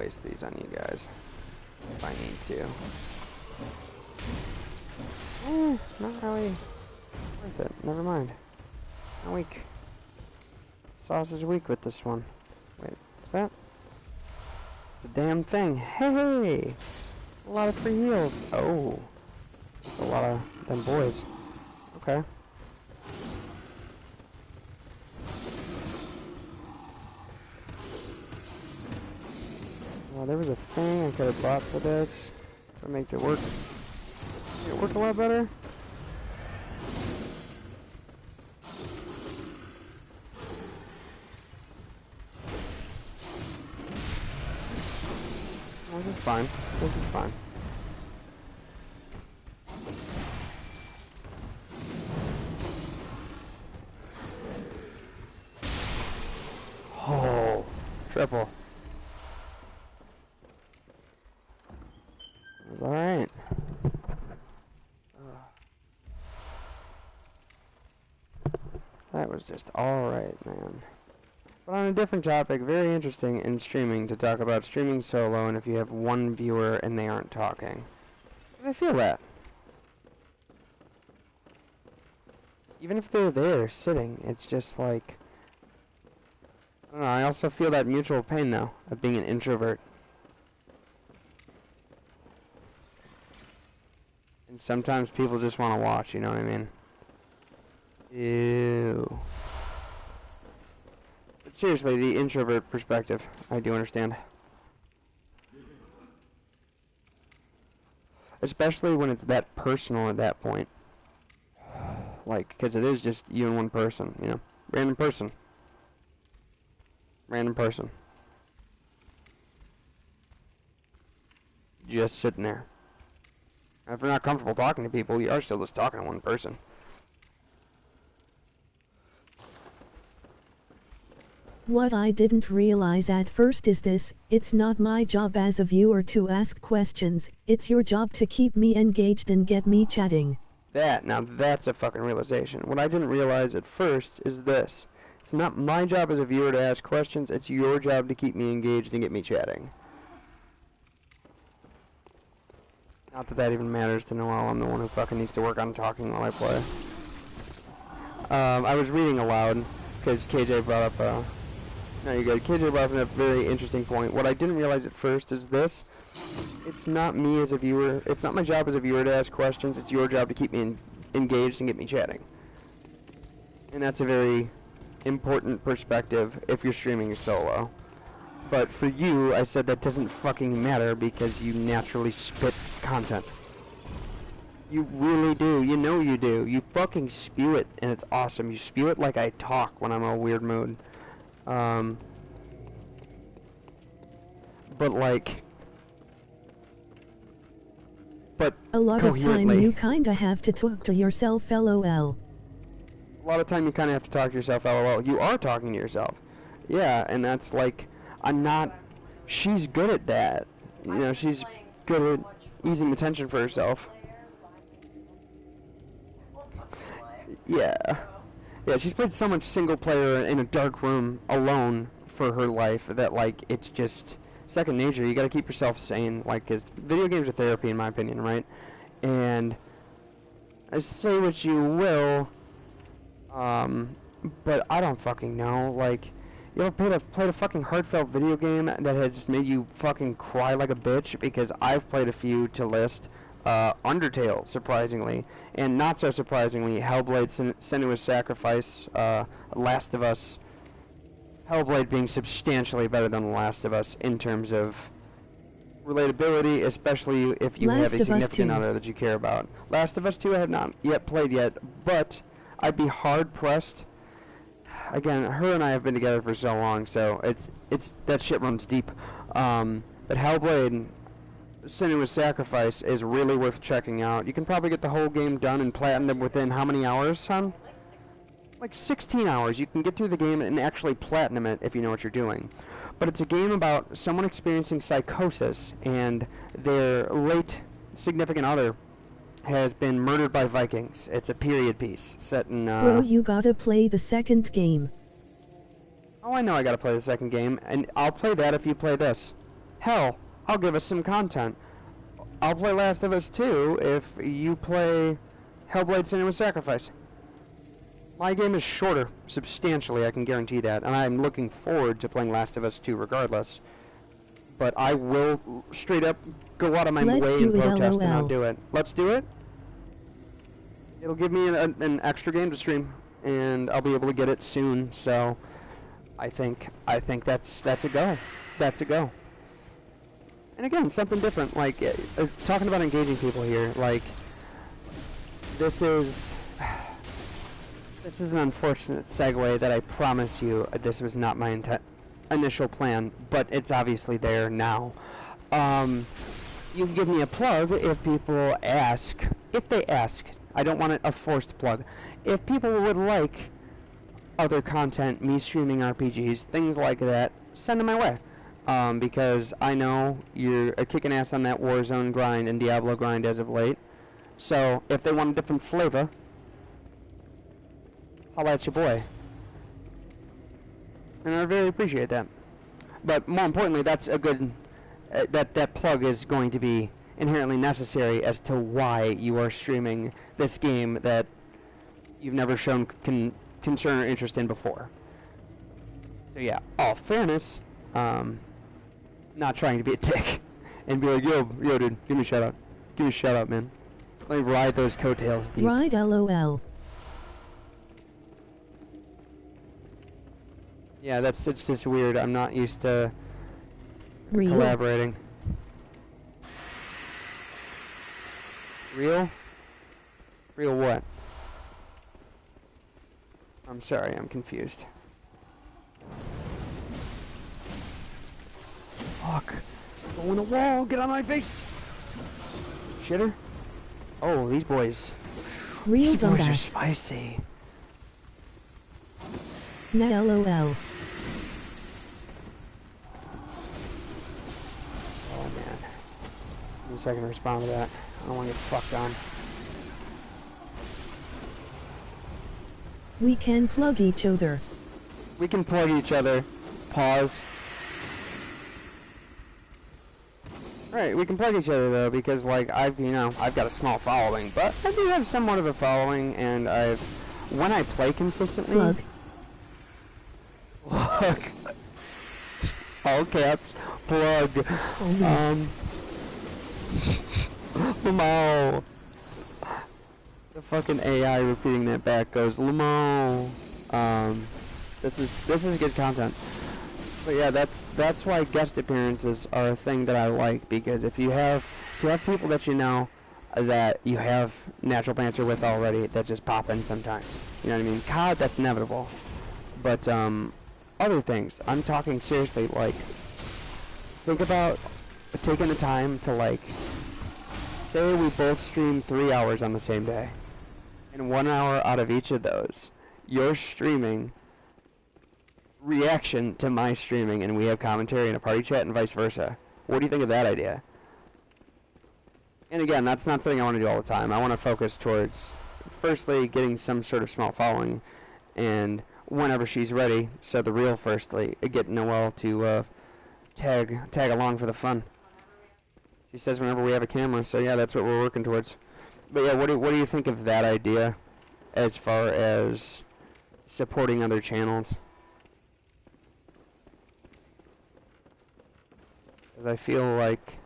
waste these on you guys if I need to. Not really worth it. Never mind. I'm weak. Sauce is weak with this one. Wait, what's that? It's a damn thing. Hey! A lot of free heals. Oh. That's a lot of them boys. Okay. Well, there was a thing I could have bought for this to make it work. Make it work a lot better. This is fine. This is fine. Oh, triple. Alright. That was just alright, man. But on a different topic, very interesting in streaming to talk about streaming solo and if you have one viewer and they aren't talking. I feel that. Even if they're there, sitting, it's just like... I don't know, I also feel that mutual pain, though, of being an introvert. And sometimes people just want to watch, you know what I mean? Ew. But seriously, the introvert perspective, I do understand. Especially when it's that personal at that point. Like, because it is just you and one person, you know? Random person. Random person. Just sitting there. If you're not comfortable talking to people, you are still just talking to one person. What I didn't realize at first is this: it's not my job as a viewer to ask questions, it's your job to keep me engaged and get me chatting. Now that's a fucking realization. What I didn't realize at first is this. It's not my job as a viewer to ask questions, it's your job to keep me engaged and get me chatting. Not that that even matters to Noel, I'm the one who fucking needs to work on talking while I play. I was reading aloud, because KJ brought up, no, you're good. KJ brought up a very interesting point. What I didn't realize at first is this. It's not me as a viewer, it's not my job as a viewer to ask questions, it's your job to keep me engaged and get me chatting. And that's a very important perspective if you're streaming solo. But for you, I said that doesn't fucking matter because you naturally spit content. You really do. You know you do. You fucking spew it, and it's awesome. You spew it like I talk when I'm in a weird mood. But like... But a lot of time you kinda have to talk to yourself, lol. A lot of time you kinda have to talk to yourself, lol. You are talking to yourself. Yeah, and that's like... I'm not... She's good at that. You know, she's good at easing the tension for herself. Yeah. Yeah, she's played so much single player in a dark room alone for her life that, like, it's just second nature. You gotta keep yourself sane, like, 'cause video games are therapy, in my opinion, right? And say what you will, but I don't fucking know, like... You ever played a fucking heartfelt video game that had just made you fucking cry like a bitch? Because I've played a few to list. Undertale, surprisingly. And not so surprisingly, Hellblade Senua's Sacrifice, Last of Us. Hellblade being substantially better than The Last of Us in terms of relatability, especially if you have a significant other that you care about. Last of Us 2 I have not yet played yet, but I'd be hard-pressed. Again, her and I have been together for so long, so it's that shit runs deep. But Hellblade, Senua's Sacrifice is really worth checking out. You can probably get the whole game done and platinum within how many hours, son? Like 16 hours. You can get through the game and actually platinum it if you know what you're doing. But it's a game about someone experiencing psychosis and their late significant other has been murdered by Vikings. It's a period piece set in, Bro, you gotta play the second game. Oh, I know I gotta play the second game, and I'll play that if you play this. Hell, I'll give us some content. I'll play Last of Us 2 if you play Hellblade: Senua's Sacrifice. My game is shorter, substantially, I can guarantee that, and I'm looking forward to playing Last of Us 2 regardless. But I will straight up go out of my way and protest and not do it. Let's do it. It'll give me an extra game to stream, and I'll be able to get it soon. So, I think that's a go. That's a go. And again, something different. Like talking about engaging people here. Like this is an unfortunate segue that I promise you this was not my initial plan, but it's obviously there now. You can give me a plug if people ask. If they ask, I don't want a forced plug. If people would like other content, me streaming RPGs, things like that, send them my way. Because I know you're kicking ass on that Warzone grind and Diablo grind as of late. So if they want a different flavor, holla at your boy. And I very appreciate that. But more importantly, that's a good... that plug is going to be inherently necessary as to why you are streaming this game that you've never shown concern or interest in before. So yeah, all fairness, not trying to be a dick and be like, yo dude, give me a shout out. Give me a shout out, man. Let me ride those coattails deep. Ride LOL. Yeah, it's just weird. I'm not used to Real. collaborating. Real? Real what? I'm sorry, I'm confused. Fuck. Go in the wall, get on my face! Shitter? Oh, these boys. Real These boys are dumbass. spicy. Nah LOL. Oh man. Give me a second to respond to that. I don't want to get fucked on. We can plug each other. We can plug each other. Pause. Right, we can plug each other though, because like I've got a small following, but I do have somewhat of a following, and when I play consistently. Plug. Plug. All caps. Plug. Lamo. The fucking AI repeating that back goes Lamo. This is good content. But yeah, that's why guest appearances are a thing that I like, because if you have people that you know that you have natural banter with already, that just pop in sometimes. You know what I mean? COD, that's inevitable. But other things, I'm talking seriously. Like, think about taking the time to like, say we both stream 3 hours on the same day, and 1 hour out of each of those, you're streaming reaction to my streaming, and we have commentary and a party chat and vice versa. What do you think of that idea? And again, that's not something I want to do all the time. I want to focus towards, firstly, getting some sort of small following, and whenever she's ready, so the real firstly, get Noelle to tag along for the fun. She says whenever we have a camera, so yeah, that's what we're working towards. But yeah, what do you think of that idea as far as supporting other channels? Because I feel like,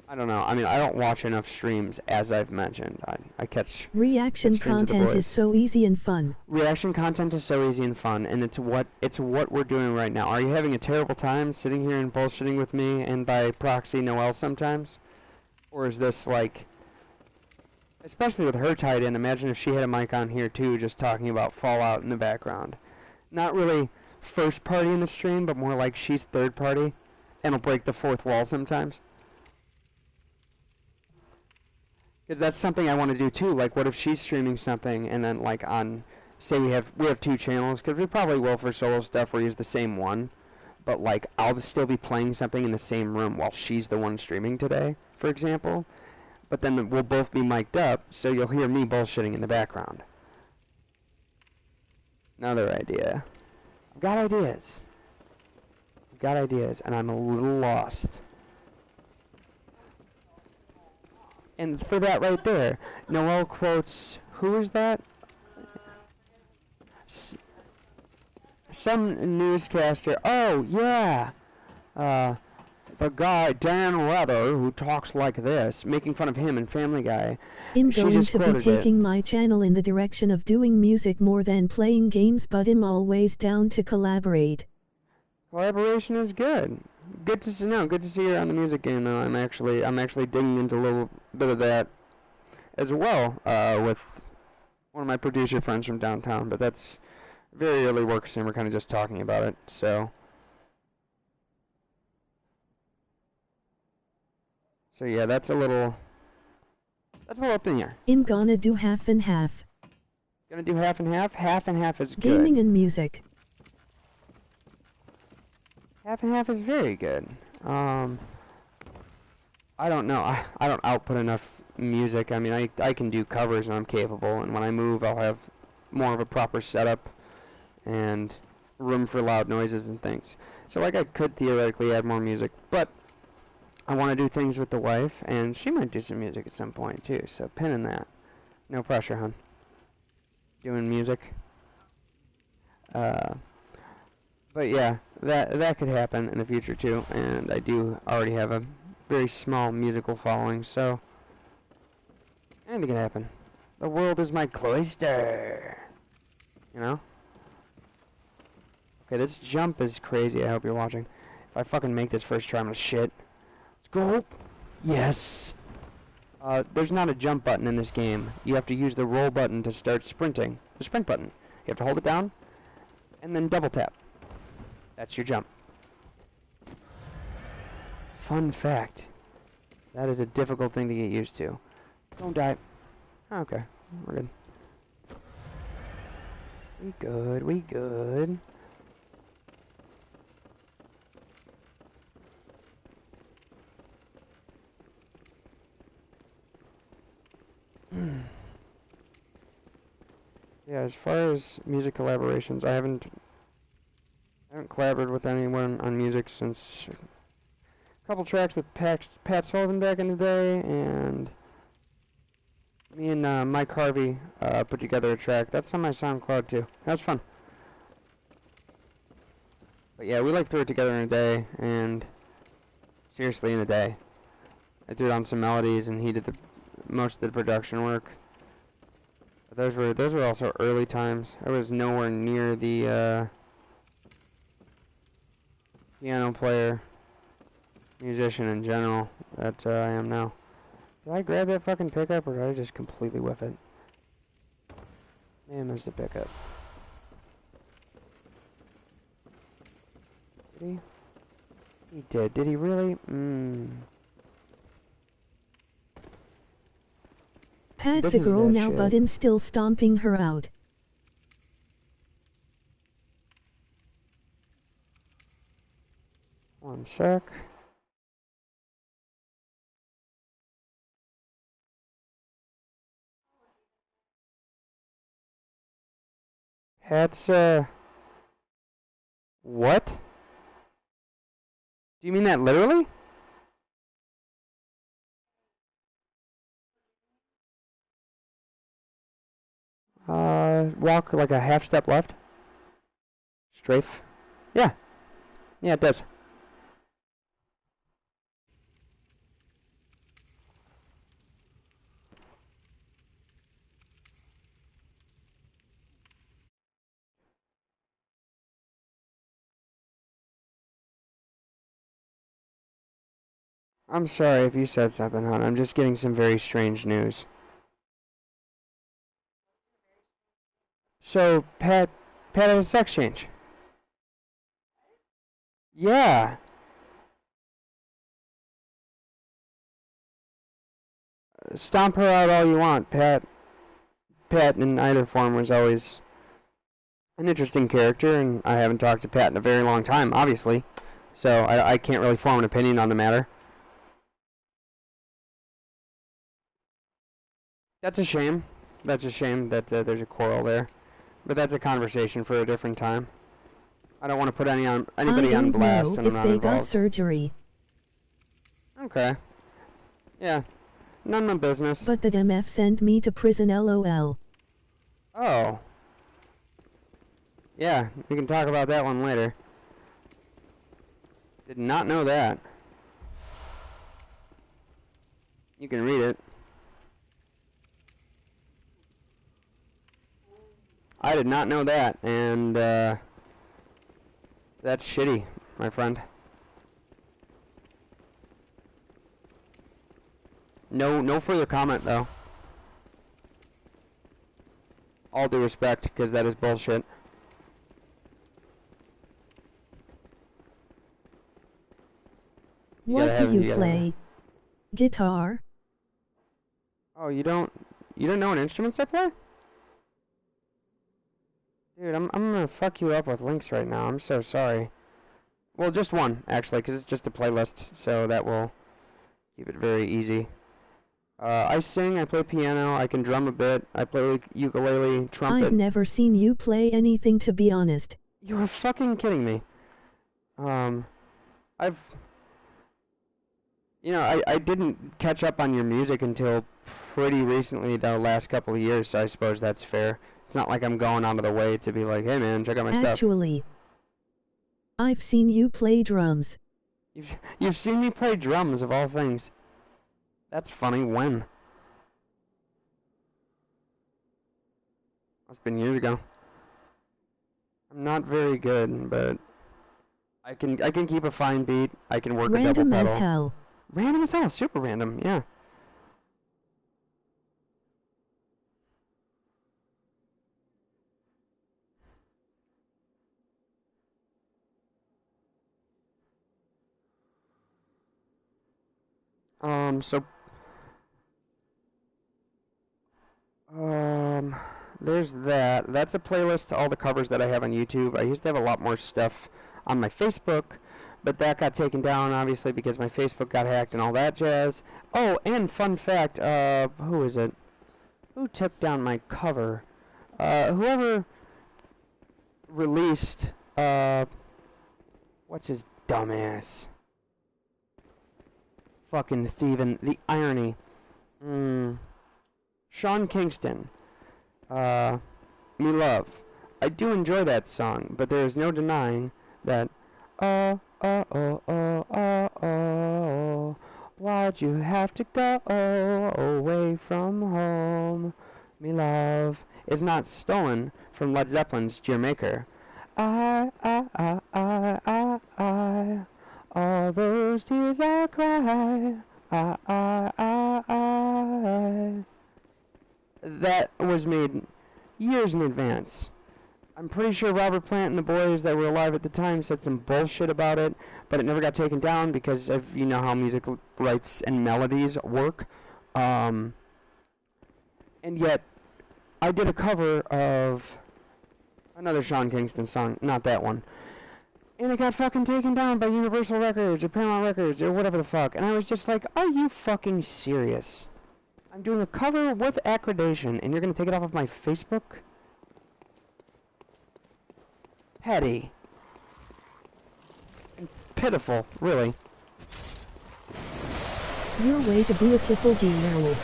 I don't know, I mean, I don't watch enough streams, as I've mentioned. I catch Reaction streams of the content boys. is so easy and fun. Reaction content is so easy and fun, and it's what we're doing right now. Are you having a terrible time sitting here and bullshitting with me, and by proxy Noelle sometimes? Or is this like, especially with her tied in, imagine if she had a mic on here too, just talking about Fallout in the background. Not really first party in the stream, but more like she's third party, and will break the fourth wall sometimes. Because that's something I want to do too. Like, what if she's streaming something, and then like on, say we have 2 channels, because we probably will for solo stuff where we use the same one, but like I'll still be playing something in the same room while she's the one streaming today, for example. But then we'll both be mic'd up, so you'll hear me bullshitting in the background. Another idea. I've got ideas. got ideas, and I'm a little lost. And for that right there, Noel quotes, who is that? Some newscaster. Oh, yeah. The guy, Dan Rather, who talks like this, making fun of him in Family Guy. I'm She going just to be quoted taking my channel in the direction of doing music more than playing games, but I'm always down to collaborate. Collaboration is good. Good to see. No, good to see you on the music game. Though I'm actually digging into a little bit of that as well with one of my producer friends from downtown. But that's very early works, and we're kind of just talking about it. So yeah, that's a little up in here. I'm gonna do half and half. Gonna do half and half. Half and half is good. Gaming and music. Half and half is very good. I don't know. I don't output enough music. I mean, I can do covers and I'm capable, and when I move I'll have more of a proper setup and room for loud noises and things. So like I could theoretically add more music, but I want to do things with the wife, and she might do some music at some point too, so pin in that. No pressure, hon. Doing music. But yeah, that could happen in the future too, and I do already have a very small musical following, so anything can happen. The world is my cloister, you know? Okay, this jump is crazy. I hope you're watching. If I fucking make this first try, I'm gonna shit. Let's go. Yes. There's not a jump button in this game. You have to use the roll button to start sprinting. The sprint button. You have to hold it down, and then double tap. That's your jump. Fun fact. That is a difficult thing to get used to. Don't die. Okay, we're good. We good, we good. Yeah, as far as music collaborations, I haven't collaborated with anyone on music since a couple tracks with Pat Sullivan back in the day, and me and Mike Harvey put together a track. That's on my SoundCloud too. That was fun. But yeah, we like threw it together in a day, and seriously in a day. I threw down some melodies, and he did most of the production work. But those were also early times. I was nowhere near the piano player, musician in general that I am now. Did I grab that fucking pickup, or did I just completely whiff it? Man, missed the pickup. Did he? He did. Did he really? Pat's a girl now, but I'm still stomping her out. One sec. Pat's, what? Do you mean that literally? Walk like a half step left. Strafe. Yeah. Yeah, it does. I'm sorry if you said something, hon. I'm just getting some very strange news. So, Pat had a sex change. Yeah. Stomp her out all you want. Pat in either form was always an interesting character, and I haven't talked to Pat in a very long time, obviously. So I can't really form an opinion on the matter. That's a shame. That's a shame that there's a quarrel there. But that's a conversation for a different time. I don't want to put anybody I on don't blast know when I'm if not they got involved. surgery. Okay. Yeah. None of my business. But the MF sent me to prison LOL. Oh. Yeah, we can talk about that one later. Did not know that. You can read it. I did not know that, and that's shitty, my friend. No further comment, though. All due respect, because that is bullshit. What do you play? Guitar? Oh, you don't know what instruments I play? Dude, I'm gonna fuck you up with links right now. I'm so sorry. Well, just one, actually, because it's just a playlist, so that will keep it very easy. I sing, I play piano, I can drum a bit, I play ukulele, trumpet. I've never seen you play anything, to be honest. You are fucking kidding me. I didn't catch up on your music until pretty recently, the last couple of years, so I suppose that's fair. It's not like I'm going out of the way to be like, hey man, check out my stuff. Actually, I've seen you play drums. You've seen me play drums, of all things. That's funny. When? Must have been years ago. I'm not very good, but I can keep a fine beat. I can work a double pedal. Random as hell. Random as hell. Super random. Yeah. There's that. That's a playlist to all the covers that I have on YouTube. I used to have a lot more stuff on my Facebook, but that got taken down, obviously, because my Facebook got hacked and all that jazz. Oh, and fun fact, who is it? Who took down my cover? Whoever released, what's his dumbass? Fucking thieving. The irony. Sean Kingston. Me Love. I do enjoy that song, but there is no denying that, oh, why'd you have to go away from home? Me Love is not stolen from Led Zeppelin's Dear Maker. I, all those tears I cry, that was made years in advance. I'm pretty sure Robert Plant and the boys that were alive at the time said some bullshit about it, but it never got taken down because of, you know, how music rights and melodies work. And yet, I did a cover of another Sean Kingston song, not that one. And it got fucking taken down by Universal Records or Paramount Records or whatever the fuck. And I was just like, are you fucking serious? I'm doing a cover with accreditation, and you're gonna take it off of my Facebook? Petty. And pitiful, really. You're way to beautiful girl.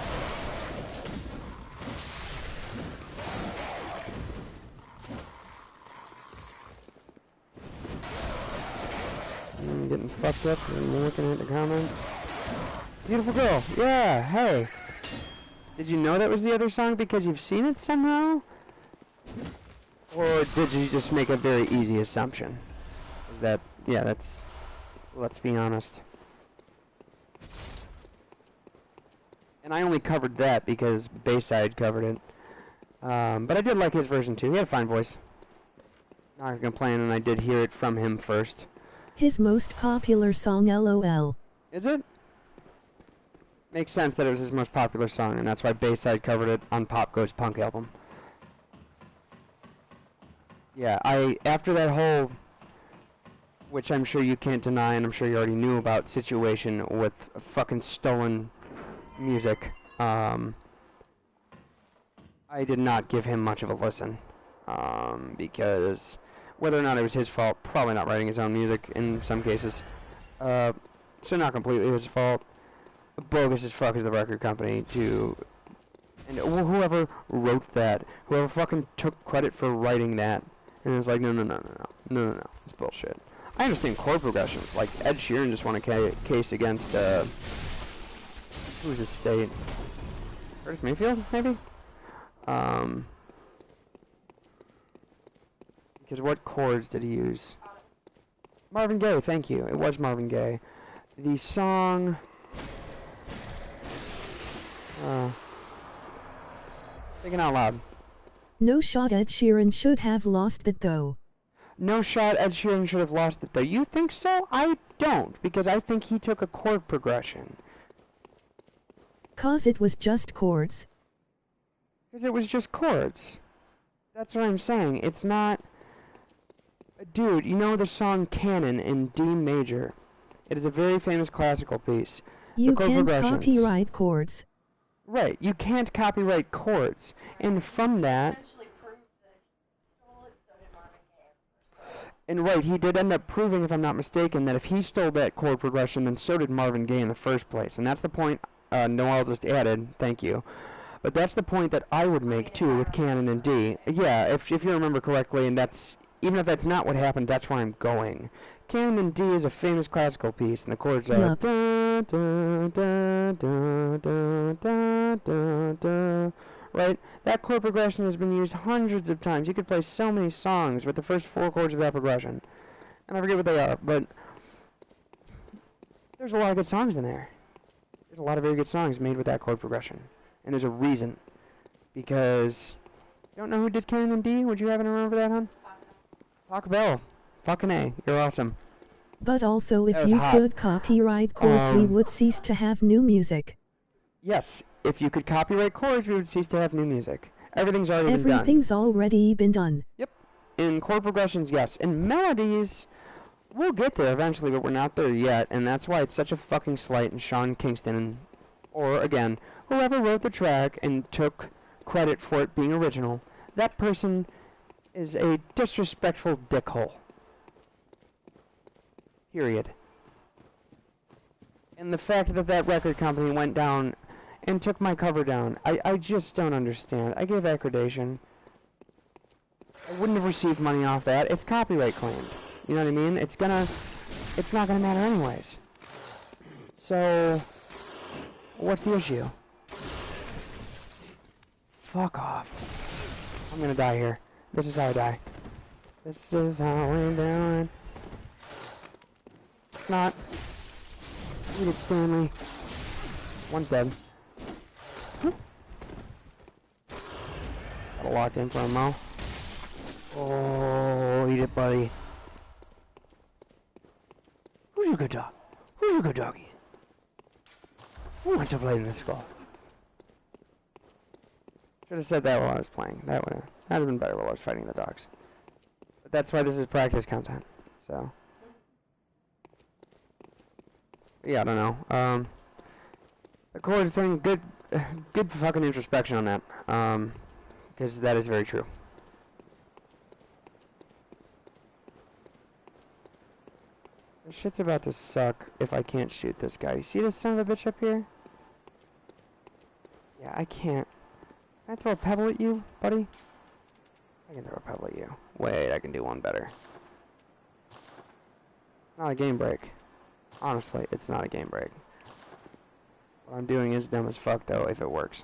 I'm getting fucked up and looking at the comments. Beautiful girl, yeah, hey. Did you know that was the other song because you've seen it somehow? Or did you just make a very easy assumption? That's, let's be honest. And I only covered that because Bayside covered it. But I did like his version too. He had a fine voice. Not gonna complain, and I did hear it from him first. His most popular song, LOL. Is it? Makes sense that it was his most popular song, and that's why Bayside covered it on Pop Goes Punk album. Yeah, after that whole, which I'm sure you can't deny, and I'm sure you already knew about, situation with fucking stolen music, I did not give him much of a listen, because whether or not it was his fault, probably not writing his own music in some cases. So not completely his fault. Bogus as fuck is the record company to... And whoever wrote that, whoever fucking took credit for writing that, and was like, no, it's bullshit. I understand chord progressions, like Ed Sheeran just won a case against, who's his state? Curtis Mayfield, maybe? Because what chords did he use? Marvin Gaye, thank you. It was Marvin Gaye. The song... thinking out loud. No shot Ed Sheeran should have lost it though. No shot Ed Sheeran should have lost it though. You think so? I don't, because I think he took a chord progression. 'Cause it was just chords. Because it was just chords. That's what I'm saying. It's not... Dude, you know the song Canon in D major? It is a very famous classical piece. You The chord can't progressions. copyright chords. Right, you can't copyright chords. And from that... Essentially proved that he stole it, so did Marvin Gaye. And right, he did end up proving, if I'm not mistaken, that if he stole that chord progression, then so did Marvin Gaye in the first place. And that's the point Noel just added. Thank you. But that's the point that I would make, too, with Canon and D. Yeah, if you remember correctly, and that's... Even if that's not what happened, that's where I'm going. Canon and D is a famous classical piece, and the chords are... Yup. Da, da, da, da, da, da, da, da. Right? That chord progression has been used hundreds of times. You could play so many songs with the first 4 chords of that progression. And I forget what they are, but... There's a lot of good songs in there. There's a lot of very good songs made with that chord progression. And there's a reason. Because... You don't know who did Canon and D? Would you happen to remember that, hon? Taco Bell. Fucking A. You're awesome. But also That if was you hot. could copyright chords we would cease to have new music. Yes. If you could copyright chords, we would cease to have new music. Everything's already been done. Everything's already been done. Yep. In chord progressions, yes. In melodies, we'll get there eventually, but we're not there yet. And that's why it's such a fucking slight in Sean Kingston. Or, again, whoever wrote the track and took credit for it being original. That person... is a disrespectful dickhole. Period. And the fact that that record company went down and took my cover down, I just don't understand. I gave accreditation. I wouldn't have received money off that. It's copyright claimed. You know what I mean? It's not gonna matter anyways. So, what's the issue? Fuck off. I'm gonna die here. This is how I die. This is how we do it. It's not. Eat it, Stanley. One's dead. Got locked in for a mo. Oh, eat it, buddy. Who's a good dog? Who's a good doggy? Who wants to play in this skull? Should have said that while I was playing. That would have been better while I was fighting the dogs. But that's why this is practice content. So. Yeah, I don't know. The chord thing, good fucking introspection on that. Because that is very true. This shit's about to suck if I can't shoot this guy. You see this son of a bitch up here? Yeah, I can't. Can I throw a pebble at you, buddy? I can throw a pebble at you. Wait, I can do one better. Not a game break. Honestly, it's not a game break. What I'm doing is dumb as fuck, though, if it works.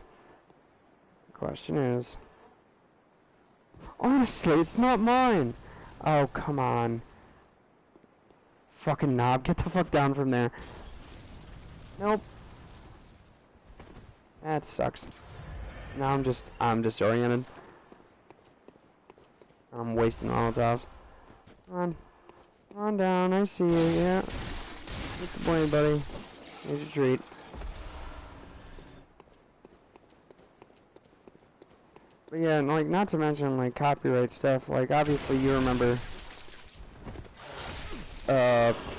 The question is... Honestly, it's not mine! Oh, come on. Fucking knob, get the fuck down from there. Nope. That sucks. Now I'm disoriented. I'm wasting Molotovs. Come on down, I see you, yeah. Get the blade, buddy. Here's your treat. But yeah, and, like, not to mention, like, copyright stuff. Like, obviously you remember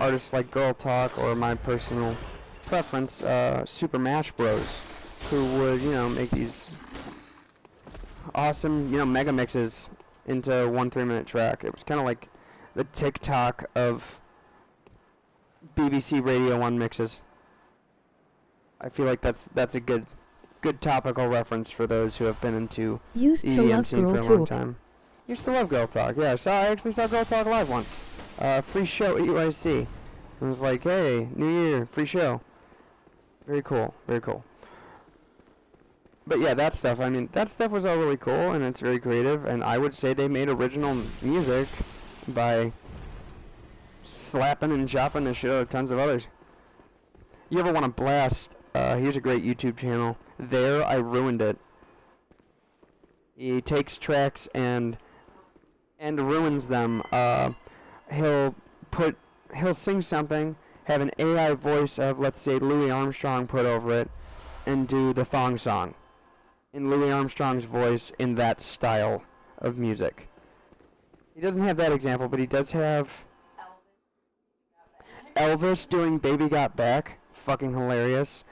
artists like Girl Talk, or my personal preference, Super Mash Bros, who would, you know, make these awesome, you know, mega mixes into one 3-minute track. It was kind of like the TikTok of BBC Radio 1 mixes. I feel like that's a good topical reference for those who have been into Used to EDM love scene Girl for a long Talk. time. Used to love Girl Talk. Yeah, I actually saw Girl Talk live once. Free show at UIC. It was like, hey, New Year, free show. Very cool, very cool. But yeah, that stuff, I mean, that stuff was all really cool, and it's very creative, and I would say they made original music by slapping and chopping the shit out of tons of others. You ever want to blast, here's a great YouTube channel, There I Ruined It. He takes tracks and ruins them. He'll sing something, have an AI voice of, let's say, Louis Armstrong put over it, and do the thong song in Louis Armstrong's voice in that style of music. He doesn't have that example, but he does have Elvis doing Baby Got Back. Fucking hilarious.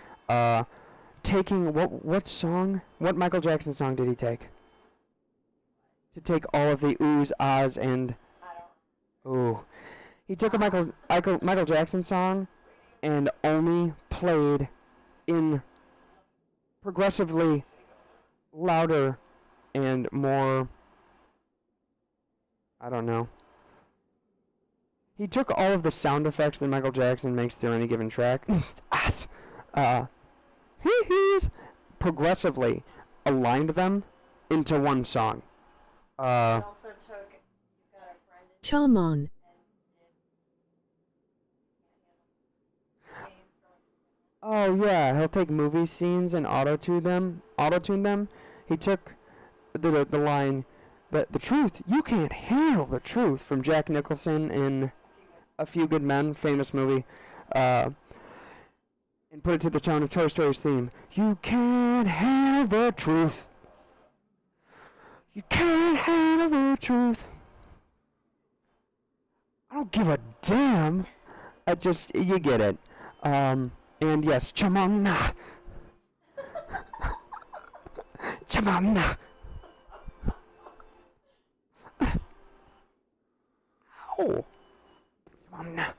Taking, what song? What Michael Jackson song did he take? To take all of the oohs, ahs, and... Ooh. He took a Michael Jackson song and only played in progressively louder and more, I don't know. He took all of the sound effects that Michael Jackson makes through any given track, he's progressively aligned them into one song. also took You've Got a Friend in Chamon. Oh yeah, he'll take movie scenes and auto-tune them. He took the line, the truth, you can't handle the truth, from Jack Nicholson in A Few Good Men, famous movie, and put it to the tone of Toy Story's theme. You can't handle the truth. You can't handle the truth. I don't give a damn. You get it. And yes, Chamana. Chamana. Ow. Chamana.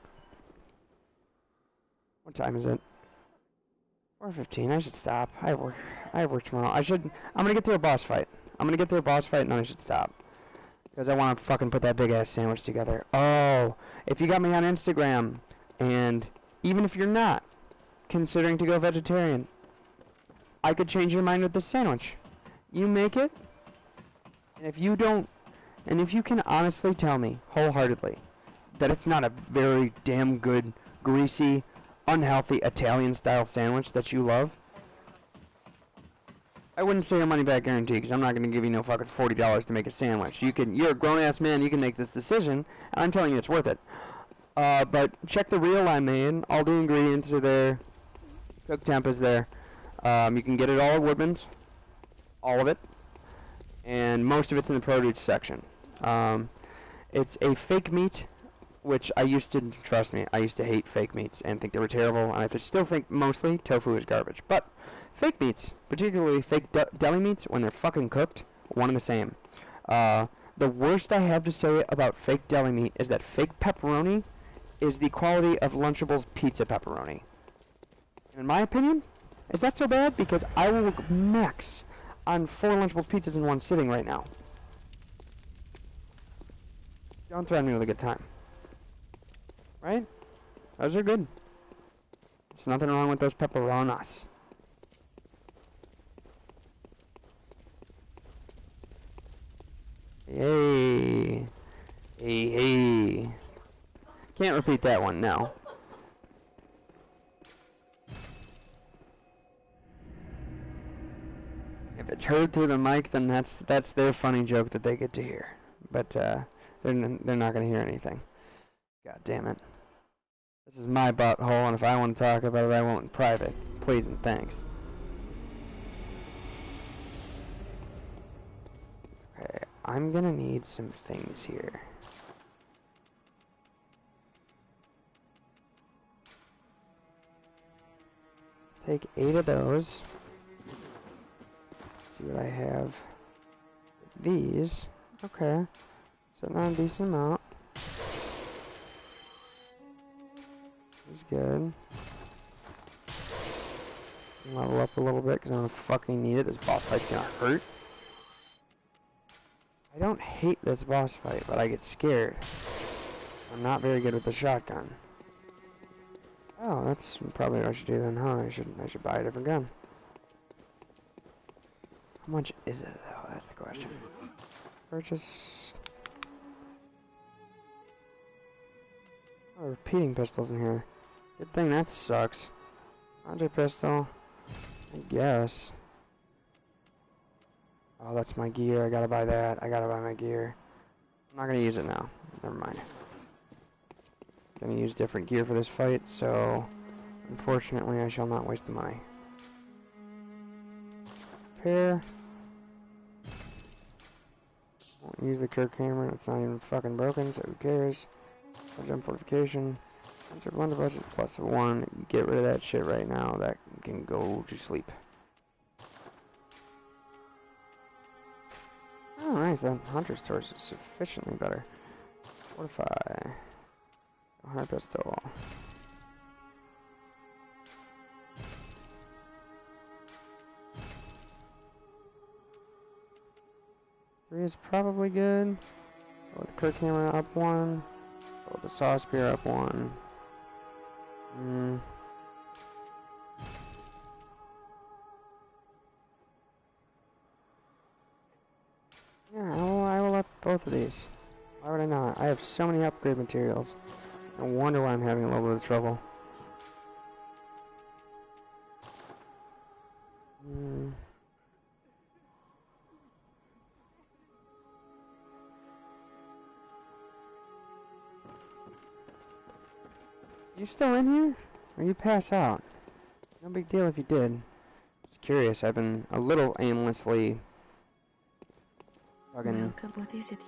What time is it? 4:15. I should stop. I have work tomorrow. I'm gonna get through a boss fight. And then I should stop. Because I want to fucking put that big ass sandwich together. Oh, if you got me on Instagram, and even if you're not considering to go vegetarian, I could change your mind with this sandwich. You make it, and if you can honestly tell me wholeheartedly that it's not a very damn good, greasy, unhealthy Italian-style sandwich that you love, I wouldn't say a money-back guarantee, because I'm not going to give you no fucking $40 to make a sandwich. You're a grown-ass man, you can make this decision, and I'm telling you it's worth it. But check the reel I made. All the ingredients are there. Cook temp is there. You can get it all at Woodman's. All of it. And most of it's in the produce section. It's a fake meat, which trust me, I used to hate fake meats and think they were terrible, and I still think mostly tofu is garbage. But fake meats, particularly fake deli meats, when they're fucking cooked, one and the same. The worst I have to say about fake deli meat is that fake pepperoni is the quality of Lunchables pizza pepperoni. And in my opinion, is that so bad? Because I will max on 4 Lunchables pizzas in one sitting right now. Don't threaten me with a good time. Right? Those are good. There's nothing wrong with those pepperonas. Hey. Hey. Can't repeat that one, no. If it's heard through the mic, then that's their funny joke that they get to hear. But they're not going to hear anything. God damn it. This is my butthole, and if I want to talk about it, I won't in private. Please and thanks. Okay, I'm going to need some things here. Take 8 of those. Let's see what I have. These. Okay. Sitting on a decent amount. This is good. Level up a little bit because I'm gonna fucking need it. This boss fight's gonna hurt. I don't hate this boss fight, but I get scared. I'm not very good with the shotgun. Oh, that's probably what I should do then, huh? I should buy a different gun. How much is it though? That's the question. Purchase. Oh, repeating pistols in here. Good thing that sucks. Laundry pistol. I guess. Oh, that's my gear. I gotta buy that. I gotta buy my gear. I'm not gonna use it now. Never mind. Gonna use different gear for this fight, so unfortunately I shall not waste the money. Repair. Won't use the Kirk hammer. It's not even fucking broken, so who cares? Jump fortification. Enter blunder budget +1. Get rid of that shit right now. That can go to sleep. Oh, nice. That hunter's torch is sufficiently better. Fortify. 100 pistol. Three is probably good. Go with the Kirk hammer up 1. Go with the saw spear up 1. Yeah, I will up both of these. Why would I not? I have so many upgrade materials. No wonder why I'm having a little bit of trouble. You still in here? Or you pass out? No big deal if you did. Just curious, I've been a little aimlessly fucking Welcome. What is it?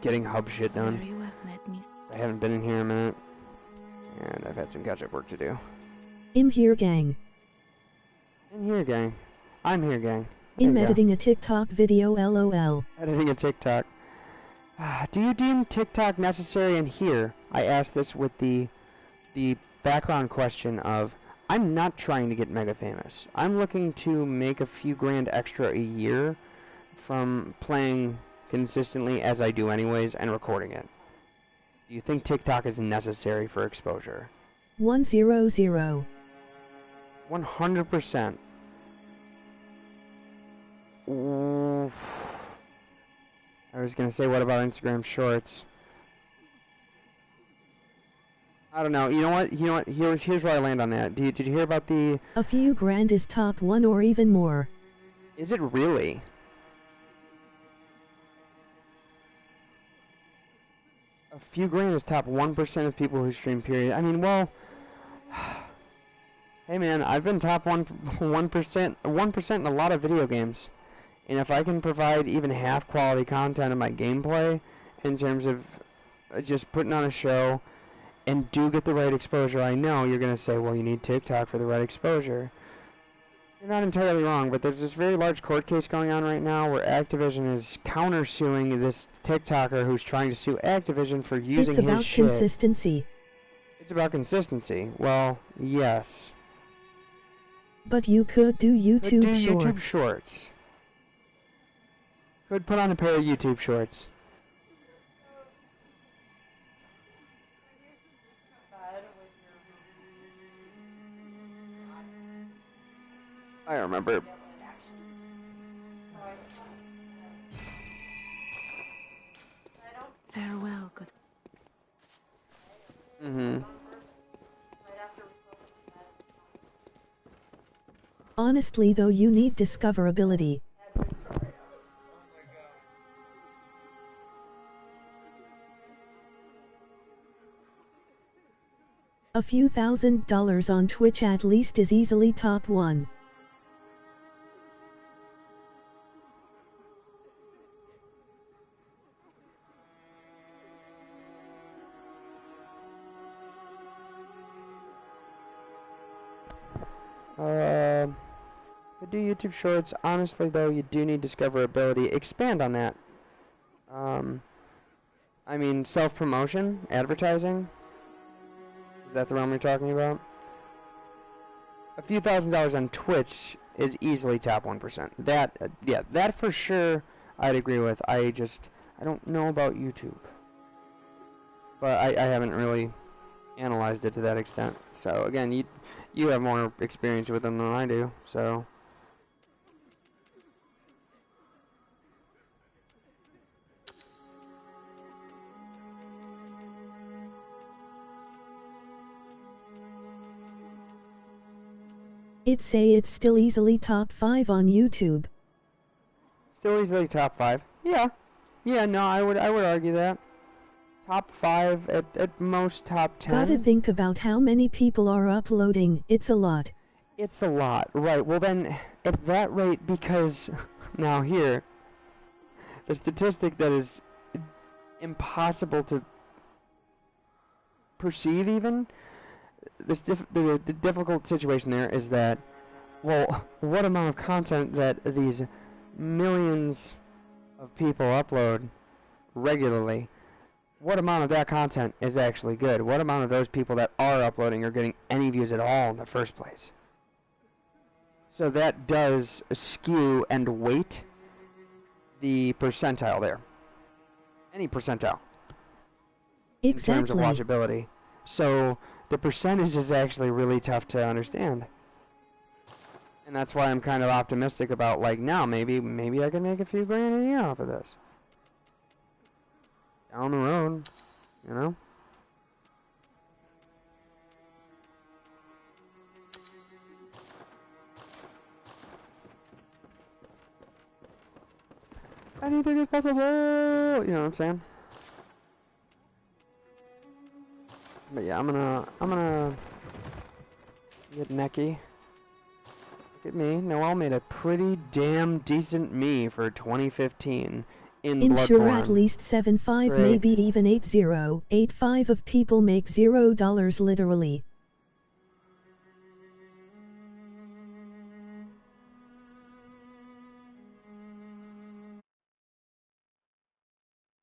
getting hub shit done. Very well, let me. I haven't been in here in a minute. And I've had some catch-up work to do. I'm here, gang. In here, gang. I'm here, gang. There I'm you go. editing a TikTok video, lol. Editing a TikTok. Do you deem TikTok necessary in here? I asked this with the background question of, I'm not trying to get mega famous. I'm looking to make a few grand extra a year from playing consistently as I do anyways and recording it. Do you think TikTok is necessary for exposure? 100. 100%. Ooh. I was gonna say, what about Instagram Shorts? I don't know. You know what? Here's where I land on that. Did you hear about the... A few grand is top 1 or even more. Is it really? A few grand is top 1% of people who stream, period. I mean, well... Hey man, I've been top 1% in a lot of video games. And if I can provide even half quality content in my gameplay, in terms of just putting on a show, and do get the right exposure, I know you're going to say, well, you need TikTok for the right exposure. You're not entirely wrong, but there's this very large court case going on right now where Activision is countersuing this TikToker who's trying to sue Activision for using his shit. It's about consistency. It's about consistency. Well, yes. But you could do YouTube Shorts. YouTube Shorts. Could put on a pair of YouTube Shorts. I remember. Farewell, good. Honestly though, you need discoverability. A few $1,000s on Twitch at least is easily top 1. Do YouTube Shorts. Honestly, though, you do need discoverability. Expand on that. I mean, self-promotion, advertising. Is that the realm you're talking about? A few $1,000s on Twitch is easily top 1%. That, yeah, that for sure I'd agree with. I don't know about YouTube. But I haven't really analyzed it to that extent. So again, you have more experience with them than I do, so. It'd say it's still easily top 5 on YouTube. Still easily top 5. Yeah. Yeah, no, I would argue that. Top 5, at most top 10. Gotta think about how many people are uploading. It's a lot. It's a lot, right. Well then, at that rate, because now here, the statistic that is impossible to perceive even, the difficult situation there is that, well, what amount of content that these millions of people upload regularly, what amount of that content is actually good? What amount of those people that are uploading are getting any views at all in the first place? So that does skew and weight the percentile there. Any percentile. Exactly. In terms of watchability. So the percentage is actually really tough to understand. And that's why I'm kind of optimistic about, like, now maybe I can make a few grand a year off of this. Down the road, you know? Anything is possible! You know what I'm saying? But yeah, I'm gonna get necky. Look at me. Noel made a pretty damn decent me for 2015 in Bloodborne. Sure, at least 7.5, maybe even 8.0. 8.5 of people make $0 literally.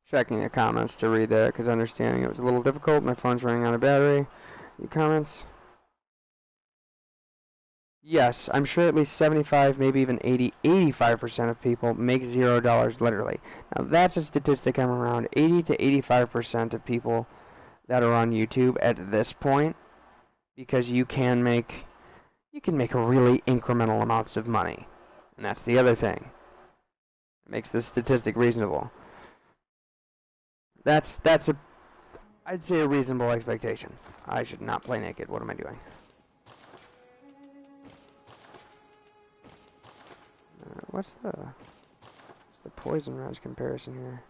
Checking the comments to read that, because understanding it was a little difficult. My phone's running out of battery. Any comments? Yes, I'm sure at least 75, maybe even 80, 85% of people make $0 literally. Now that's a statistic I'm around 80 to 85% of people that are on YouTube at this point, because you can make really incremental amounts of money, and that's the other thing. It makes this statistic reasonable. That's I'd say a reasonable expectation. I should not play naked. What am I doing? What's the poison res comparison here?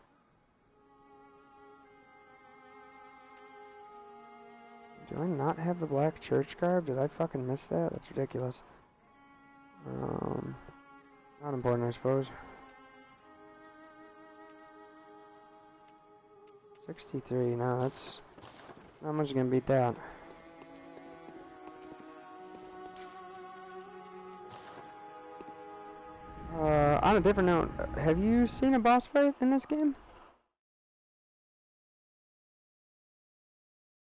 Do I not have the black church garb? Did I fucking miss that? That's ridiculous. Not important, I suppose. 63, no, that's not much gonna beat that. On a different note, have you seen a boss fight in this game?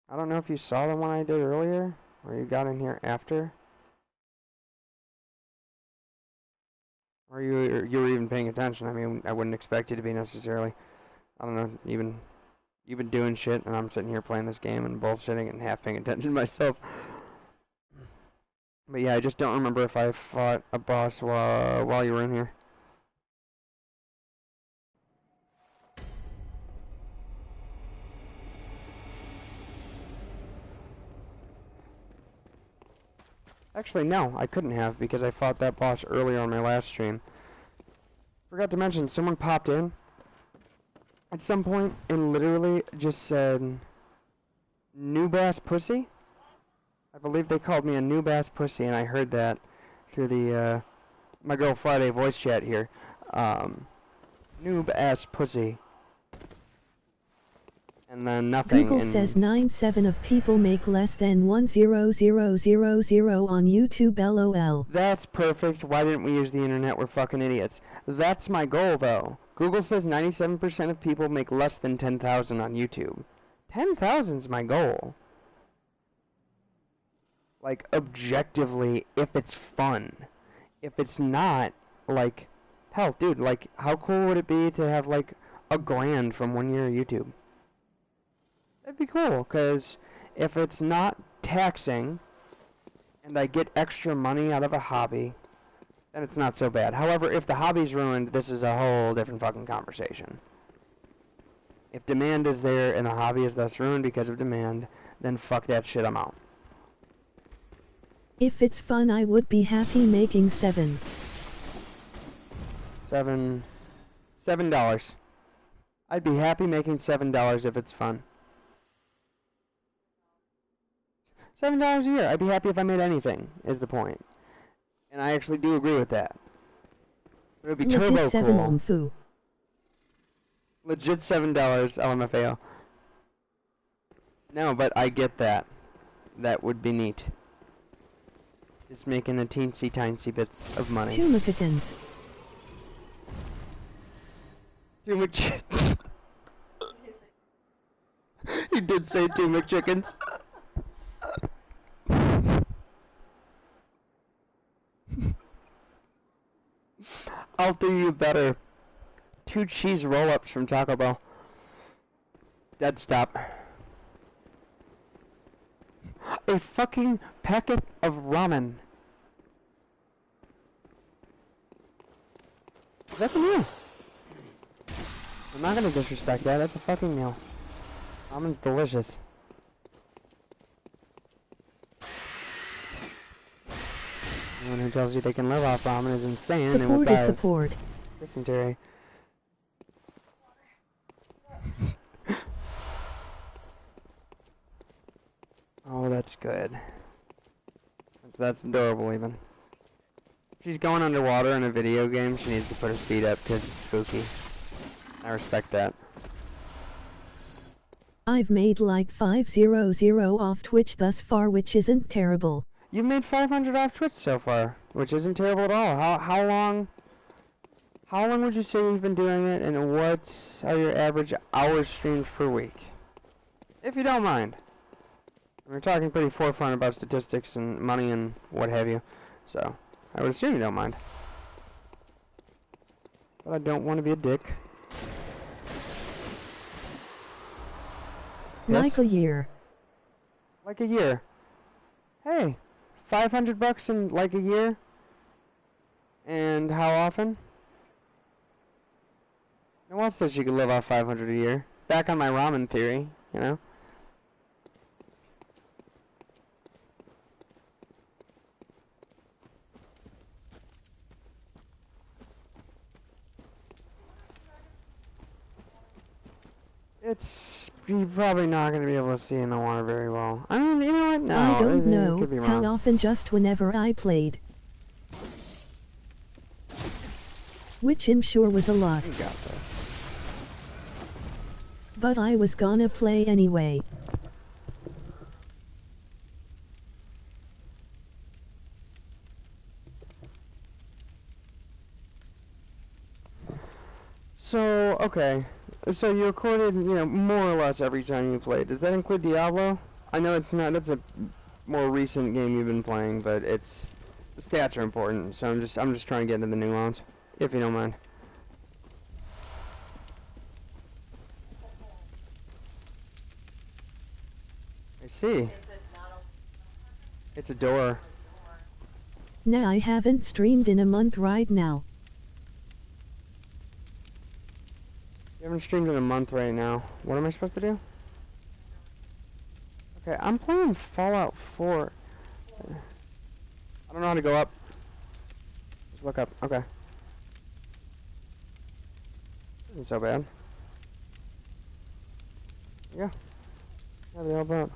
I don't know if you saw the one I did earlier, or you got in here after. Or you were even paying attention. I mean, I wouldn't expect you to be necessarily. I don't know, even you've been doing shit, and I'm sitting here playing this game and bullshitting and half paying attention myself. But yeah, I just don't remember if I fought a boss while you were in here. Actually, no, I couldn't have, because I fought that boss earlier on my last stream. Forgot to mention, someone popped in at some point and literally just said, noob ass pussy? I believe they called me a noob ass pussy, and I heard that through the, my Girl Friday voice chat here. Noob ass pussy. And then nothing. Google says 9.7 of people make less than 1,000 on YouTube, LOL. That's perfect. Why didn't we use the internet? We're fucking idiots. That's my goal, though. Google says 97% of people make less than 10,000 on YouTube. 10,000's my goal. Like, objectively, if it's fun. If it's not, like, hell, dude, like, how cool would it be to have, like, $1,000 from 1 year of YouTube? That'd be cool, because if it's not taxing, and I get extra money out of a hobby, then it's not so bad. However, if the hobby's ruined, this is a whole different fucking conversation. If demand is there and the hobby is thus ruined because of demand, then fuck that shit, I'm out. If it's fun, I would be happy making $7. $7. I'd be happy making $7 if it's fun. $7 a year. I'd be happy if I made anything, is the point. And I actually do agree with that. It would be Legit turbo 7 cool. OMFU. Legit $7 LMFAO. No, but I get that. That would be neat. Just making a teensy bits of money. 2 McChickens. Two McChickens. He did say 2 McChickens. I'll do you better. 2 cheese roll-ups from Taco Bell. Dead stop. A fucking packet of ramen. Is that the meal? I'm not gonna disrespect that. That's a fucking meal. Ramen's delicious. Anyone who tells you they can live off ramen is insane. Support is support. Dysentery. Oh, that's good. That's adorable, even. She's going underwater in a video game. She needs to put her feet up because it's spooky. I respect that. I've made like 500 off Twitch thus far, which isn't terrible. You've made 500 off Twitch so far, which isn't terrible at all. How long would you say you've been doing it, and what are your average hours streamed per week? If you don't mind. We're talking pretty forefront about statistics and money and what have you, so I would assume you don't mind. But I don't want to be a dick. Like Yes? a year. Like a year. Hey, $500 in like a year? And how often? No one says you could live off 500 a year. Back on my ramen theory, you know? You're probably not going to be able to see in the water very well. I mean, you know what? No, I don't know could be how wrong. often, just whenever I played. Which I'm sure was a lot. You got this. But I was gonna play anyway. So, okay. So you recorded, you know, more or less every time you played. Does that include Diablo? I know it's not, that's a more recent game you've been playing, but the stats are important, so I'm just trying to get into the nuance, if you don't mind. I see. It's a door. Nah, I haven't streamed in a month right now. You haven't streamed in a month right now. What am I supposed to do? Okay, I'm playing Fallout 4. I don't know how to go up. Just look up. Okay. Isn't so bad. Yeah. How the hell about?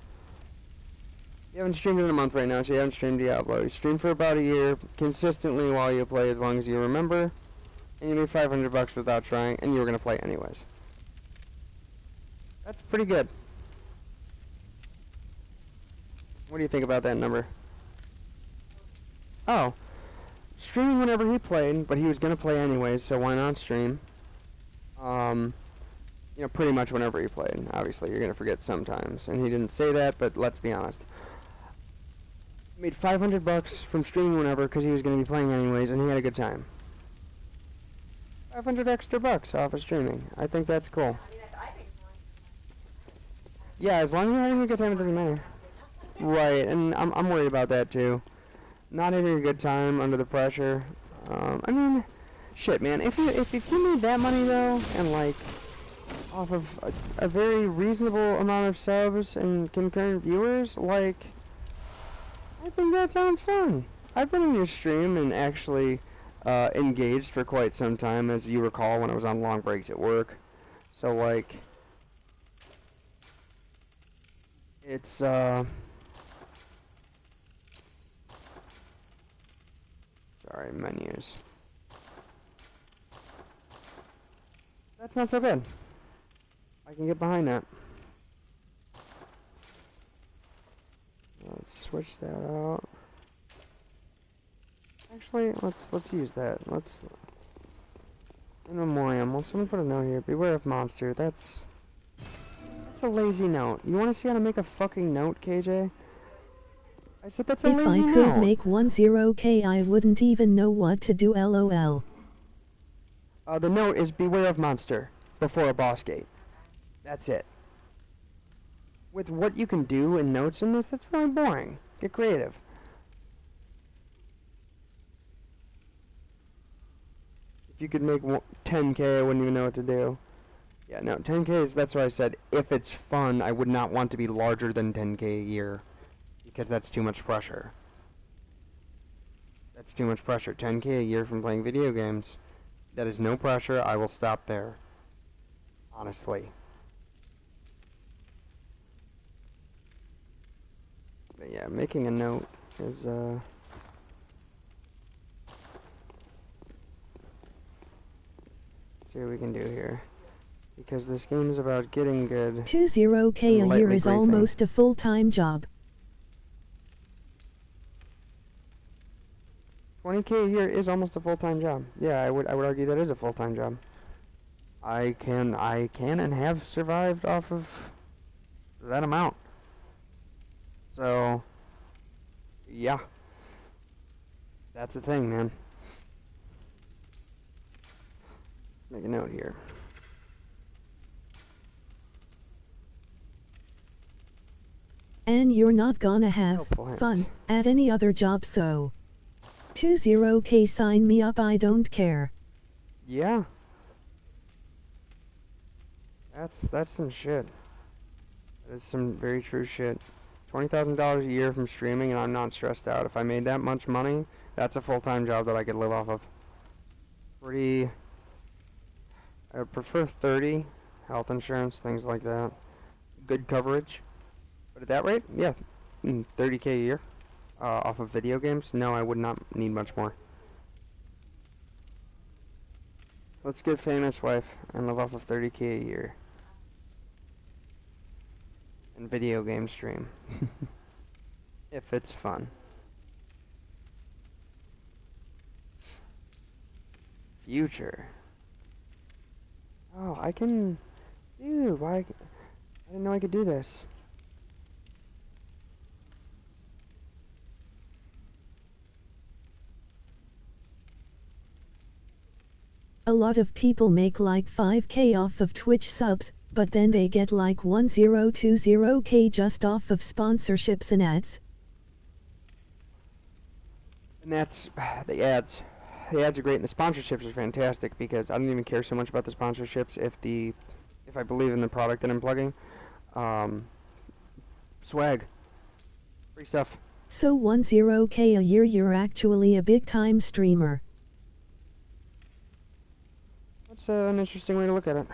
You haven't streamed in a month right now, so you haven't streamed Diablo. You streamed for about a year, consistently while you play, as long as you remember, and you made $500 without trying, and you were gonna play anyways. That's pretty good. What do you think about that number? Oh, streaming whenever he played, but he was gonna play anyways, so why not stream? You know, pretty much whenever he played. Obviously, you're gonna forget sometimes, and he didn't say that, but let's be honest. He made $500 from streaming whenever because he was gonna be playing anyways, and he had a good time. 500 extra bucks off of streaming. I think that's cool. Yeah, as long as you're having a good time, it doesn't matter. Right, and I'm worried about that too. Not having a good time under the pressure. I mean, shit, man. If you made that money though, and like off of a very reasonable amount of subs and concurrent viewers, like, I think that sounds fun. I've been in your stream and actually engaged for quite some time, as you recall, when I was on long breaks at work. So like, it's sorry, menus. That's not so bad. I can get behind that. Let's switch that out. Actually, let's use that. Let's in memoriam. Well, someone put a note here. Beware of monster. That's a lazy note. You want to see how to make a fucking note, KJ? I said that's a lazy note. If I could make 10K, I wouldn't even know what to do. LOL. The note is beware of monster before a boss gate. That's it. With what you can do in notes in this, that's really boring. Get creative. If you could make 10K, I wouldn't even know what to do. Yeah, no, 10K is, that's why I said, if it's fun, I would not want to be larger than 10K a year. Because that's too much pressure. That's too much pressure. 10K a year from playing video games. That is no pressure. I will stop there. Honestly. But yeah, making a note is, let's see what we can do here. Because this game is about getting good. 20K a year is almost a full-time job. 20K a year is almost a full-time job. Yeah, I would argue that is a full-time job. I can and have survived off of that amount. So, yeah. That's the thing, man. Make a note here. And you're not gonna have fun at any other job, so 20K, sign me up, I don't care. Yeah. That's some shit. That is some very true shit. $20,000 a year from streaming, and I'm not stressed out. If I made that much money, that's a full-time job that I could live off of. I prefer 30, health insurance, things like that. Good coverage. But at that rate, yeah, 30K a year off of video games. No, I would not need much more. Let's get famous, wife, and live off of 30K a year. And video game stream. If it's fun. Future. Oh, I can... Dude, why... I didn't know I could do this. A lot of people make like 5K off of Twitch subs, but then they get like 1020K just off of sponsorships and ads. And that's the ads. The ads are great, and the sponsorships are fantastic because I don't even care so much about the sponsorships if I believe in the product that I'm plugging. Swag. Free stuff. So 10K a year, you're actually a big-time streamer. That's an interesting way to look at it.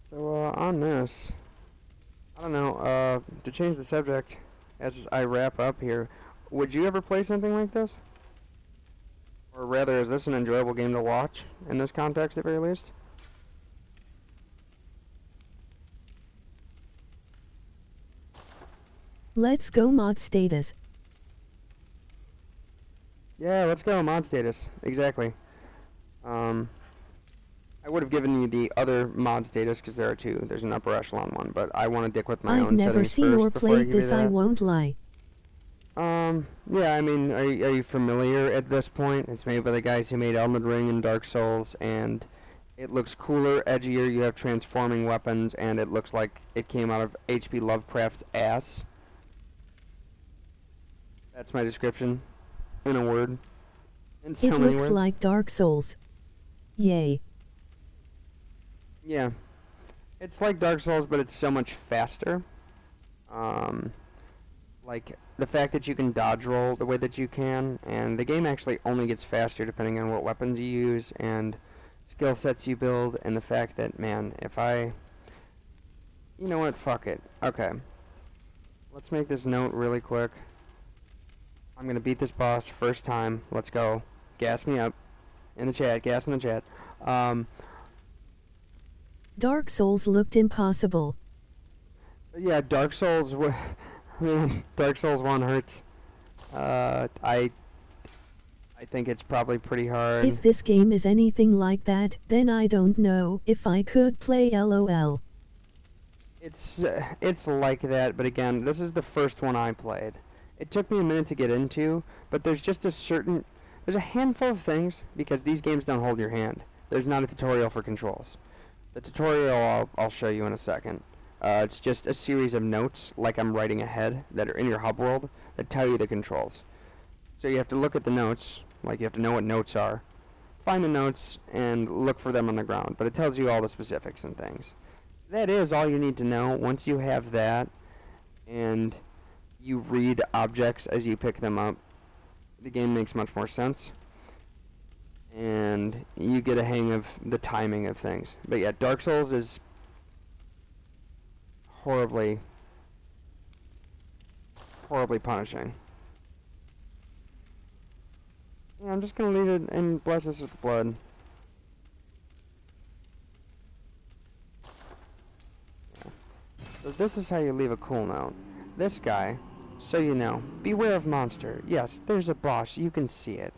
So, on this, I don't know, to change the subject, as I wrap up here, would you ever play something like this? Or rather, is this an enjoyable game to watch, in this context at very least? Let's go mod status. Yeah, let's go mod status, exactly. I would have given you the other mod status because there are two. There's an upper echelon one, but I want to dick with my I've own never settings seen first or before I played give you this, I that. won't lie. Yeah, I mean, are you familiar at this point? It's made by the guys who made Elden Ring and Dark Souls, and it looks cooler, edgier, you have transforming weapons, and it looks like it came out of H.P. Lovecraft's ass. That's my description, in a word. In so It many looks words. like Dark Souls. Yay. Yeah. It's like Dark Souls, but it's so much faster. Like, the fact that you can dodge roll the way that you can, and the game actually only gets faster depending on what weapons you use, and skill sets you build, and the fact that, man, if I... You know what? Fuck it. Okay. Let's make this note really quick. I'm gonna beat this boss first time. Let's go. Gas me up. In the chat. Gas in the chat. Dark Souls looked impossible. Yeah, Dark Souls... Man, Dark Souls 1 hurts. I think it's probably pretty hard. If this game is anything like that, then I don't know if I could play LOL. It's like that, but again, this is the first one I played. It took me a minute to get into, but there's just there's a handful of things, because these games don't hold your hand. There's not a tutorial for controls. The tutorial I'll show you in a second. It's just a series of notes, like I'm writing ahead, that are in your hub world, that tell you the controls. So you have to look at the notes, like you have to know what notes are, find the notes, and look for them on the ground, but it tells you all the specifics and things. That is all you need to know. Once you have that, and you read objects as you pick them up, the game makes much more sense, and you get a hang of the timing of things. But yeah, Dark Souls is horribly punishing. Yeah, I'm just gonna leave it and bless us with blood. Yeah. So this is how you leave a cool note. This guy, so you know, beware of monster. Yes, there's a boss, you can see it.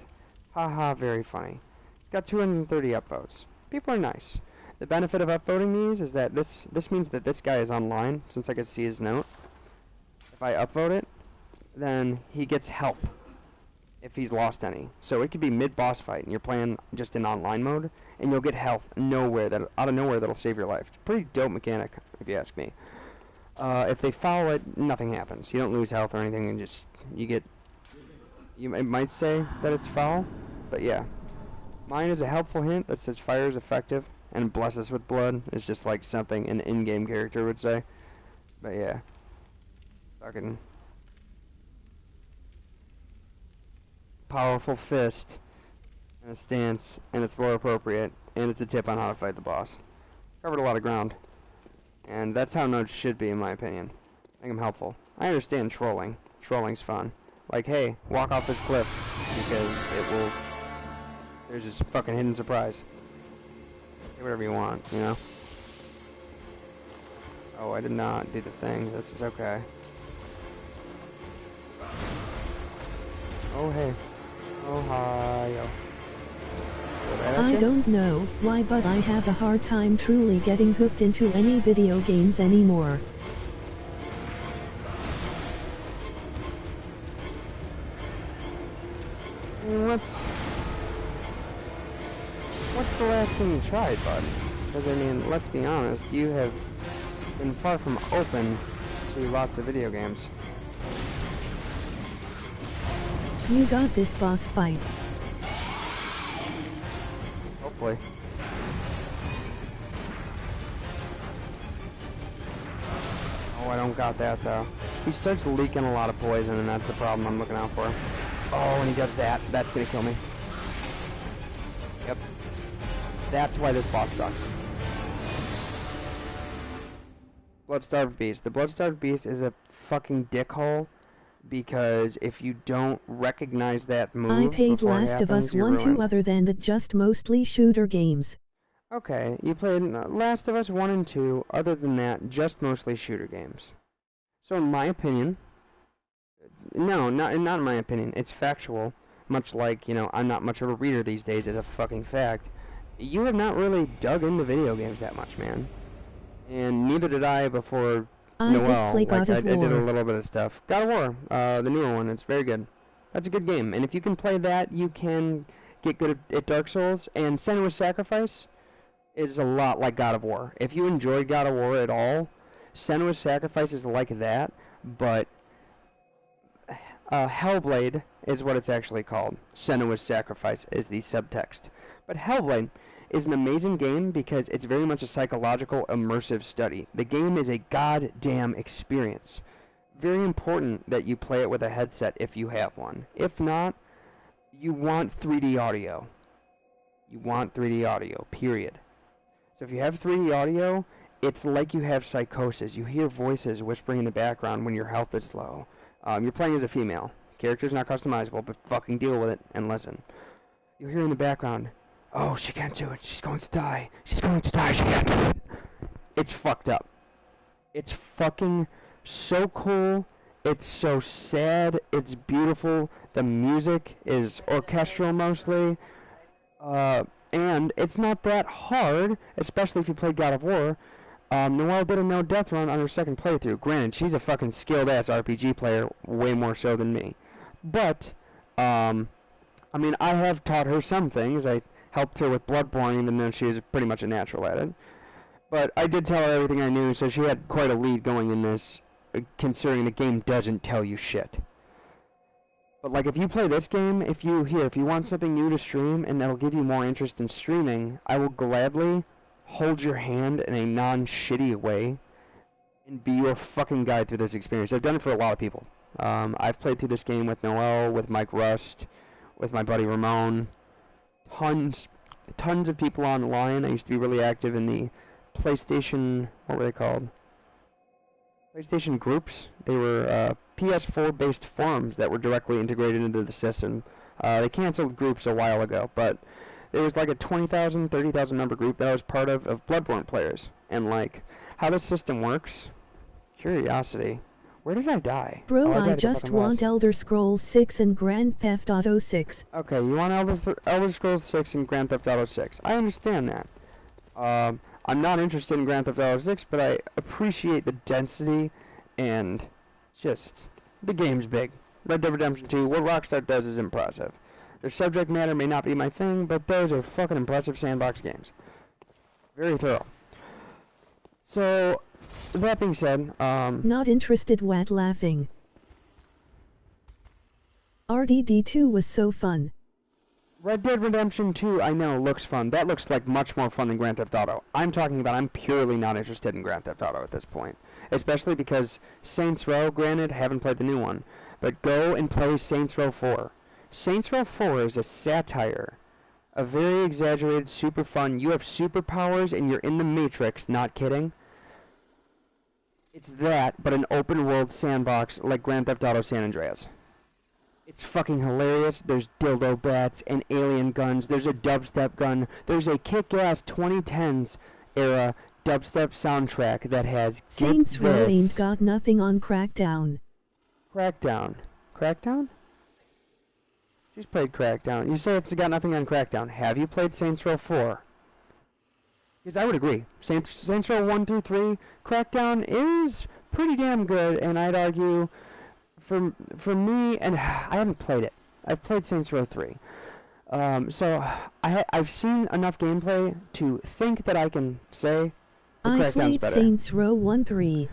Haha, very funny. It's got 230 upvotes. People are nice. The benefit of upvoting these is that this means that this guy is online, since I can see his note. If I upvote it, then he gets help if he's lost any. So it could be mid-boss fight, and you're playing just in online mode, and you'll get health out of nowhere that'll save your life. It's a pretty dope mechanic, if you ask me. If they follow it, nothing happens. You don't lose health or anything, and it might say that it's foul, but yeah. Mine is a helpful hint that says fire is effective, and bless us with blood is just like something an in-game character would say. But yeah. Fucking powerful fist and a stance, and it's lore appropriate, and it's a tip on how to fight the boss. Covered a lot of ground. And that's how notes should be, in my opinion. I think I'm helpful. I understand trolling. Trolling's fun. Like, hey, walk off this cliff, because there's this fucking hidden surprise. Say whatever you want, you know? Oh, I did not do the thing. This is okay. Oh, hey. Oh, hi. Oh. I don't know why, but I have a hard time truly getting hooked into any video games anymore. What's the last thing you tried, bud? Because, I mean, let's be honest, you have been far from open to lots of video games. You got this boss fight. Hopefully. Oh, I don't got that, though. He starts leaking a lot of poison, and that's the problem I'm looking out for. Oh, and he does that. That's gonna kill me. Yep. That's why this boss sucks. Bloodstarved Beast. The Bloodstarved Beast is a fucking dickhole, because if you don't recognize that move I played before it Last of happens, Us you're 1 2 ruined. other than the just mostly shooter games. Okay, you played Last of Us 1 and 2, other than that, just mostly shooter games. So in my opinion, no, not in my opinion, it's factual, much like, you know, I'm not much of a reader these days as a fucking fact. you have not really dug into video games that much, man. And neither did I before I Noel. did play God of I did a War. little bit of stuff. God of War, the newer one, it's very good. That's a good game. And if you can play that, you can get good at Dark Souls. And Senua's Sacrifice is a lot like God of War. If you enjoyed God of War at all, Senua's Sacrifice is like that, but Hellblade is what it's actually called. Senua's Sacrifice is the subtext. But Hellblade is an amazing game because it's very much a psychological, immersive study. The game is a goddamn experience. Very important that you play it with a headset if you have one. If not, you want 3D audio. You want 3D audio, period. So if you have 3D audio, it's like you have psychosis. You hear voices whispering in the background when your health is low. You're playing as a female. Character's not customizable, but fucking deal with it and listen. You'll hear in the background, oh, she can't do it. She's going to die. She's going to die. She can't do it. It's fucked up. It's fucking so cool. It's so sad. It's beautiful. The music is orchestral mostly. And it's not that hard, especially if you play God of War. Noelle did a no-death run on her second playthrough. Granted, she's a fucking skilled-ass RPG player, way more so than me. But, I mean, I have taught her some things. I helped her with Bloodborne, even though she is pretty much a natural at it. But I did tell her everything I knew, so she had quite a lead going in this, considering the game doesn't tell you shit. But, like, if you play this game, if you want something new to stream, and that'll give you more interest in streaming, I will gladly hold your hand in a non-shitty way and be your fucking guide through this experience. I've done it for a lot of people. I've played through this game with Noelle, with Mike Rust, with my buddy Ramon. Tons of people online. I used to be really active in the PlayStation, what were they called? PlayStation groups. They were PS4-based forums that were directly integrated into the system. They canceled groups a while ago, but there was like a 20,000, 30,000 member group that I was part of Bloodborne players. And like, how the system works, curiosity. Where did I die? Bro, Oh, I just want Elder Scrolls 6 and Grand Theft Auto 6. Okay, you want Elder Scrolls 6 and Grand Theft Auto 6. I understand that. I'm not interested in Grand Theft Auto 6, but I appreciate the density and just, the game's big. Red Dead Redemption 2, what Rockstar does is impressive. Their subject matter may not be my thing, but those are fucking impressive sandbox games. Very thorough. So, that being said, Not interested, Wat laughing. RDD2 was so fun. Red Dead Redemption 2, I know, looks fun. That looks like much more fun than Grand Theft Auto. I'm purely not interested in Grand Theft Auto at this point. Especially because Saints Row, granted, haven't played the new one, but go and play Saints Row 4. Saints Row 4 is a satire. A very exaggerated, super fun, you have superpowers and you're in the Matrix, not kidding. It's that, but an open world sandbox like Grand Theft Auto San Andreas. It's fucking hilarious. There's dildo bats and alien guns. There's a dubstep gun. There's a kick-ass 2010s era dubstep soundtrack that has Saints Row ain't got nothing on Crackdown. Crackdown? She's played Crackdown. You say it's got nothing on Crackdown. Have you played Saints Row 4? Because I would agree. Saints Row 1 through 3, Crackdown is pretty damn good, and I'd argue, for me, and I haven't played it. I've played Saints Row 3. So, I've seen enough gameplay to think that I can say that I Crackdown's played better. Saints Row 1, 3.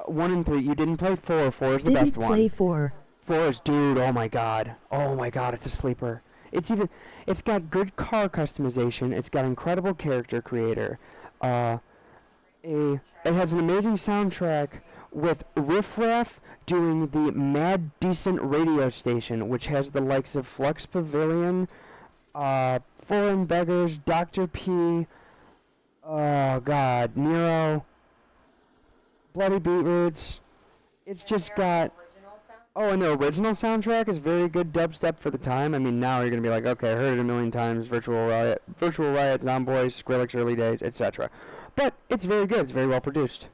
1 and 3. You didn't play 4. 4 is the best one. Didn't play 4. 4 is, dude, oh my god, it's a sleeper. It's got good car customization, it's got incredible character creator, it has an amazing soundtrack with Riff Raff doing the Mad Decent radio station, which has the likes of Flux Pavilion, Foreign Beggars, Dr. P, oh god, Nero, Bloody Beetroots. It's just got... Oh, and the original soundtrack is very good dubstep for the time. I mean, now you're going to be like, okay, I heard it a million times, Virtual Riot, Zomboys, Skrillex Early Days, etc. But it's very good. It's very well produced.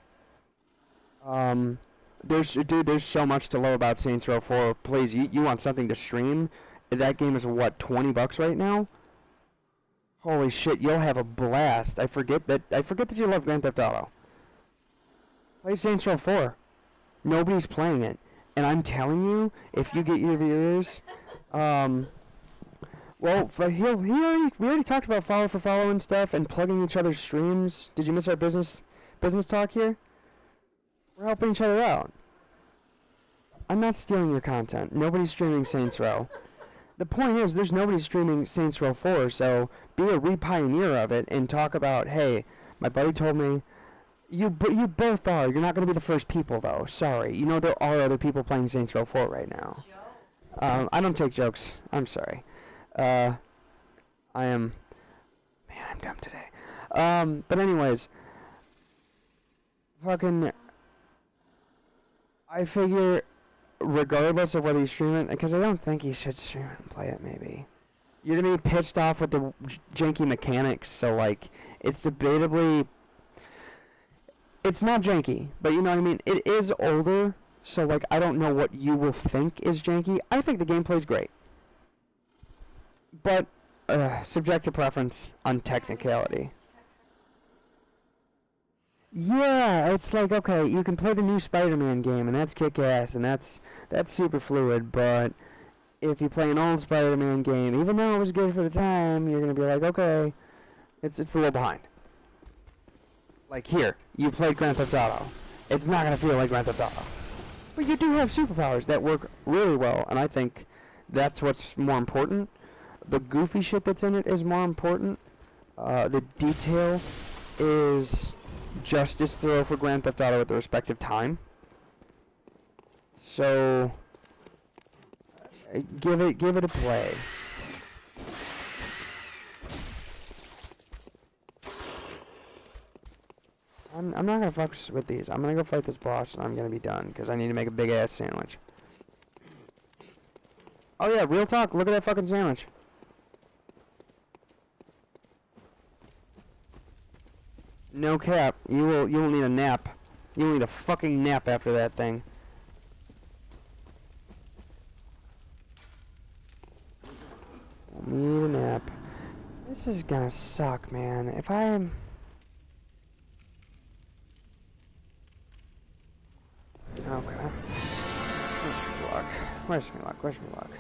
There's so much to love about Saints Row 4. Please, you want something to stream? That game is, what, $20 right now? Holy shit, you'll have a blast. I forget that you love Grand Theft Auto. Play Saints Row 4. Nobody's playing it. And I'm telling you, if you get your viewers, well, we already talked about follow for follow and stuff and plugging each other's streams. Did you miss our business talk here? We're helping each other out. I'm not stealing your content. Nobody's streaming Saints Row. The point is, there's nobody streaming Saints Row 4, so be a re-pioneer of it and talk about, hey, my buddy told me, you both are. You're not going to be the first people, though. Sorry. You know there are other people playing Saints Row 4 right now. I don't take jokes. I'm sorry. Man, I'm dumb today. But anyways, fucking, I figure, regardless of whether you stream it, because I don't think you should stream it and play it, maybe. You're gonna be pissed off with the janky mechanics, so, like, it's debatably, it's not janky, but you know what I mean? It is older, so, like, I don't know what you will think is janky. I think the gameplay's great. But, subjective preference on technicality. Yeah, it's like, okay, you can play the new Spider-Man game, and that's kick-ass, and that's super fluid, but if you play an old Spider-Man game, even though it was good for the time, you're gonna be like, okay, it's a little behind. Like here, you played Grand Theft Auto. It's not gonna feel like Grand Theft Auto. But you do have superpowers that work really well, and I think that's what's more important. The goofy shit that's in it is more important. The detail is just as thorough for Grand Theft Auto at the respective time. So give it a play. I'm not gonna fuck with these. I'm gonna go fight this boss and I'm gonna be done because I need to make a big ass sandwich. Oh yeah, real talk. Look at that fucking sandwich. No cap. You will need a nap. You will need a fucking nap after that thing. We'll need a nap. This is gonna suck, man. If I am... Okay. Wish me luck. Wish me luck. Wish me luck.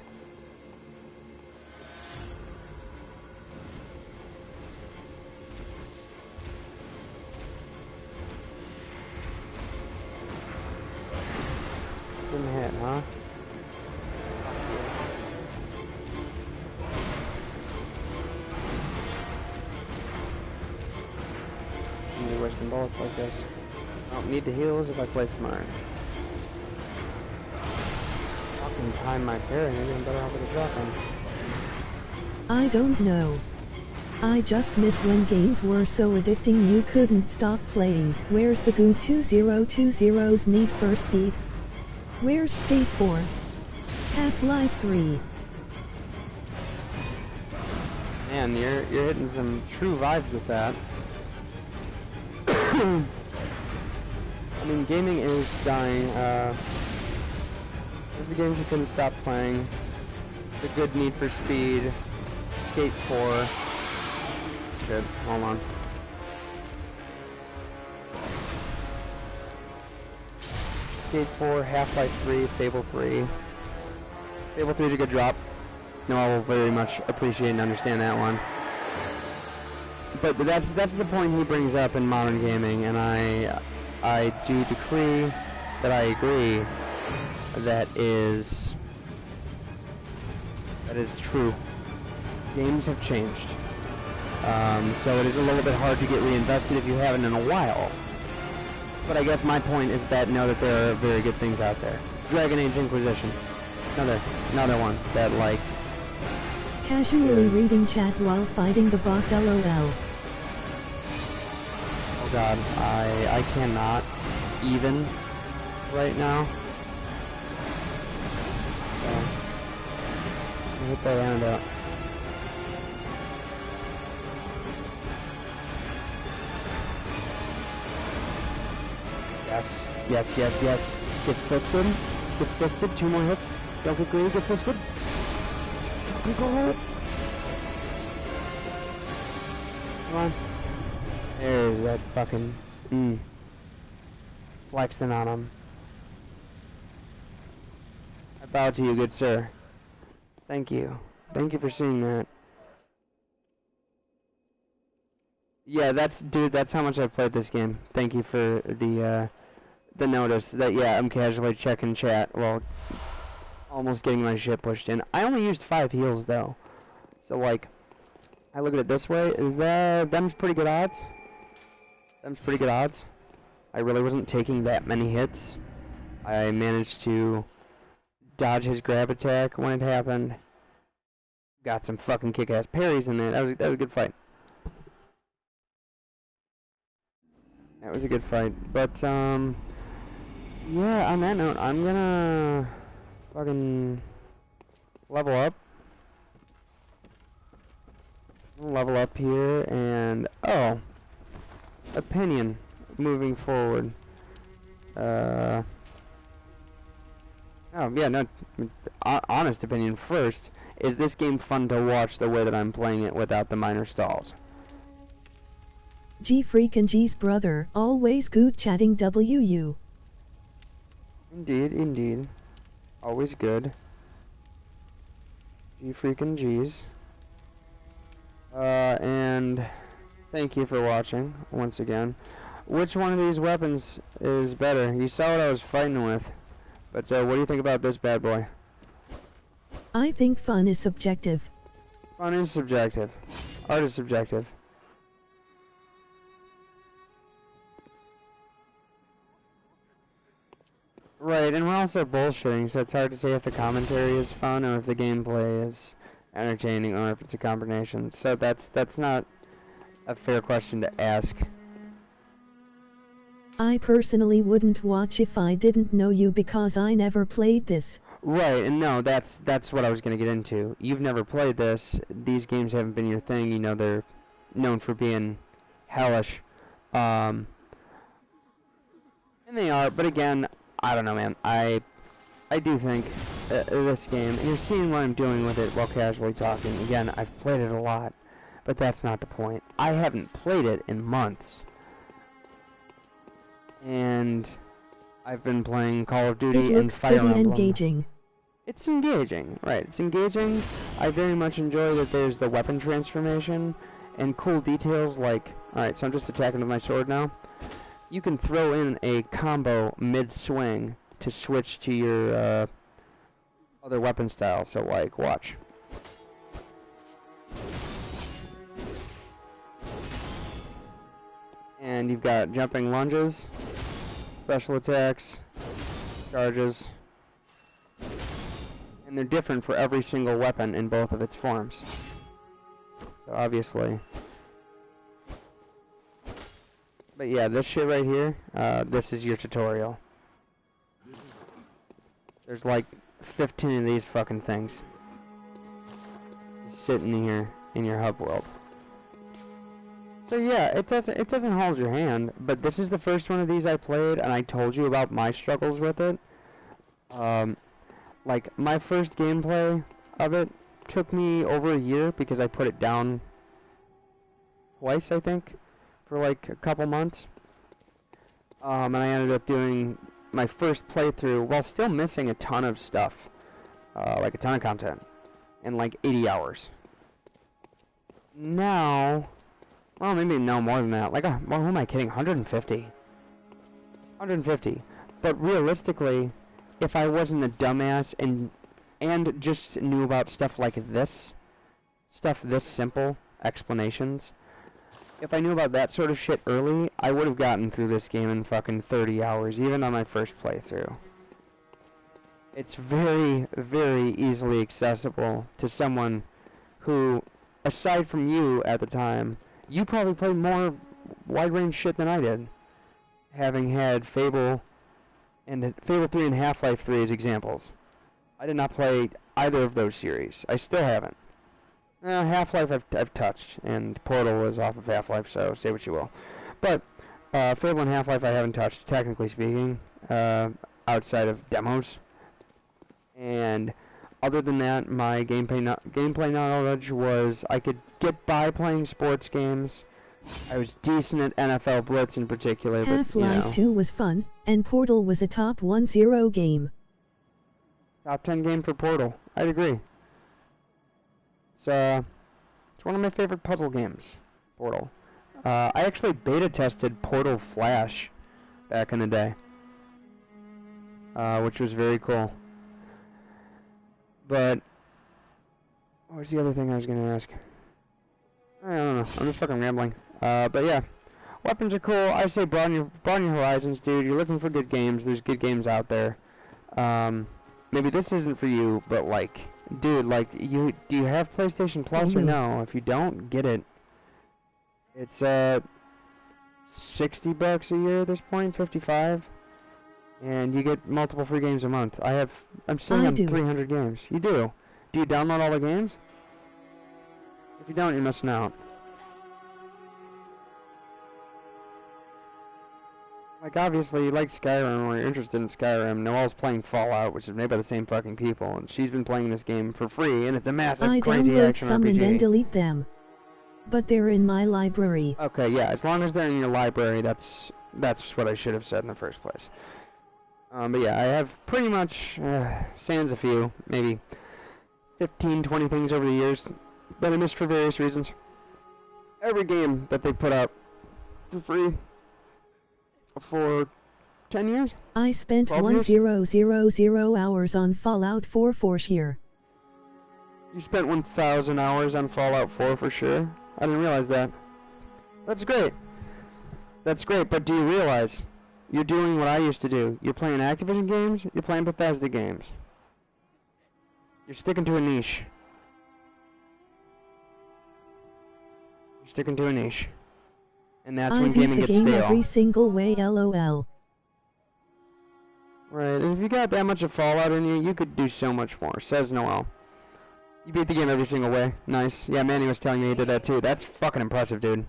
Didn't hit, huh? I need wasting bullets like this. I don't need the heals if I play smart. Fucking time my parry, maybe I'm better off with a shotgun. I don't know. I just miss when games were so addicting you couldn't stop playing. Where's the Goo 2020's Need for Speed? Where's Skate 4? Half-Life 3. Man, you're hitting some true vibes with that. I mean, gaming is dying. There's the games you couldn't stop playing. The good Need for Speed. Skate 4. Good, hold on. Skate 4, Half-Life 3, Fable 3. Fable 3 is a good drop. No, I will very much appreciate and understand that one. But that's the point he brings up in modern gaming, and I do decree that I agree that is true. Games have changed. So it is a little bit hard to get reinvested if you haven't in a while. But I guess my point is that know that there are very good things out there. Dragon Age Inquisition. Another one that, like... Casually reading chat while fighting the boss, LOL. Oh god, I cannot even right now. So, I hit that antidote. Yes, yes, yes, yes. Get fisted. Get fisted. 2 more hits. Don't get greedy. Get fisted. Fucking go. on. There's that fucking... flexing on him. I bow to you, good sir. Thank you. Thank you for seeing that. Yeah, dude, that's how much I've played this game. Thank you for the notice that, yeah, I'm casually checking chat while almost getting my shit pushed in. I only used 5 heals, though. So, like, I look at it this way, them's pretty good odds. Them's pretty good odds. I really wasn't taking that many hits. I managed to dodge his grab attack when it happened. Got some fucking kick-ass parries in there. That was a good fight. That was a good fight. But, yeah, on that note, I'm gonna fucking level up. Level up here, and, oh, opinion moving forward. Oh, yeah, no, honest opinion first. Is this game fun to watch the way that I'm playing it without the minor stalls? G freakin' G's brother, always good chatting WU. Indeed, indeed. Always good. G freakin' G's. And thank you for watching once again. Which one of these weapons is better? You saw what I was fighting with. But what do you think about this bad boy? I think fun is subjective. Fun is subjective. Art is subjective. Right, and we're also bullshitting, so it's hard to say if the commentary is fun or if the gameplay is entertaining or if it's a combination. So that's not a fair question to ask. I personally wouldn't watch if I didn't know you because I never played this. Right, and no, that's what I was going to get into. You've never played this. These games haven't been your thing. You know, they're known for being hellish. And they are, but again, I don't know, man. I do think this game, and you're seeing what I'm doing with it while casually talking. Again, I've played it a lot, but that's not the point. I haven't played it in months. And I've been playing Call of Duty and Fire Emblem. It looks pretty engaging. It's engaging, right. It's engaging. I very much enjoy that there's the weapon transformation and cool details like... Alright, so I'm just attacking with my sword now. You can throw in a combo mid-swing to switch to your other weapon style. So, like, watch. And you've got jumping lunges, special attacks, charges, and they're different for every single weapon in both of its forms. So obviously. But yeah, this shit right here, this is your tutorial. There's like 15 of these fucking things sitting here in your hub world. So yeah, it doesn't hold your hand, but this is the first one of these I played, and I told you about my struggles with it. Like, my first gameplay of it took me over a year because I put it down twice, I think, for like a couple months. And I ended up doing my first playthrough while still missing a ton of stuff, like a ton of content, in like 80 hours. Now... Well, maybe no more than that. Like, well, who am I kidding? 150. 150. But realistically, if I wasn't a dumbass and just knew about stuff like this, stuff this simple, explanations, if I knew about that sort of shit early, I would have gotten through this game in fucking 30 hours, even on my first playthrough. It's very, very easily accessible to someone who, aside from you at the time, you probably played more wide-range shit than I did, having had Fable 3 and Half-Life 3 as examples. I did not play either of those series. I still haven't. Half-Life I've touched, and Portal is off of Half-Life, so say what you will. But Fable and Half-Life I haven't touched, technically speaking, outside of demos. And other than that, my gameplay knowledge was I could get by playing sports games, I was decent at NFL Blitz in particular, but, Half-Life 2 was fun, and Portal was a top 10 game. Top 10 game for Portal. I'd agree. It's one of my favorite puzzle games, Portal. I actually beta tested Portal Flash back in the day, which was very cool. But what was the other thing I was going to ask? I don't know. I'm just fucking rambling. But yeah, weapons are cool. I say broaden your horizons, dude. You're looking for good games. There's good games out there. Maybe this isn't for you, but like, dude, like, do you have PlayStation Plus or no? If you don't, get it. It's $60 a year at this point, 55, and you get multiple free games a month. I'm sitting on 300 games. You do? Do you download all the games? If you don't, you're missing out. Like, obviously, you like Skyrim, or you're interested in Skyrim. Noelle's playing Fallout, which is made by the same fucking people, and she's been playing this game for free, and it's a massive, crazy action RPG. I download some and then delete them. But they're in my library. Okay, yeah, as long as they're in your library, that's what I should have said in the first place. But yeah, I have pretty much, sans a few, maybe 15, 20 things over the years that I missed for various reasons. Every game that they put out for free for 10 years? I spent 1000 hours on Fallout 4 for sure. You spent 1,000 hours on Fallout 4 for sure? I didn't realize that. That's great. That's great, but do you realize you're doing what I used to do? You're playing Activision games, you're playing Bethesda games. You're sticking to a niche. You're sticking to a niche. And that's when gaming gets stale. I beat the game every single way, LOL. Right, and if you got that much of Fallout in you, you could do so much more, says Noel. You beat the game every single way. Nice. Yeah, Manny was telling me he did that too. That's fucking impressive, dude.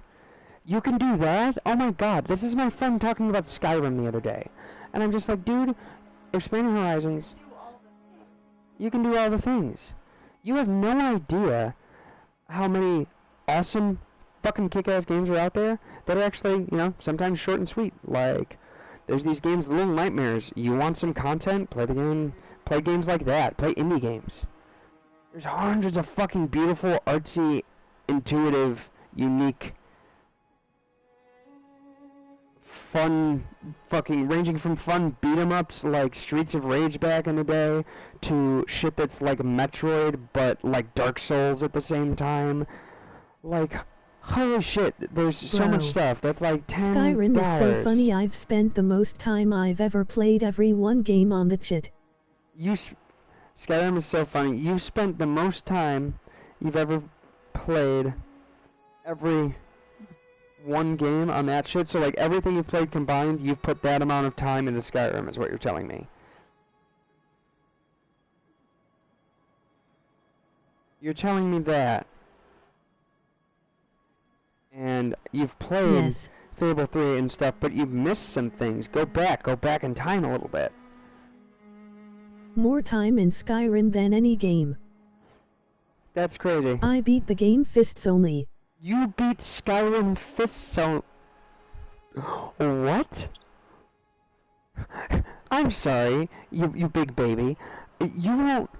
You can do that? Oh my god, this is my friend talking about Skyrim the other day. And I'm just like, dude, expanding horizons. You can do all the things. You have no idea how many awesome fucking kick-ass games are out there that are actually, sometimes short and sweet. Like, there's these games, Little Nightmares. You want some content? Play the game. Play games like that. Play indie games. There's hundreds of fucking beautiful, artsy, intuitive, unique, fun, ranging from fun beat-em-ups like Streets of Rage back in the day, to shit that's like Metroid, but like Dark Souls at the same time. Like, holy shit, there's so much stuff. That's like $10. Skyrim is so funny. I've spent the most time I've ever played every one game on the chit. Skyrim is so funny. You spent the most time you've ever played every one game on that shit. So like everything you've played combined, you've put that amount of time into Skyrim is what you're telling me. You're telling me that. And you've played Fable 3 and stuff, but you've missed some things. Go back in time a little bit. More time in Skyrim than any game. That's crazy. I beat the game fists only. You beat Skyrim fists only? What? I'm sorry, you big baby. You won't...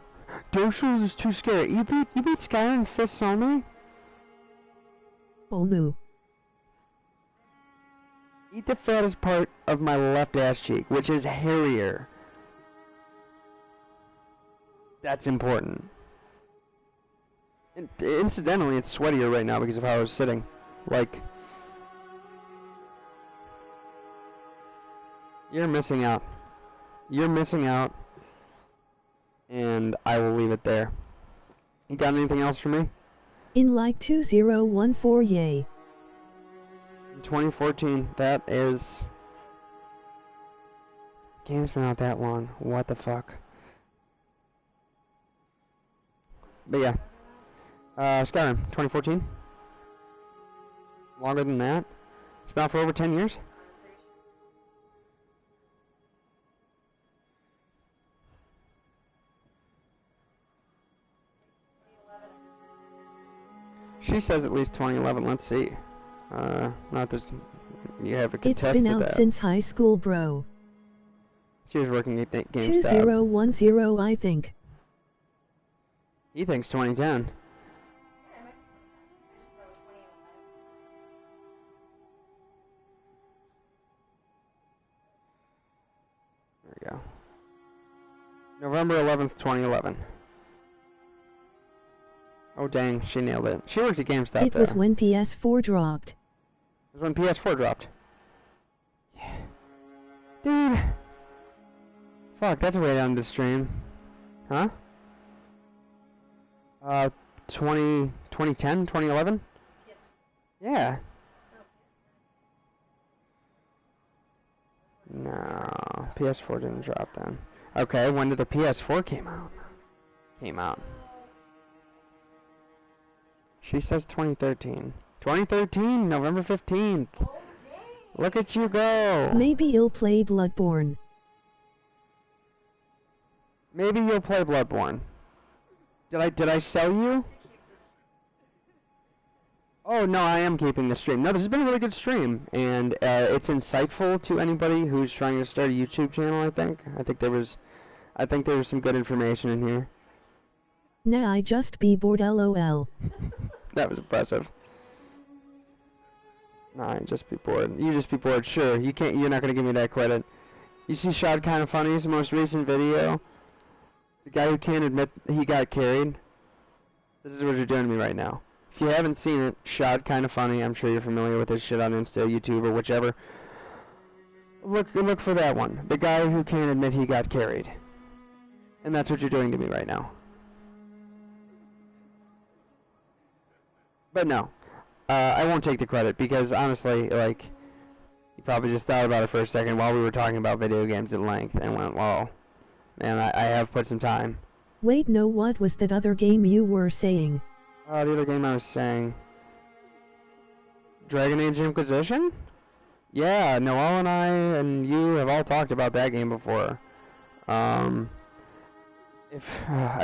Dark Souls is too scary. You beat Skyrim fists only? Oh no. Eat the fattest part of my left ass cheek, which is hairier. That's important. And incidentally, it's sweatier right now because of how I was sitting. Like, you're missing out. You're missing out. And I will leave it there. You got anything else for me? In like 2014, yay. In 2014, that is... Game's been out that long. What the fuck? But yeah. Skyrim, 2014. Longer than that. It's been out for over 10 years. She says at least 2011. Let's see. Not this. You have a It's contested been out that. since high school, bro. She was working at GameStop. 2010, I think. He thinks 2010. There we go. November 11th, 2011. Oh dang, she nailed it. She worked at GameStop It was when PS4 dropped. It was when PS4 dropped. Yeah. Dude. Fuck, that's way down the stream. Huh? 2010, 2011? Yes. Yeah. No, PS4 didn't drop then. Okay, when did the PS4 came out? She says 2013. 2013, November 15th. Oh, dang. Look at you go. Maybe you'll play Bloodborne. Maybe you'll play Bloodborne. Did I sell you? Oh no, I am keeping the stream. No, this has been a really good stream, and it's insightful to anybody who's trying to start a YouTube channel. I think there was some good information in here. Nah, I just be bored, lol. That was impressive. Nah, just be bored. You just be bored. Sure, you can't. You're not gonna give me that credit. You see, Shad Kinda Funny's most recent video. The guy who can't admit he got carried. This is what you're doing to me right now. If you haven't seen it, Shad Kinda Funny. I'm sure you're familiar with his shit on Insta, YouTube, or whichever. Look for that one. The guy who can't admit he got carried. And that's what you're doing to me right now. But no, I won't take the credit because honestly, like, you probably just thought about it for a second while we were talking about video games at length and went, "Whoa, man, I have put some time." Wait, no, what was that other game you were saying? The other game I was saying, Dragon Age Inquisition? Yeah, Noel and I and you have all talked about that game before. I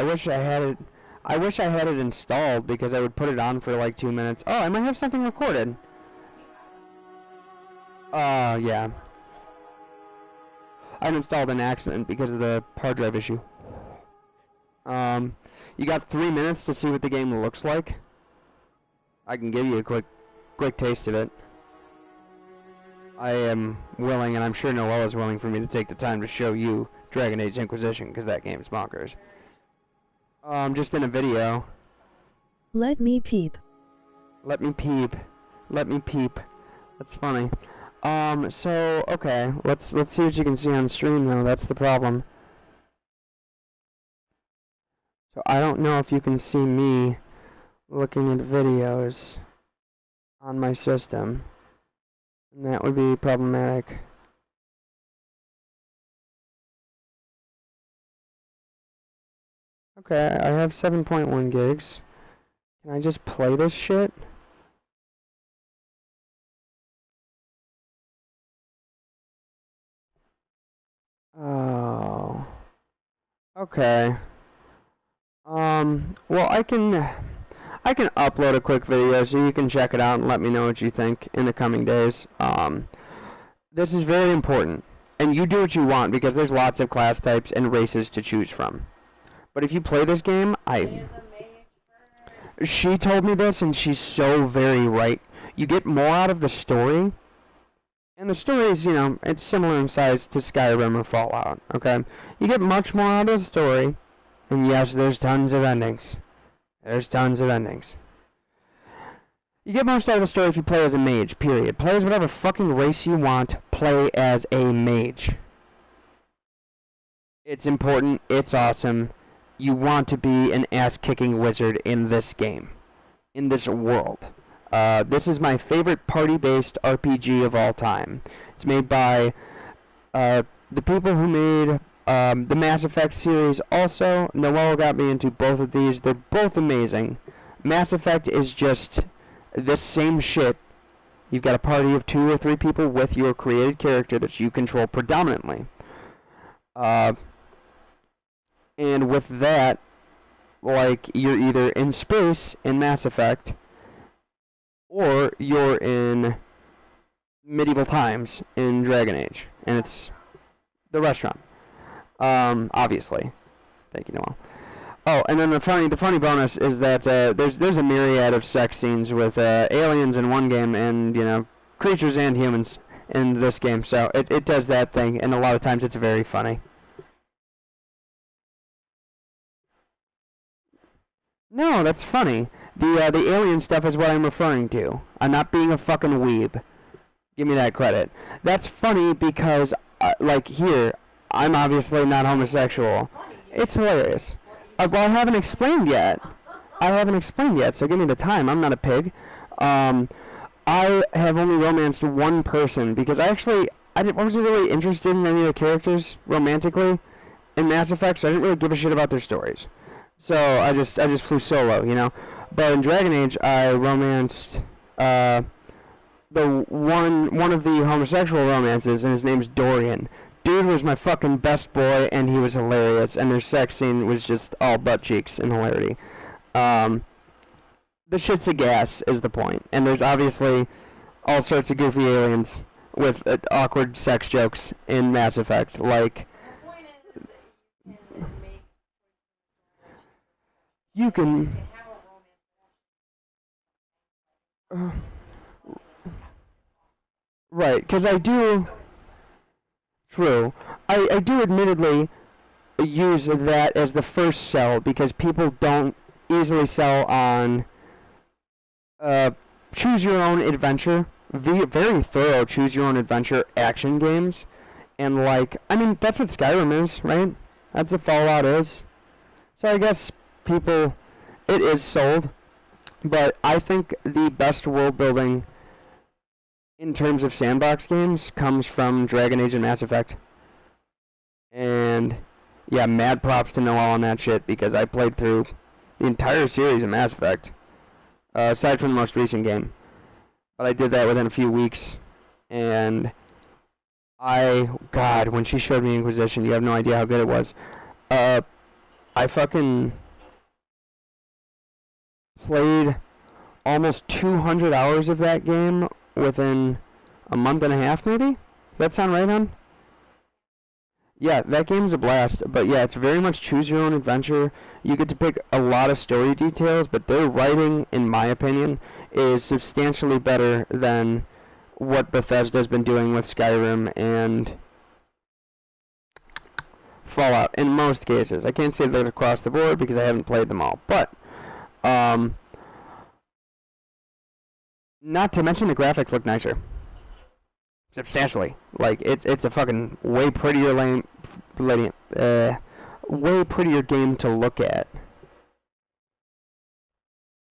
wish I had it. I wish I had it installed because I would put it on for like 2 minutes. Oh, I might have something recorded. Yeah. I installed an accident because of the hard drive issue. You got 3 minutes to see what the game looks like. I can give you a quick taste of it. I am willing, and I'm sure Noel is willing for me to take the time to show you Dragon Age Inquisition, because that game's bonkers. Just in a video. Let me peep. Let me peep. Let me peep. That's funny. So, okay, let's see what you can see on stream, though. That's the problem. So, I don't know if you can see me looking at videos on my system. And that would be problematic. Okay, I have 7.1 gigs. Can I just play this shit? Oh. Okay. Well, I can upload a quick video so you can check it out and let me know what you think in the coming days. This is very important. And you do what you want because there's lots of class types and races to choose from. But if you play this game, she told me this and she's so very right. You get more out of the story. And the story is, you know, it's similar in size to Skyrim or Fallout, okay? You get much more out of the story. And yes, there's tons of endings. There's tons of endings. You get most out of the story if you play as a mage, period. Play as whatever fucking race you want. Play as a mage. It's important. It's awesome. You want to be an ass-kicking wizard in this game. In this world. This is my favorite party-based RPG of all time. It's made by the people who made the Mass Effect series also. Noel got me into both of these. They're both amazing. Mass Effect is just the same shit. You've got a party of 2 or 3 people with your created character that you control predominantly. And with that, like, you're either in space in Mass Effect, or you're in medieval times in Dragon Age, and it's the restaurant. Obviously. Thank you, Noel. Oh, and then the funny bonus is that there's a myriad of sex scenes with aliens in one game and, you know, creatures and humans in this game. So it does that thing, and a lot of times it's very funny. No, that's funny. The alien stuff is what I'm referring to. I'm not being a fucking weeb. Give me that credit. That's funny because, like, here, I'm obviously not homosexual. It's hilarious. Well, I haven't explained yet. So give me the time. I'm not a pig. I have only romanced one person because I wasn't really interested in any of the characters romantically in Mass Effect, so I didn't really give a shit about their stories. So I just flew solo, you know. But in Dragon Age, I romanced the one of the homosexual romances, and his name's Dorian. Dude was my fucking best boy, and he was hilarious, and their sex scene was just all butt cheeks and hilarity. The shit's a gas is the point, and there's obviously all sorts of goofy aliens with awkward sex jokes in Mass Effect, like... You can... right, because I do... True. I do admittedly use that as the first sell because people don't easily sell on choose your own adventure, very thorough choose your own adventure action games. And like, I mean, that's what Skyrim is, right? That's what Fallout is. So I guess people, it is sold. But I think the best world building in terms of sandbox games comes from Dragon Age and Mass Effect. And yeah, mad props to Noel on that shit because I played through the entire series of Mass Effect, aside from the most recent game. But I did that within a few weeks, and God, when she showed me Inquisition, you have no idea how good it was. I fucking played almost 200 hours of that game within a month and a half, maybe? Does that sound right, hon? Yeah, that game's a blast, but yeah, it's very much choose your own adventure. You get to pick a lot of story details, but their writing, in my opinion, is substantially better than what Bethesda's been doing with Skyrim and Fallout in most cases. I can't say that across the board because I haven't played them all, but not to mention the graphics look nicer. Substantially. Like, it's a fucking way prettier way prettier game to look at.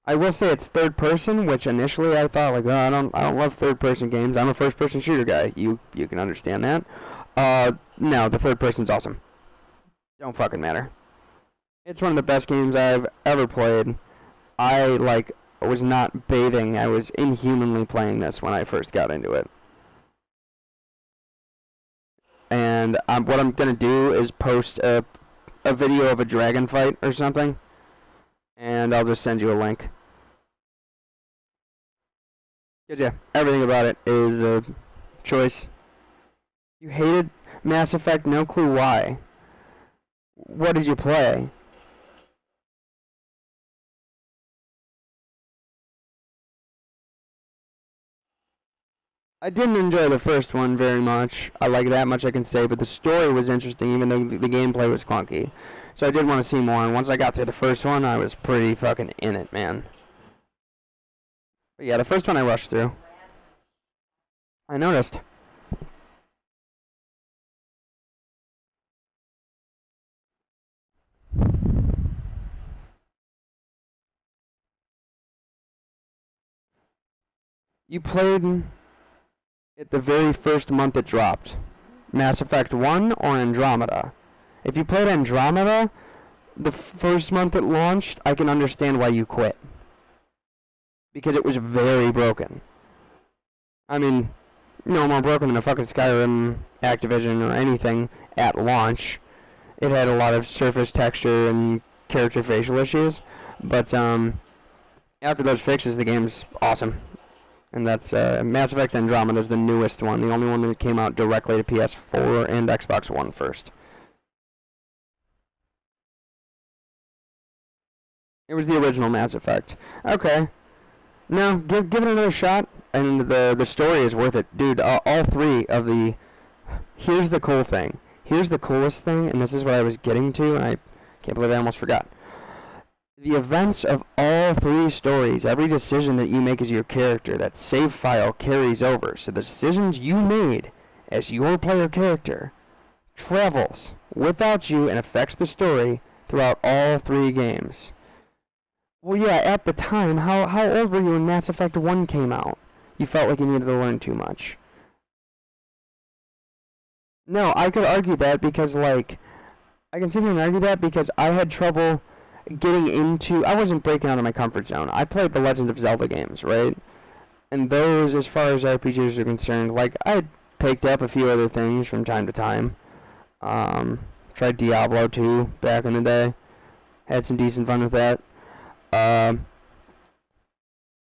I will say it's third person, which initially I thought, like, oh, I don't love third person games. I'm a first person shooter guy. You can understand that. No, the third person's awesome. Don't fucking matter. It's one of the best games I've ever played. I, like, was not bathing. I was inhumanly playing this when I first got into it. And what I'm going to do is post a video of a dragon fight or something. And I'll just send you a link. 'Cause yeah, everything about it is a choice. You hated Mass Effect, no clue why. What did you play? I didn't enjoy the first one very much. I like that much I can say, but the story was interesting even though the gameplay was clunky. So I did want to see more, and once I got through the first one, I was pretty fucking in it, man. But yeah, the first one I rushed through. I noticed. You played it the very first month it dropped. Mass Effect 1 or Andromeda? If you played Andromeda the first month it launched, I can understand why you quit. Because it was very broken. I mean, no more broken than a fucking Skyrim, Activision, or anything at launch. It had a lot of surface texture and character facial issues. But, after those fixes, the game's awesome. And that's Mass Effect Andromeda is the newest one, the only one that came out directly to PS4 and Xbox One first. It was the original Mass Effect. Okay. No, give it another shot, and the story is worth it. Dude, all three of the... Here's the cool thing. Here's the coolest thing, and this is what I was getting to, and I can't believe I almost forgot. The events of all three stories, every decision that you make as your character, that save file carries over. So the decisions you made as your player character travels without you and affects the story throughout all three games. Well, yeah, at the time, how old were you when Mass Effect 1 came out? You felt like you needed to learn too much. No, I could argue that because, like, I can sit here and argue that because I had trouble getting into... I wasn't breaking out of my comfort zone. I played the Legend of Zelda games, right? And those, as far as RPGs are concerned, like, I had picked up a few other things from time to time. Tried Diablo 2 back in the day. Had some decent fun with that.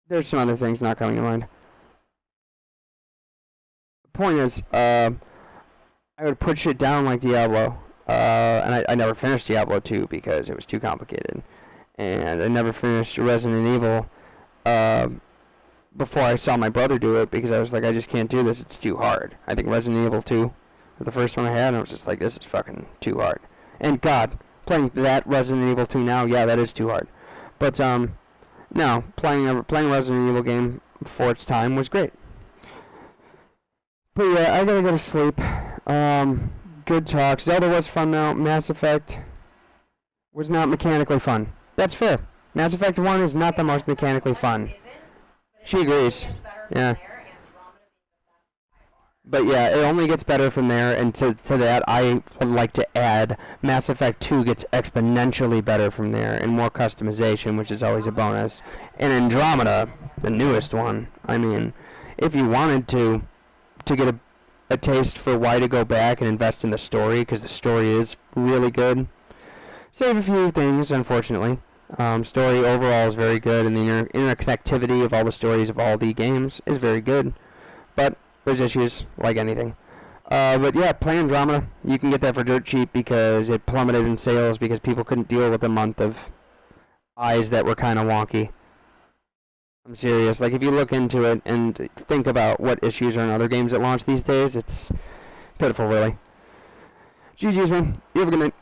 There's some other things not coming to mind. The point is, I would put shit down like Diablo, and I never finished Diablo 2 because it was too complicated. And I never finished Resident Evil before I saw my brother do it because I was like, I just can't do this, it's too hard. I think Resident Evil 2 was the first one I had, and I was just like, this is fucking too hard. And God, playing that Resident Evil 2 now, yeah, that is too hard. But, no, playing a Resident Evil game before its time was great. But yeah, I gotta go to sleep. Good talk. Zelda was fun though. Mass Effect was not mechanically fun. That's fair. Mass Effect 1 is not the most mechanically fun. She agrees. Yeah. But yeah, it only gets better from there, and to that I would like to add Mass Effect 2 gets exponentially better from there, and more customization, which is always a bonus. And Andromeda, the newest one, I mean, if you wanted to get a taste for why to go back and invest in the story, because the story is really good, save a few things, unfortunately. Story overall is very good, and the interconnectivity of all the stories of all the games is very good. But there's issues, like anything. But yeah, play Andromeda. You can get that for dirt cheap because it plummeted in sales because people couldn't deal with a month of eyes that were kind of wonky. I'm serious. Like, if you look into it and think about what issues are in other games that launch these days, it's pitiful, really. GG's, man. You have a good night.